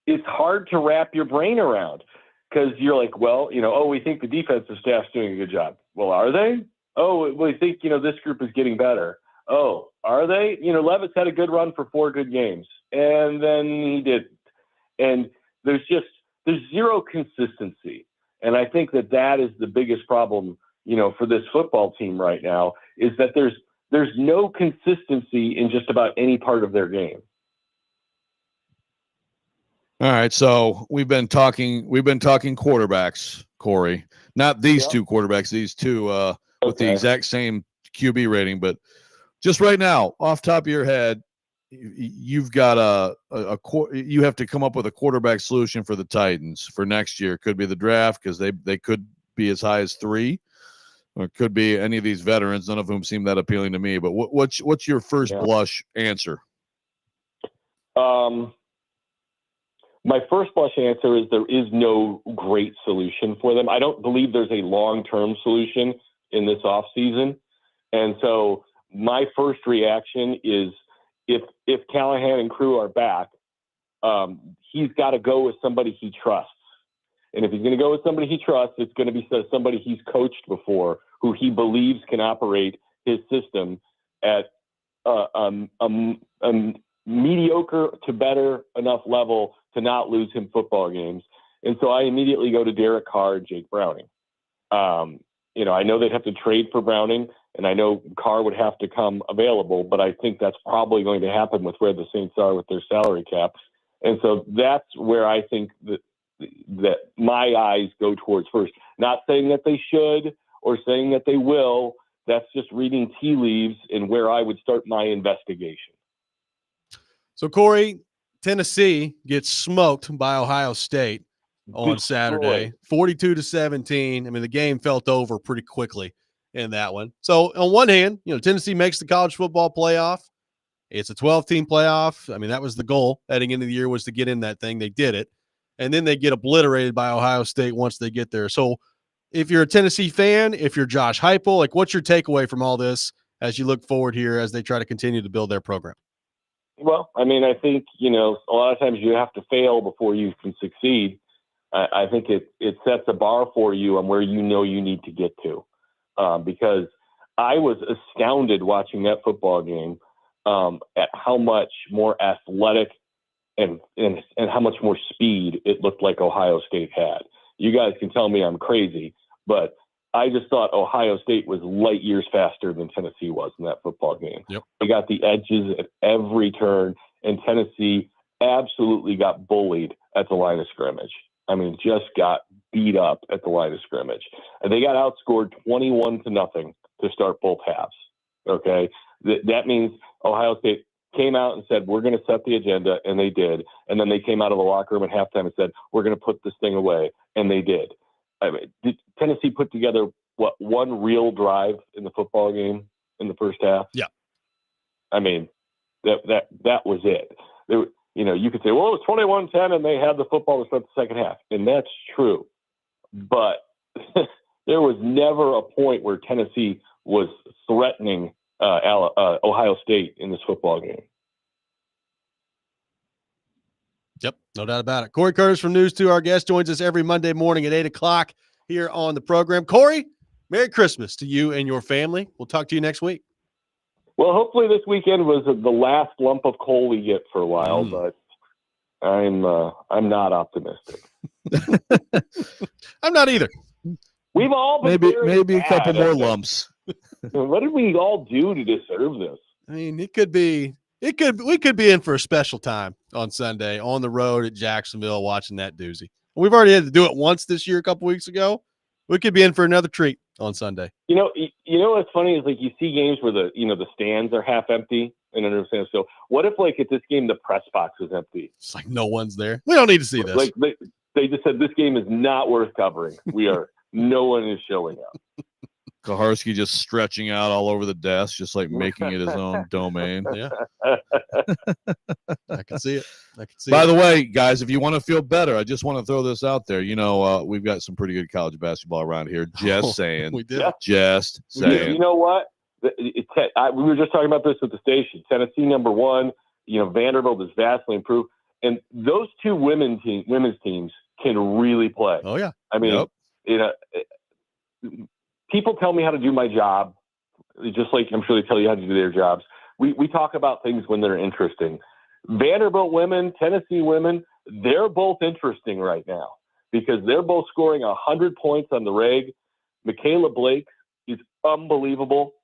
it's hard to wrap your brain around because you're like, well, we think the defensive staff's doing a good job. Well, are they? Oh, we think, this group is getting better. Oh, are they? Levis had a good run for 4 good games and then he didn't. And there's zero consistency. And I think that is the biggest problem, for this football team right now is that there's no consistency in just about any part of their game. All right, so we've been talking quarterbacks, Corey. Not these two quarterbacks, these two with the exact same QB rating, but just right now, off top of your head, you've got you have to come up with a quarterback solution for the Titans for next year. Could be the draft because they could be as high as 3, or it could be any of these veterans, none of whom seem that appealing to me. But what's your first blush answer? My first blush answer is there is no great solution for them. I don't believe there's a long-term solution in this offseason. And so my first reaction is if Callahan and crew are back, he's got to go with somebody he trusts. And if he's going to go with somebody he trusts, it's going to be somebody he's coached before, who he believes can operate his system at a mediocre to better enough level to not lose him football games. And so I immediately go to Derek Carr and Jake Browning. I know they'd have to trade for Browning, and I know Carr would have to come available, but I think that's probably going to happen with where the Saints are with their salary cap. And so that's where I think that my eyes go towards first. Not saying that they should or saying that they will. That's just reading tea leaves and where I would start my investigation. So, Corey, Tennessee gets smoked by Ohio State on Saturday, 42-17. I mean, the game felt over pretty quickly in that one. So, on one hand, Tennessee makes the college football playoff. It's a 12-team playoff. I mean, that was the goal heading into the year, was to get in that thing. They did it. And then they get obliterated by Ohio State once they get there. So, if you're a Tennessee fan, if you're Josh Heupel, what's your takeaway from all this as you look forward here as they try to continue to build their program? Well, I mean, I think, a lot of times you have to fail before you can succeed. I think it sets a bar for you on where you need to get to. Because I was astounded watching that football game at how much more athletic and how much more speed it looked like Ohio State had. You guys can tell me I'm crazy, but I just thought Ohio State was light years faster than Tennessee was in that football game. Yep. They got the edges at every turn, and Tennessee absolutely got bullied at the line of scrimmage. I mean, just got beat up at the line of scrimmage. And they got outscored 21-0 to start both halves. Okay? That means Ohio State came out and said, we're going to set the agenda, and they did. And then they came out of the locker room at halftime and said, we're going to put this thing away, and they did. I mean, did Tennessee put together one real drive in the football game in the first half? Yeah. I mean, that was it. You could say, well, it was 21-10 and they had the football to start the second half, and that's true. But there was never a point where Tennessee was threatening Ohio State in this football game. Yep, no doubt about it. Corey Curtis from News 2, our guest, joins us every Monday morning at 8 o'clock here on the program. Corey, Merry Christmas to you and your family. We'll talk to you next week. Well, hopefully this weekend was the last lump of coal we get for a while, but I'm not optimistic. I'm not either. We've all been maybe a couple bad. more lumps. What did we all do to deserve this? I mean, we could be in for a special time on Sunday on the road at Jacksonville watching that doozy. We've already had to do it once this year, a couple weeks ago. We could be in for another treat on Sunday. You know what's funny is like you see games where the stands are half empty and understand. So what if like at this game the press box is empty? It's like no one's there. We don't need to see this. Like they just said this game is not worth covering. No one is showing up. Kaharski just stretching out all over the desk, just like making it his own domain. Yeah. I can see it. By the way, guys, if you want to feel better, I just want to throw this out there. We've got some pretty good college basketball around here. Just saying. We do. Yeah. Just saying. You know what? We were just talking about this at the station. Tennessee #1. Vanderbilt is vastly improved, and those two women's teams can really play. Oh yeah. I mean, people tell me how to do my job, just like I'm sure they tell you how to do their jobs. We talk about things when they're interesting. Vanderbilt women, Tennessee women, they're both interesting right now because they're both scoring 100 points on the reg. Michaela Blake is unbelievable.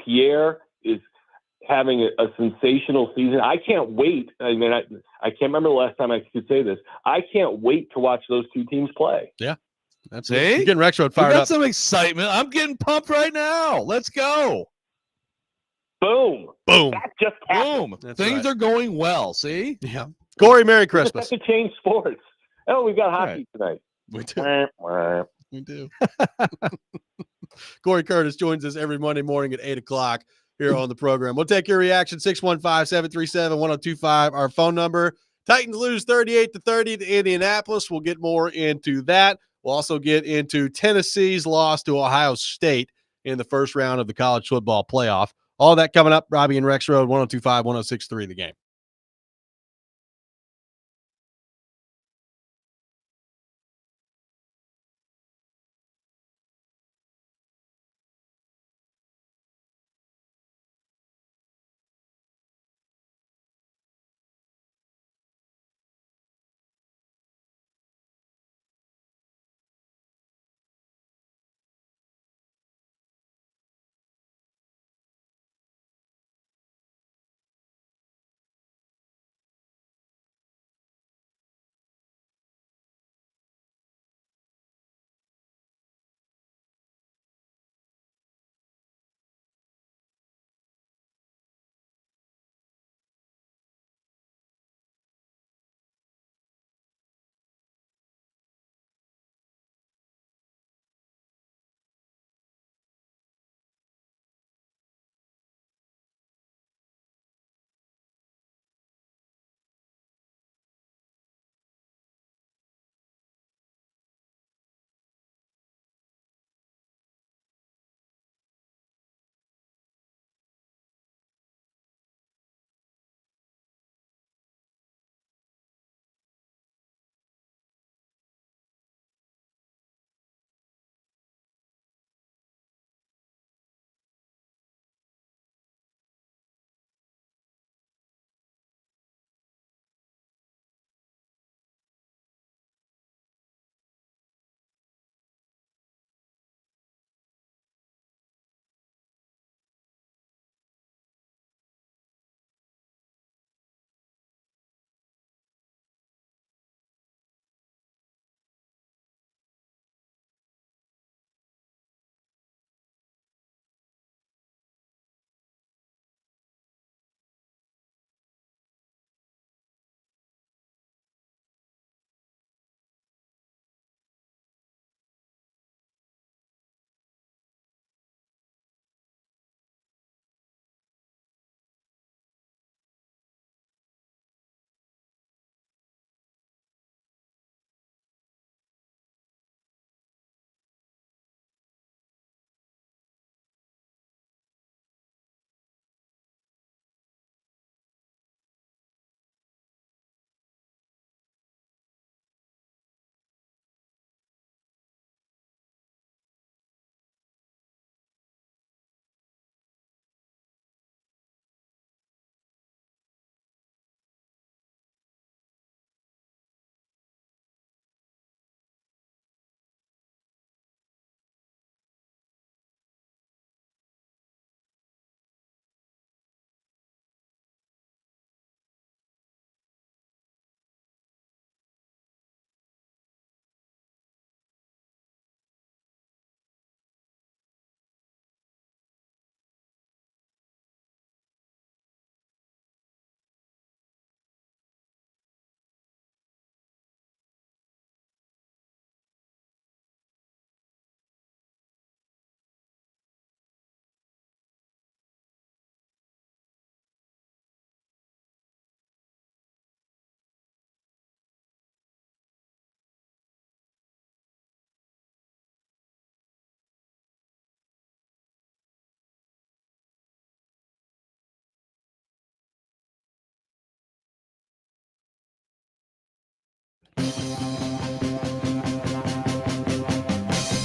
Pierre is having a sensational season. I can't wait. I mean, I can't remember the last time I could say this. I can't wait to watch those two teams play. Yeah. That's See? it. You're getting Rexrode fired got up. some excitement. I'm getting pumped right now. Let's go. Boom. Boom. That just happened. Boom. That's Things right. are going well. See? Yeah. Corey, Merry We just Christmas. have to change sports. Oh, we've got hockey tonight. We do. Wah, wah. We do. Corey Curtis joins us every Monday morning at 8 o'clock here on the program. We'll take your reaction, 615-737-1025, our phone number. Titans lose 38-30 to Indianapolis. We'll get more into that. We'll also get into Tennessee's loss to Ohio State in the first round of the college football playoff. All that coming up. Robby and Rexrode, 102.5, 106.3 The Game.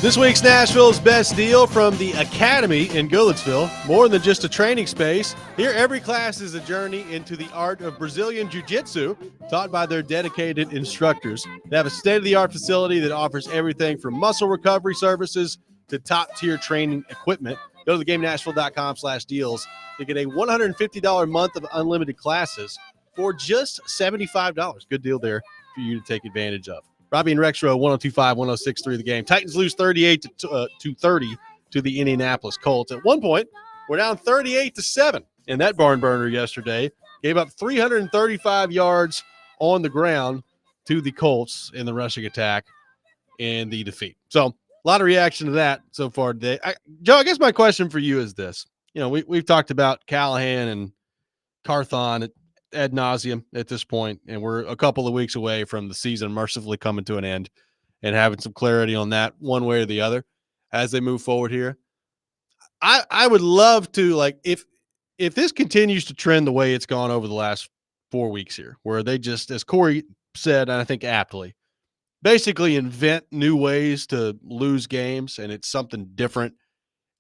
This week's Nashville's best deal from the Academy in Goodlettsville. More than just a training space. Here, every class is a journey into the art of Brazilian Jiu-Jitsu, taught by their dedicated instructors. They have a state-of-the-art facility that offers everything from muscle recovery services to top-tier training equipment. Go to thegamenashville.com/deals to get a $150 month of unlimited classes for just $75. Good deal there for you to take advantage of. Robby and Rexrode, 102.5, 106.3 The Game. Titans lose 38-30 to the Indianapolis Colts. At one point, we're down 38-7 in that barn burner yesterday. Gave up 335 yards on the ground to the Colts in the rushing attack and the defeat. So, a lot of reaction to that so far today. Joe, I guess my question for you is this. You know, we've talked about Callahan and Carthon ad nauseum at this point, and we're a couple of weeks away from the season mercifully coming to an end and having some clarity on that one way or the other as they move forward here. I would love to, like, if this continues to trend the way it's gone over the last 4 weeks here, where they just, as Corey said, and I think aptly, basically invent new ways to lose games, and it's something different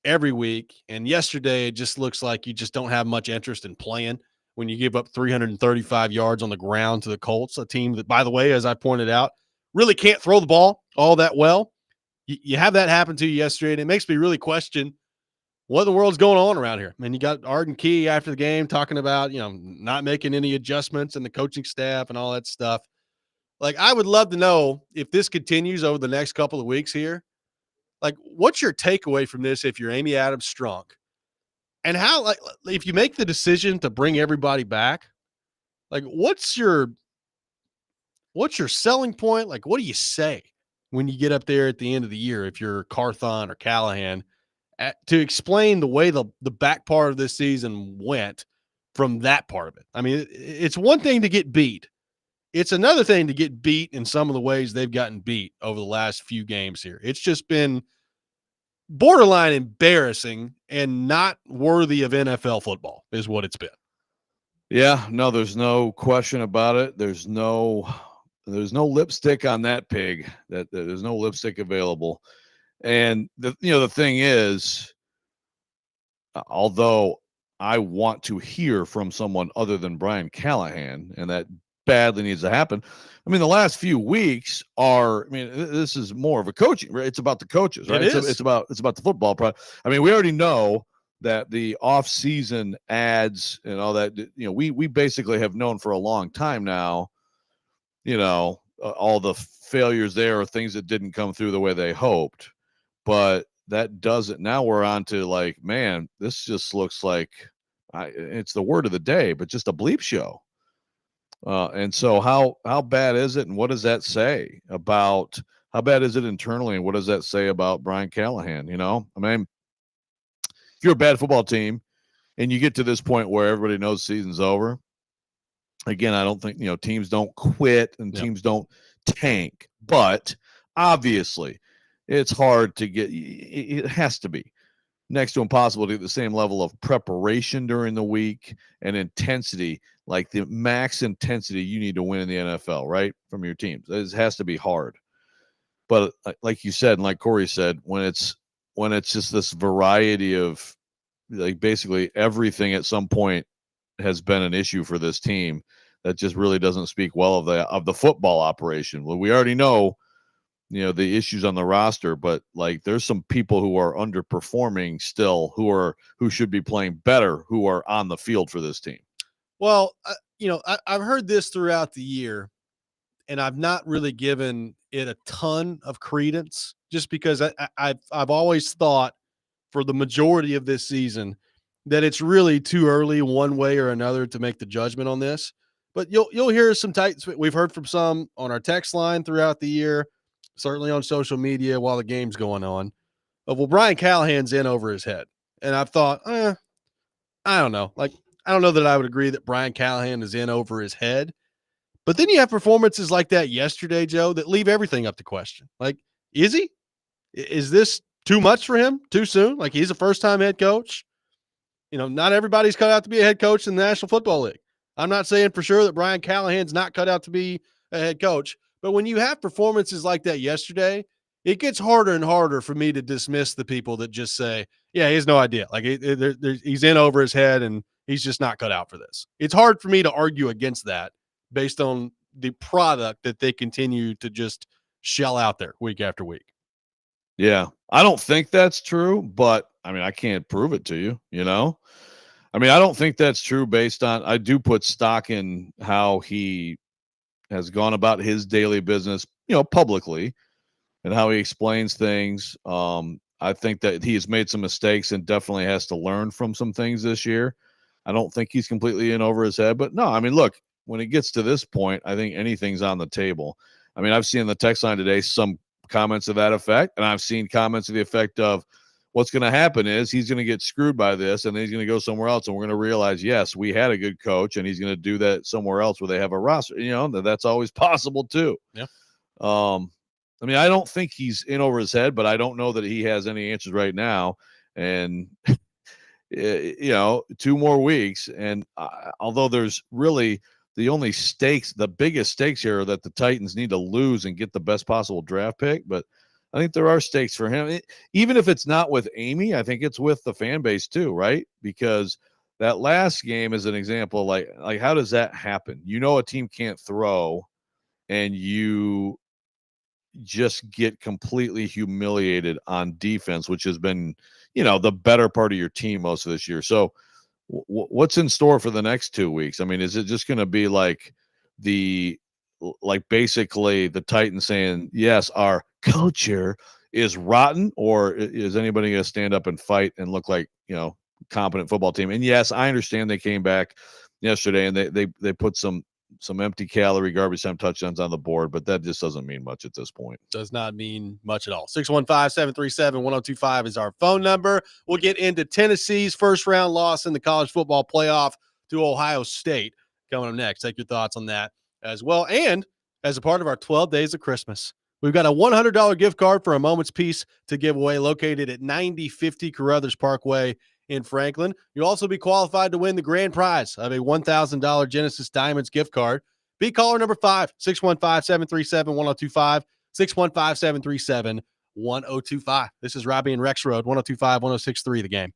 every week. And yesterday, it just looks like you just don't have much interest in playing when you give up 335 yards on the ground to the Colts, a team that, by the way, as I pointed out, really can't throw the ball all that well. You have that happen to you yesterday, and it makes me really question what in the world's going on around here. And you got Arden Key after the game talking about, you know, not making any adjustments in the coaching staff and all that stuff. Like, I would love to know if this continues over the next couple of weeks here. Like, what's your takeaway from this if you're Amy Adams Strunk? And how, like, if you make the decision to bring everybody back, like, what's your selling point? Like, what do you say when you get up there at the end of the year, if you're Carthon or Callahan, to explain the way the back part of this season went from that part of it? I mean, it's one thing to get beat. It's another thing to get beat in some of the ways they've gotten beat over the last few games here. It's just been borderline embarrassing and not worthy of NFL football is what it's been. Yeah, no, there's no question about it. There's no lipstick on that pig. That there's no lipstick available. And the thing is, although I want to hear from someone other than Brian Callahan, and that badly needs to happen. I mean, the last few weeks this is more of a coaching, right? It's about the coaches, right? It's about the football product. I mean, we already know that the off-season ads and all that, we basically have known for a long time now, all the failures there are things that didn't come through the way they hoped. But that doesn't, now we're on to, like, man, this just looks like, it's the word of the day, but just a bleep show. And so how bad is it, and what does that say about how bad is it internally, and what does that say about Brian Callahan? I mean, if you're a bad football team and you get to this point where everybody knows the season's over, again, I don't think, teams don't quit and teams don't tank, but obviously it's hard to get, it has to be next to impossible to get the same level of preparation during the week and intensity, like the max intensity you need to win in the NFL, right? From your teams. It has to be hard. But like you said, and like Corey said, when it's just this variety of, like, basically everything at some point has been an issue for this team, that just really doesn't speak well of the football operation. Well, we already know, the issues on the roster, but, like, there's some people who are underperforming still, who should be playing better, who are on the field for this team. Well, I've heard this throughout the year, and I've not really given it a ton of credence, just because I've always thought for the majority of this season that it's really too early one way or another to make the judgment on this. But you'll hear some Titans. We've heard from some on our text line throughout the year, certainly on social media while the game's going on, of, well, Brian Callahan's in over his head. And I've thought, I don't know. Like, I don't know that I would agree that Brian Callahan is in over his head. But then you have performances like that yesterday, Joe, that leave everything up to question. Like, is he? Is this too much for him too soon? Like, he's a first-time head coach. Not everybody's cut out to be a head coach in the National Football League. I'm not saying for sure that Brian Callahan's not cut out to be a head coach, But when you have performances like that yesterday, it gets harder and harder for me to dismiss the people that just say, yeah, he has no idea. Like he's in over his head and he's just not cut out for this. It's hard for me to argue against that based on the product that they continue to just shell out there week after week. Yeah. I don't think that's true, but I mean, I can't prove it to you, you know? I mean, I don't think that's true based on, I do put stock in how he has gone about his daily business, publicly, and how he explains things. I think that he has made some mistakes and definitely has to learn from some things this year. I don't think he's completely in over his head, but no, I mean, look, when it gets to this point, I think anything's on the table. I mean, I've seen the text line today some comments of that effect, and I've seen comments to the effect of what's going to happen is he's going to get screwed by this, and then he's going to go somewhere else, and we're going to realize, yes, we had a good coach, and he's going to do that somewhere else where they have a roster. That's always possible too. Yeah. I mean, I don't think he's in over his head, but I don't know that he has any answers right now. And 2 more weeks, and although there's really the biggest stakes here are that the Titans need to lose and get the best possible draft pick, but I think there are stakes for him. Even if it's not with Amy, I think it's with the fan base too, right? Because that last game is an example, like how does that happen? A team can't throw, and you just get completely humiliated on defense, which has been, the better part of your team most of this year. So what's in store for the next 2 weeks? I mean, is it just going to be like basically the Titans saying, yes, our culture is rotten, or is anybody going to stand up and fight and look like, competent football team? And yes, I understand they came back yesterday and they put some empty calorie garbage time touchdowns on the board, but that just doesn't mean much at this point. Does not mean much at all. 615-737-1025 is our phone number. We'll get into Tennessee's first round loss in the college football playoff to Ohio State coming up next. Take your thoughts on that as well. And as a part of our 12 days of Christmas, we've got a $100 gift card for a Moment's Peace to give away, located at 9050 Carruthers Parkway in Franklin. You'll also be qualified to win the grand prize of a $1,000 Genesis Diamonds gift card. Be caller number 5, 615-737-1025, 615-737-1025. This is Robby and Rexrode, 102.5, 106.3 The Game.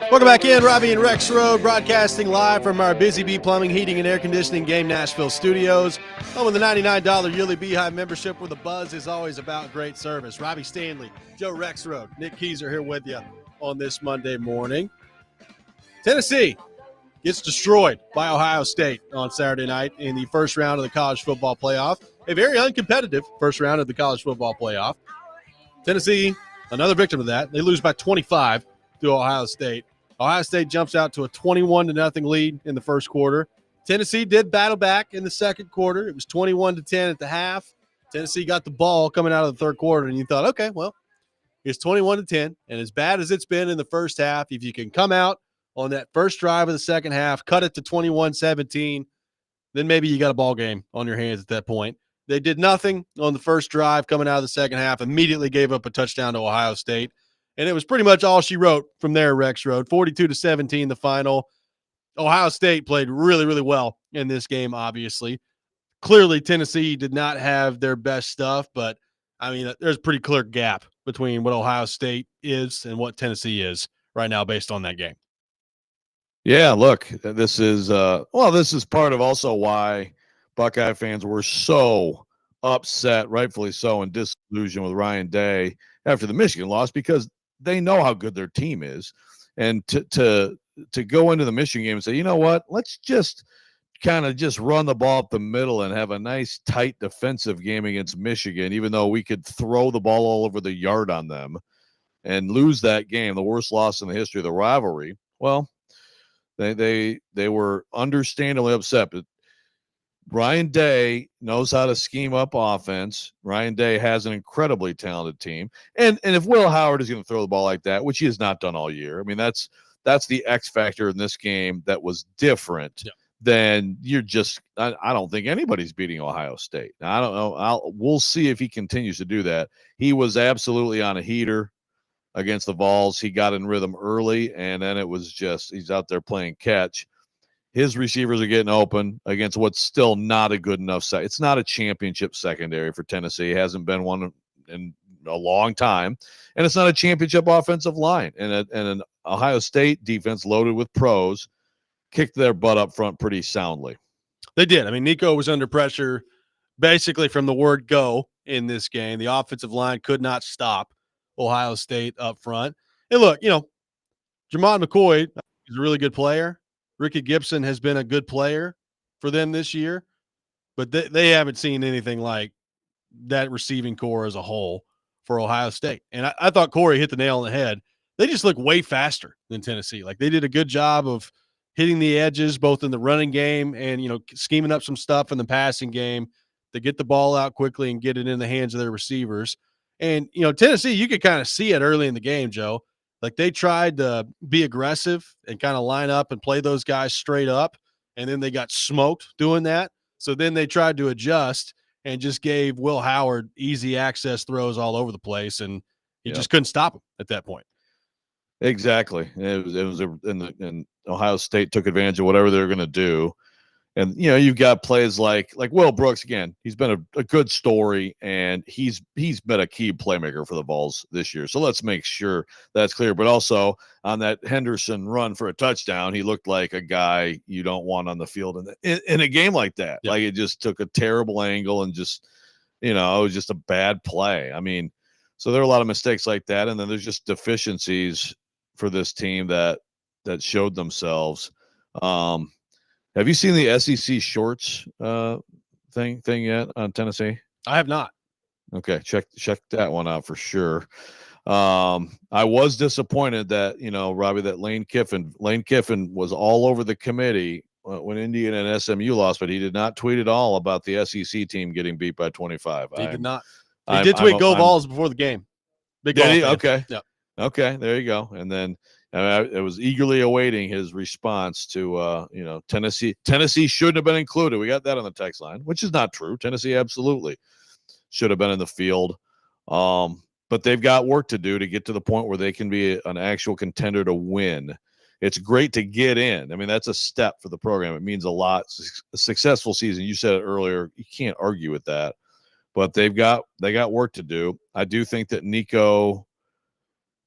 Welcome back in, Robby and Rexrode, broadcasting live from our Busy Bee Plumbing, Heating, and Air Conditioning Game Nashville studios. Home with the $99 yearly Beehive membership, where the buzz is always about great service. Robbie Stanley, Joe Rexrode, Nick Keyser here with you on this Monday morning. Tennessee gets destroyed by Ohio State on Saturday night in the first round of the college football playoff. A very uncompetitive first round of the college football playoff. Tennessee, another victim of that. They lose by 25 to Ohio State. Ohio State jumps out to a 21-0 lead in the first quarter. Tennessee did battle back in the second quarter. It was 21-10 at the half. Tennessee got the ball coming out of the third quarter, and you thought, okay, well, it's 21-10, and as bad as it's been in the first half, if you can come out on that first drive of the second half, cut it to 21-17, then maybe you got a ball game on your hands at that point. They did nothing on the first drive coming out of the second half, immediately gave up a touchdown to Ohio State. And it was pretty much all she wrote from there, Rexrode. 42-17, the final. Ohio State played really, really well in this game, obviously. Clearly, Tennessee did not have their best stuff, but, I mean, there's a pretty clear gap between what Ohio State is and what Tennessee is right now based on that game. Yeah, look, this is this is part of also why Buckeye fans were so upset, rightfully so, and disillusioned with Ryan Day after the Michigan loss, because they know how good their team is. And to go into the Michigan game and say, you know what, let's just kind of just run the ball up the middle and have a nice tight defensive game against Michigan, even though we could throw the ball all over the yard on them and lose that game, the worst loss in the history of the rivalry. Well, they were understandably upset, but Ryan Day knows how to scheme up offense. Ryan Day has an incredibly talented team. And if Will Howard is going to throw the ball like that, which he has not done all year, I mean, that's the X factor in this game that was different. Yeah. Then you're just – I don't think anybody's beating Ohio State. Now, I don't know. We'll see if he continues to do that. He was absolutely on a heater against the Vols. He got in rhythm early, and then it was just he's out there playing catch. His receivers are getting open against what's still not a good enough set. It's not a championship secondary for Tennessee. It hasn't been one in a long time. And it's not a championship offensive line. And an Ohio State defense loaded with pros kicked their butt up front pretty soundly. They did. I mean, Nico was under pressure basically from the word go in this game. The offensive line could not stop Ohio State up front. And look, Jermon McCoy is a really good player. Ricky Gibson has been a good player for them this year, but they haven't seen anything like that receiving core as a whole for Ohio State. And I thought Corey hit the nail on the head. They just look way faster than Tennessee. Like, they did a good job of hitting the edges, both in the running game and, scheming up some stuff in the passing game to get the ball out quickly and get it in the hands of their receivers. And, Tennessee, you could kind of see it early in the game, Joe. Like, they tried to be aggressive and kind of line up and play those guys straight up, and then they got smoked doing that. So then they tried to adjust and just gave Will Howard easy access throws all over the place, and he just couldn't stop him at that point. Exactly. And Ohio State took advantage of whatever they were going to do. And, you've got plays like Will Brooks, again, he's been a good story, and he's been a key playmaker for the Vols this year. So let's make sure that's clear. But also on that Henderson run for a touchdown, he looked like a guy you don't want on the field in a game like that. Yep. Like, it just took a terrible angle and just, it was just a bad play. I mean, so there are a lot of mistakes like that. And then there's just deficiencies for this team that showed themselves. Have you seen the SEC shorts thing yet on Tennessee? I have not. Okay, check that one out for sure. I was disappointed that, Robby, that Lane Kiffin was all over the committee when Indiana and SMU lost, but he did not tweet at all about the SEC team getting beat by 25. He did not. He did tweet "Go Vols" before the game. Big did he? Fan. Okay. Yeah. Okay, there you go. And then I was eagerly awaiting his response to, Tennessee. Tennessee shouldn't have been included. We got that on the text line, which is not true. Tennessee absolutely should have been in the field. But they've got work to do to get to the point where they can be an actual contender to win. It's great to get in. I mean, that's a step for the program. It means a lot. A successful season. You said it earlier. You can't argue with that. But they got work to do. I do think that Nico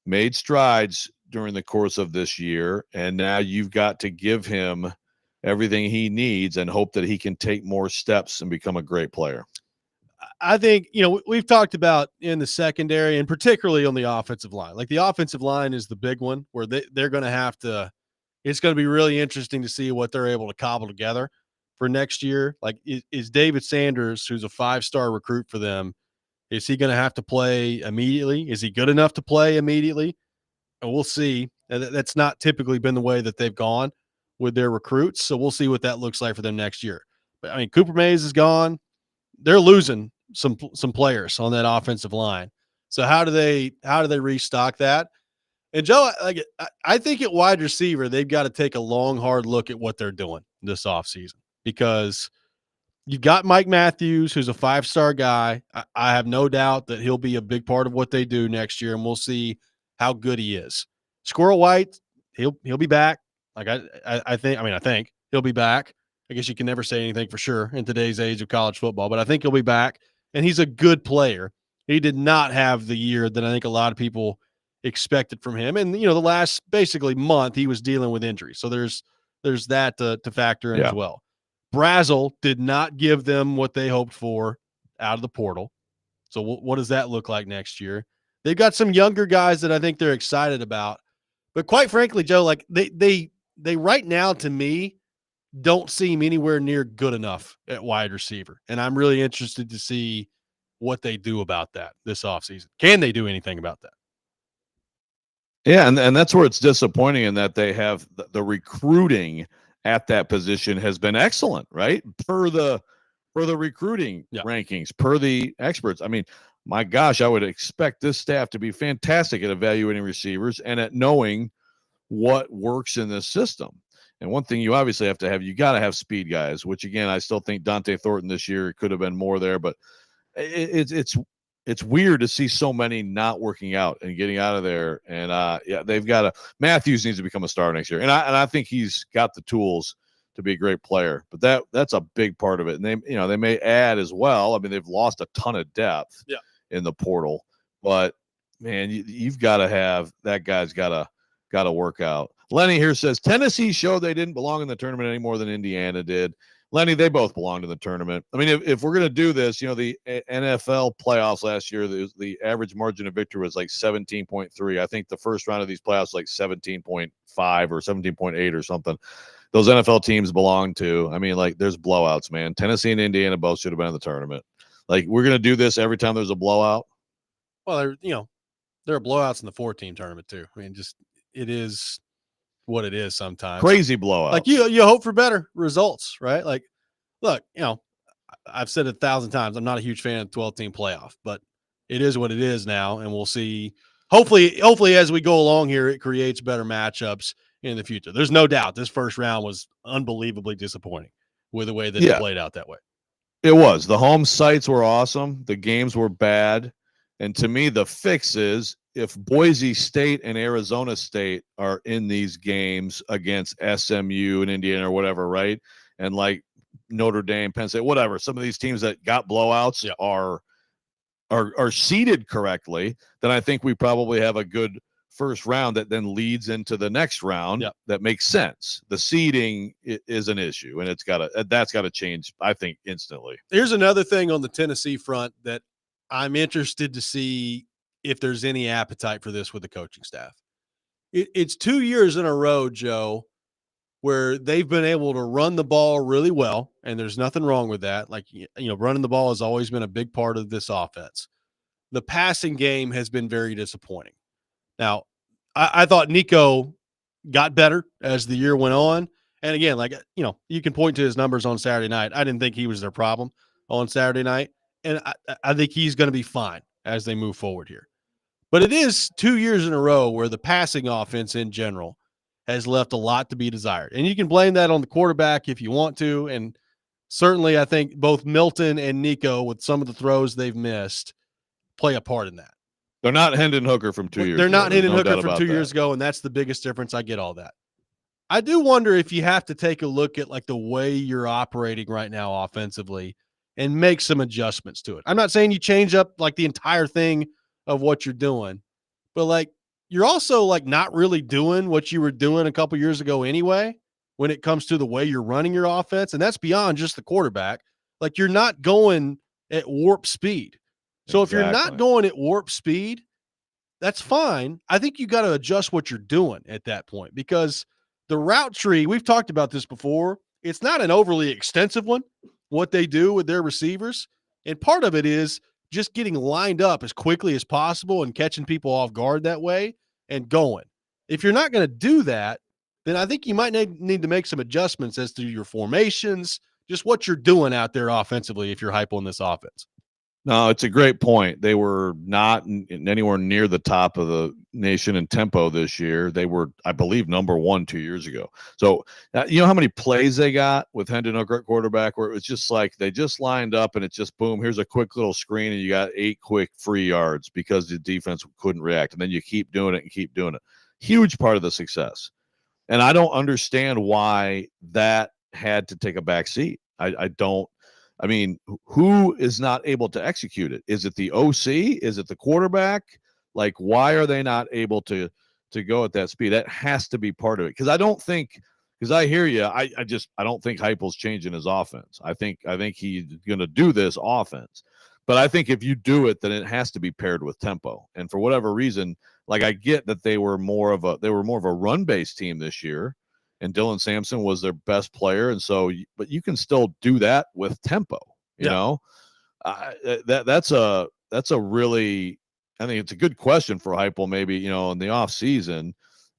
made strides during the course of this year, and now you've got to give him everything he needs and hope that he can take more steps and become a great player. I think, we've talked about in the secondary and particularly on the offensive line. Like the offensive line is the big one where they're going to have to – it's going to be really interesting to see what they're able to cobble together for next year. Like is David Sanders, who's a 5-star recruit for them, is he going to have to play immediately? Is he good enough to play immediately? And we'll see. That's not typically been the way that they've gone with their recruits. So we'll see what that looks like for them next year. But I mean, Cooper Mays is gone. They're losing some players on that offensive line. So how do they restock that? And Joe, I think at wide receiver, they've got to take a long, hard look at what they're doing this offseason because you've got Mike Matthews, who's a 5-star guy. I have no doubt that he'll be a big part of what they do next year, and we'll see how good he is. Squirrel White, he'll be back. Like I think he'll be back. I guess you can never say anything for sure in today's age of college football, but I think he'll be back, and he's a good player. He did not have the year that I think a lot of people expected from him. And, the last basically month he was dealing with injury. So there's that to factor in as well. Brazel did not give them what they hoped for out of the portal. So what does that look like next year? They've got some younger guys that I think they're excited about. But quite frankly, Joe, like they right now to me don't seem anywhere near good enough at wide receiver. And I'm really interested to see what they do about that this offseason. Can they do anything about that? Yeah, and that's where it's disappointing in that they have the recruiting at that position has been excellent, right? Per the recruiting rankings, per the experts. I mean, my gosh, I would expect this staff to be fantastic at evaluating receivers and at knowing what works in this system. And one thing you obviously have to have, you got to have speed guys, which again, I still think Dante Thornton this year could have been more there, but it's weird to see so many not working out and getting out of there. And they've got to. Matthews needs to become a star next year, and I think he's got the tools to be a great player. But that's a big part of it. And they may add as well. I mean, they've lost a ton of depth in the portal, but man, you've got to have that guy's got to work out. Lenny here says Tennessee showed they didn't belong in the tournament any more than Indiana did. Lenny, they both belonged in the tournament. I mean, if we're going to do this, the NFL playoffs last year, the average margin of victory was like 17.3. I think the first round of these playoffs like 17.5 or 17.8 or something. Those NFL teams belong to. I mean, like there's blowouts, man. Tennessee and Indiana both should have been in the tournament. Like we're going to do this every time there's a blowout. Well, there are blowouts in the 4-team tournament too. I mean, just it is what it is sometimes. Crazy blowout. Like you hope for better results, right? Like, look, I've said it 1,000 times. I'm not a huge fan of 12-team playoff, but it is what it is now, and we'll see. Hopefully, as we go along here, it creates better matchups in the future. There's no doubt this first round was unbelievably disappointing with the way that it played out that way. It was. The home sites were awesome. The games were bad. And to me, the fix is if Boise State and Arizona State are in these games against SMU and Indiana or whatever, right? And like Notre Dame, Penn State, whatever, some of these teams that got blowouts are seeded correctly, then I think we probably have a good first round that then leads into the next round that makes sense. The seeding is an issue, and that's got to change, I think, instantly. Here's another thing on the Tennessee front that I'm interested to see if there's any appetite for this with the coaching staff. It's 2 years in a row, Joe, where they've been able to run the ball really well, and there's nothing wrong with that. Like, running the ball has always been a big part of this offense. The passing game has been very disappointing. Now, I thought Nico got better as the year went on. And again, you can point to his numbers on Saturday night. I didn't think he was their problem on Saturday night. And I think he's going to be fine as they move forward here. But it is 2 years in a row where the passing offense in general has left a lot to be desired. And you can blame that on the quarterback if you want to. And certainly I think both Milton and Nico, with some of the throws they've missed, play a part in that. They're not Hendon Hooker from 2 years ago. They're not Hendon Hooker from 2 years ago, and that's the biggest difference. I get all that. I do wonder if you have to take a look at like the way you're operating right now offensively and make some adjustments to it. I'm not saying you change up like the entire thing of what you're doing, but like you're also like not really doing what you were doing a couple years ago anyway when it comes to the way you're running your offense. And that's beyond just the quarterback. Like you're not going at warp speed. So if you're not Exactly. going at warp speed, that's fine. I think you got to adjust what you're doing at that point because the route tree, we've talked about this before. It's not an overly extensive one, what they do with their receivers. And part of it is just getting lined up as quickly as possible and catching people off guard that way and going. If you're not going to do that, then I think you might need to make some adjustments as to your formations, just what you're doing out there offensively if you're hype on this offense. No, it's a great point. They were not anywhere near the top of the nation in tempo this year. They were, I believe, number 1 2 years ago. So, you know how many plays they got with Hendon Hooker at quarterback where it was just like they just lined up and it's just boom, here's a quick little screen and you got 8 quick free yards because the defense couldn't react. And then you keep doing it and keep doing it. Huge part of the success. And I don't understand why that had to take a back seat. I don't. I mean, who is not able to execute it? Is it the OC? Is it the quarterback? Like, why are they not able to go at that speed? That has to be part of it. Because I don't think, because I hear you, I don't think Heupel's changing his offense. I think he's going to do this offense. But I think if you do it, then it has to be paired with tempo. And for whatever reason, like I get that they were more of a run-based team this year. And Dylan Sampson was their best player. And so, but you can still do that with tempo, you know, that's a really, I think it's a good question for Heupel, maybe, you know, in the off season.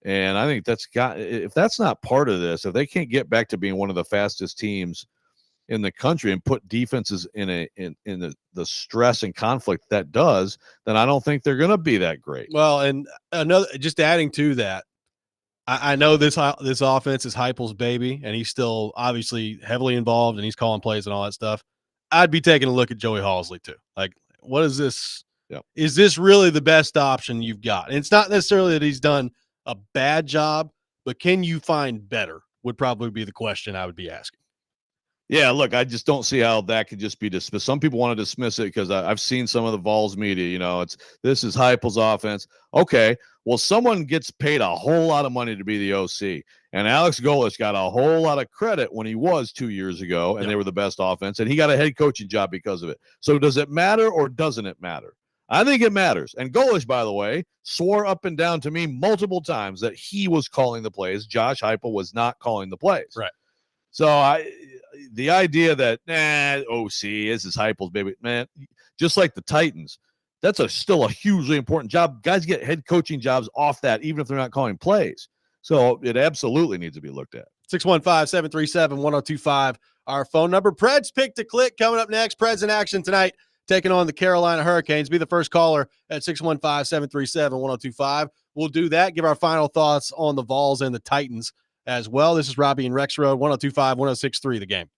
And I think if that's not part of this, if they can't get back to being one of the fastest teams in the country and put defenses in the stress and conflict that does, then I don't think they're going to be that great. Well, and just adding to that, I know this offense is Heupel's baby, and he's still obviously heavily involved, and he's calling plays and all that stuff. I'd be taking a look at Joey Halzle too. Like, what is this? Yep. Is this really the best option you've got? And it's not necessarily that he's done a bad job, but can you find better? Would probably be the question I would be asking. Yeah, look, I just don't see how that could just be dismissed. Some people want to dismiss it because I've seen some of the Vols media. You know, this is Heupel's offense. Okay, well, someone gets paid a whole lot of money to be the OC, and Alex Golesh got a whole lot of credit when he was 2 years ago, and they were the best offense, and he got a head coaching job because of it. So does it matter or doesn't it matter? I think it matters. And Golesh, by the way, swore up and down to me multiple times that he was calling the plays. Josh Heupel was not calling the plays. Right. So the idea that OC this is Heupel's baby, man, just like the Titans, that's still a hugely important job. Guys get head coaching jobs off that, even if they're not calling plays. So it absolutely needs to be looked at. 615-737-1025, our phone number. Preds pick to click coming up next. Preds in action tonight, taking on the Carolina Hurricanes. Be the first caller at 615-737-1025. We'll do that. Give our final thoughts on the Vols and the Titans as well. This is Robby and Rexrode, 1025, 1063, The Game.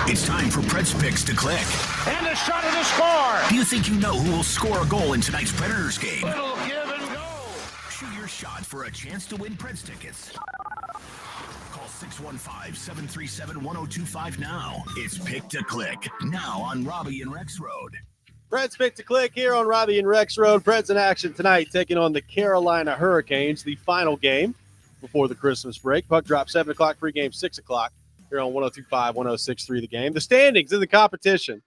It's time for Preds Picks to click. And a shot at the score. Do you think you know who will score a goal in tonight's Predators game? Little give and go. Shoot your shot for a chance to win Preds tickets. Call 615-737-1025 now. It's Pick to Click, now on Robby and Rexrode. Preds Pick to Click here on Robby and Rexrode. Preds in action tonight, taking on the Carolina Hurricanes, the final game before the Christmas break. Puck drop 7 o'clock, pregame 6 o'clock here on 102.5, 106.3 The Game. The standings in the competition.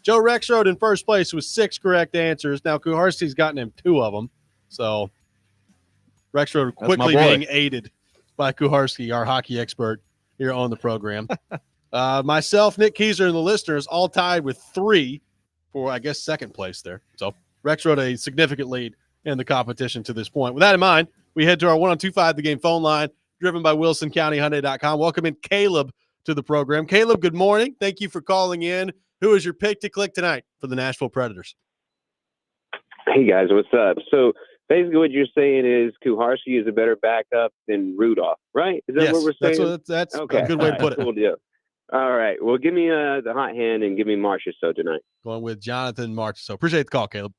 Joe Rexrode in first place with 6 correct answers. Now, Kuharski's gotten him 2 of them. So, Rexrode quickly being aided by Kuharski, our hockey expert here on the program. Myself, Nick Keyser, and the listeners all tied with 3 for, I guess, second place there. So, Rexrode a significant lead in the competition to this point. With that in mind, we head to our 102.5 The Game phone line, driven by WilsonCountyHyundai.com. Welcome in Caleb to the program. Caleb, good morning. Thank you for calling in. Who is your pick to click tonight for the Nashville Predators? Hey, guys, what's up? So, basically what you're saying is Kuharski is a better backup than Rudolph, right? Is that what we're saying? That's okay. A good way to put it. Cool deal. All right. Well, give me the hot hand and give me Marchessault tonight. Going with Jonathan Marchessault. Appreciate the call, Caleb.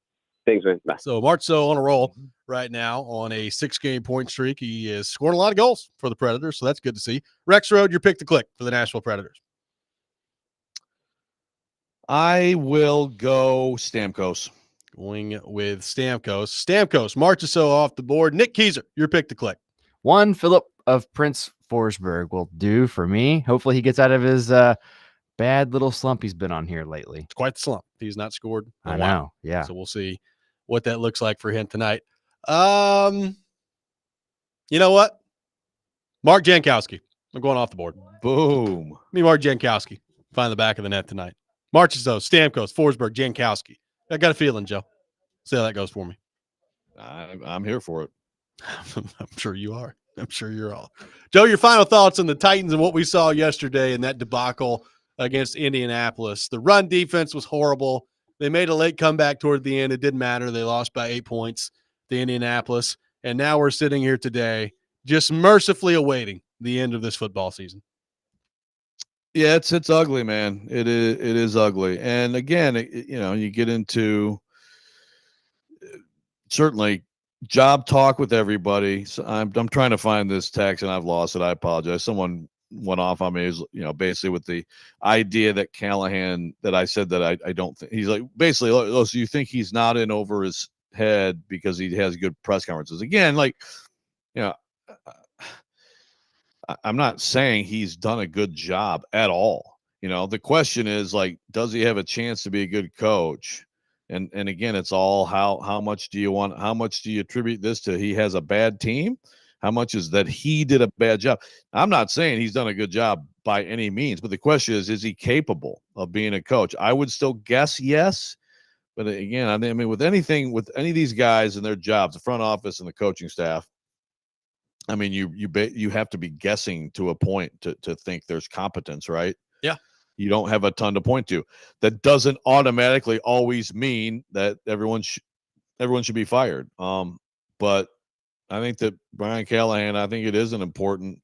Thanks, man. Bye. So Marchessault on a roll right now on a 6-game point streak. He is scoring a lot of goals for the Predators, so that's good to see. Rexrode, your pick to click for the Nashville Predators. I will go Stamkos. Going with Stamkos. Stamkos, Marchessault off the board. Nick Keyser, your pick to click. 1 Philip of Prince Forsberg will do for me. Hopefully he gets out of his bad little slump he's been on here lately. It's quite the slump. He's not scored in a I while. know. Yeah. So we'll see what that looks like for him tonight. You know what? Mark Jankowski. I'm going off the board. Boom. Me, Mark Jankowski. Find the back of the net tonight. Marchessault, Stamkos, Forsberg, Jankowski. I got a feeling, Joe. See how that goes for me. I'm here for it. I'm sure you are. I'm sure you're all. Joe, your final thoughts on the Titans and what we saw yesterday in that debacle against Indianapolis. The run defense was horrible. They made a late comeback toward the end. It didn't matter. They lost by 8 points to Indianapolis. And now we're sitting here today just mercifully awaiting the end of this football season. Yeah, it's ugly, man. It is ugly. And again, you get into certainly job talk with everybody. So I'm trying to find this text and I've lost it. I apologize. Someone went off on me, basically with the idea that Callahan, that I said that I don't think he's like, basically, so you think he's not in over his head because he has good press conferences. Again, I'm not saying he's done a good job at all. The question is, does he have a chance to be a good coach? And again, it's all how much do you attribute this to? He has a bad team. How much is that he did a bad job? I'm not saying he's done a good job by any means, but the question is he capable of being a coach? I would still guess yes. But again, I mean, with any of these guys and their jobs, the front office and the coaching staff, I mean, you have to be guessing to a point to think there's competence, right? Yeah. You don't have a ton to point to. That doesn't automatically always mean that everyone should be fired. But I think that Brian Callahan, I think it is an important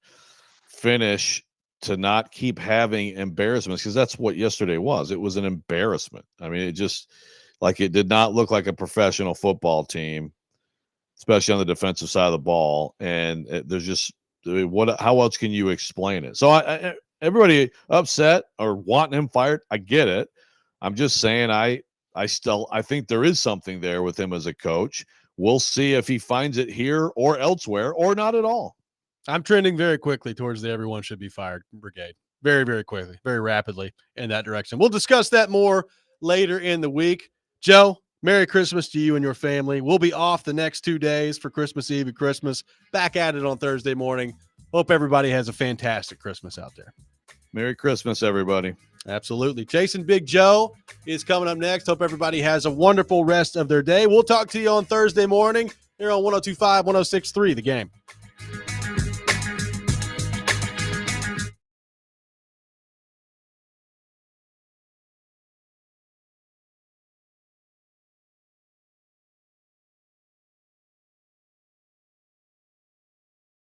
finish to not keep having embarrassments, because that's what yesterday was. It was an embarrassment. I mean, it did not look like a professional football team, especially on the defensive side of the ball. And how else can you explain it? So everybody upset or wanting him fired, I get it. I'm just saying I think there is something there with him as a coach. We'll see if he finds it here or elsewhere or not at all. I'm trending very quickly towards the everyone should be fired brigade. Very, very quickly, very rapidly in that direction. We'll discuss that more later in the week. Joe, Merry Christmas to you and your family. We'll be off the next 2 days for Christmas Eve and Christmas. Back at it on Thursday morning. Hope everybody has a fantastic Christmas out there. Merry Christmas, everybody. Absolutely. Chasing Big Joe is coming up next. Hope everybody has a wonderful rest of their day. We'll talk to you on Thursday morning here on 102.5, 106.3 The Game.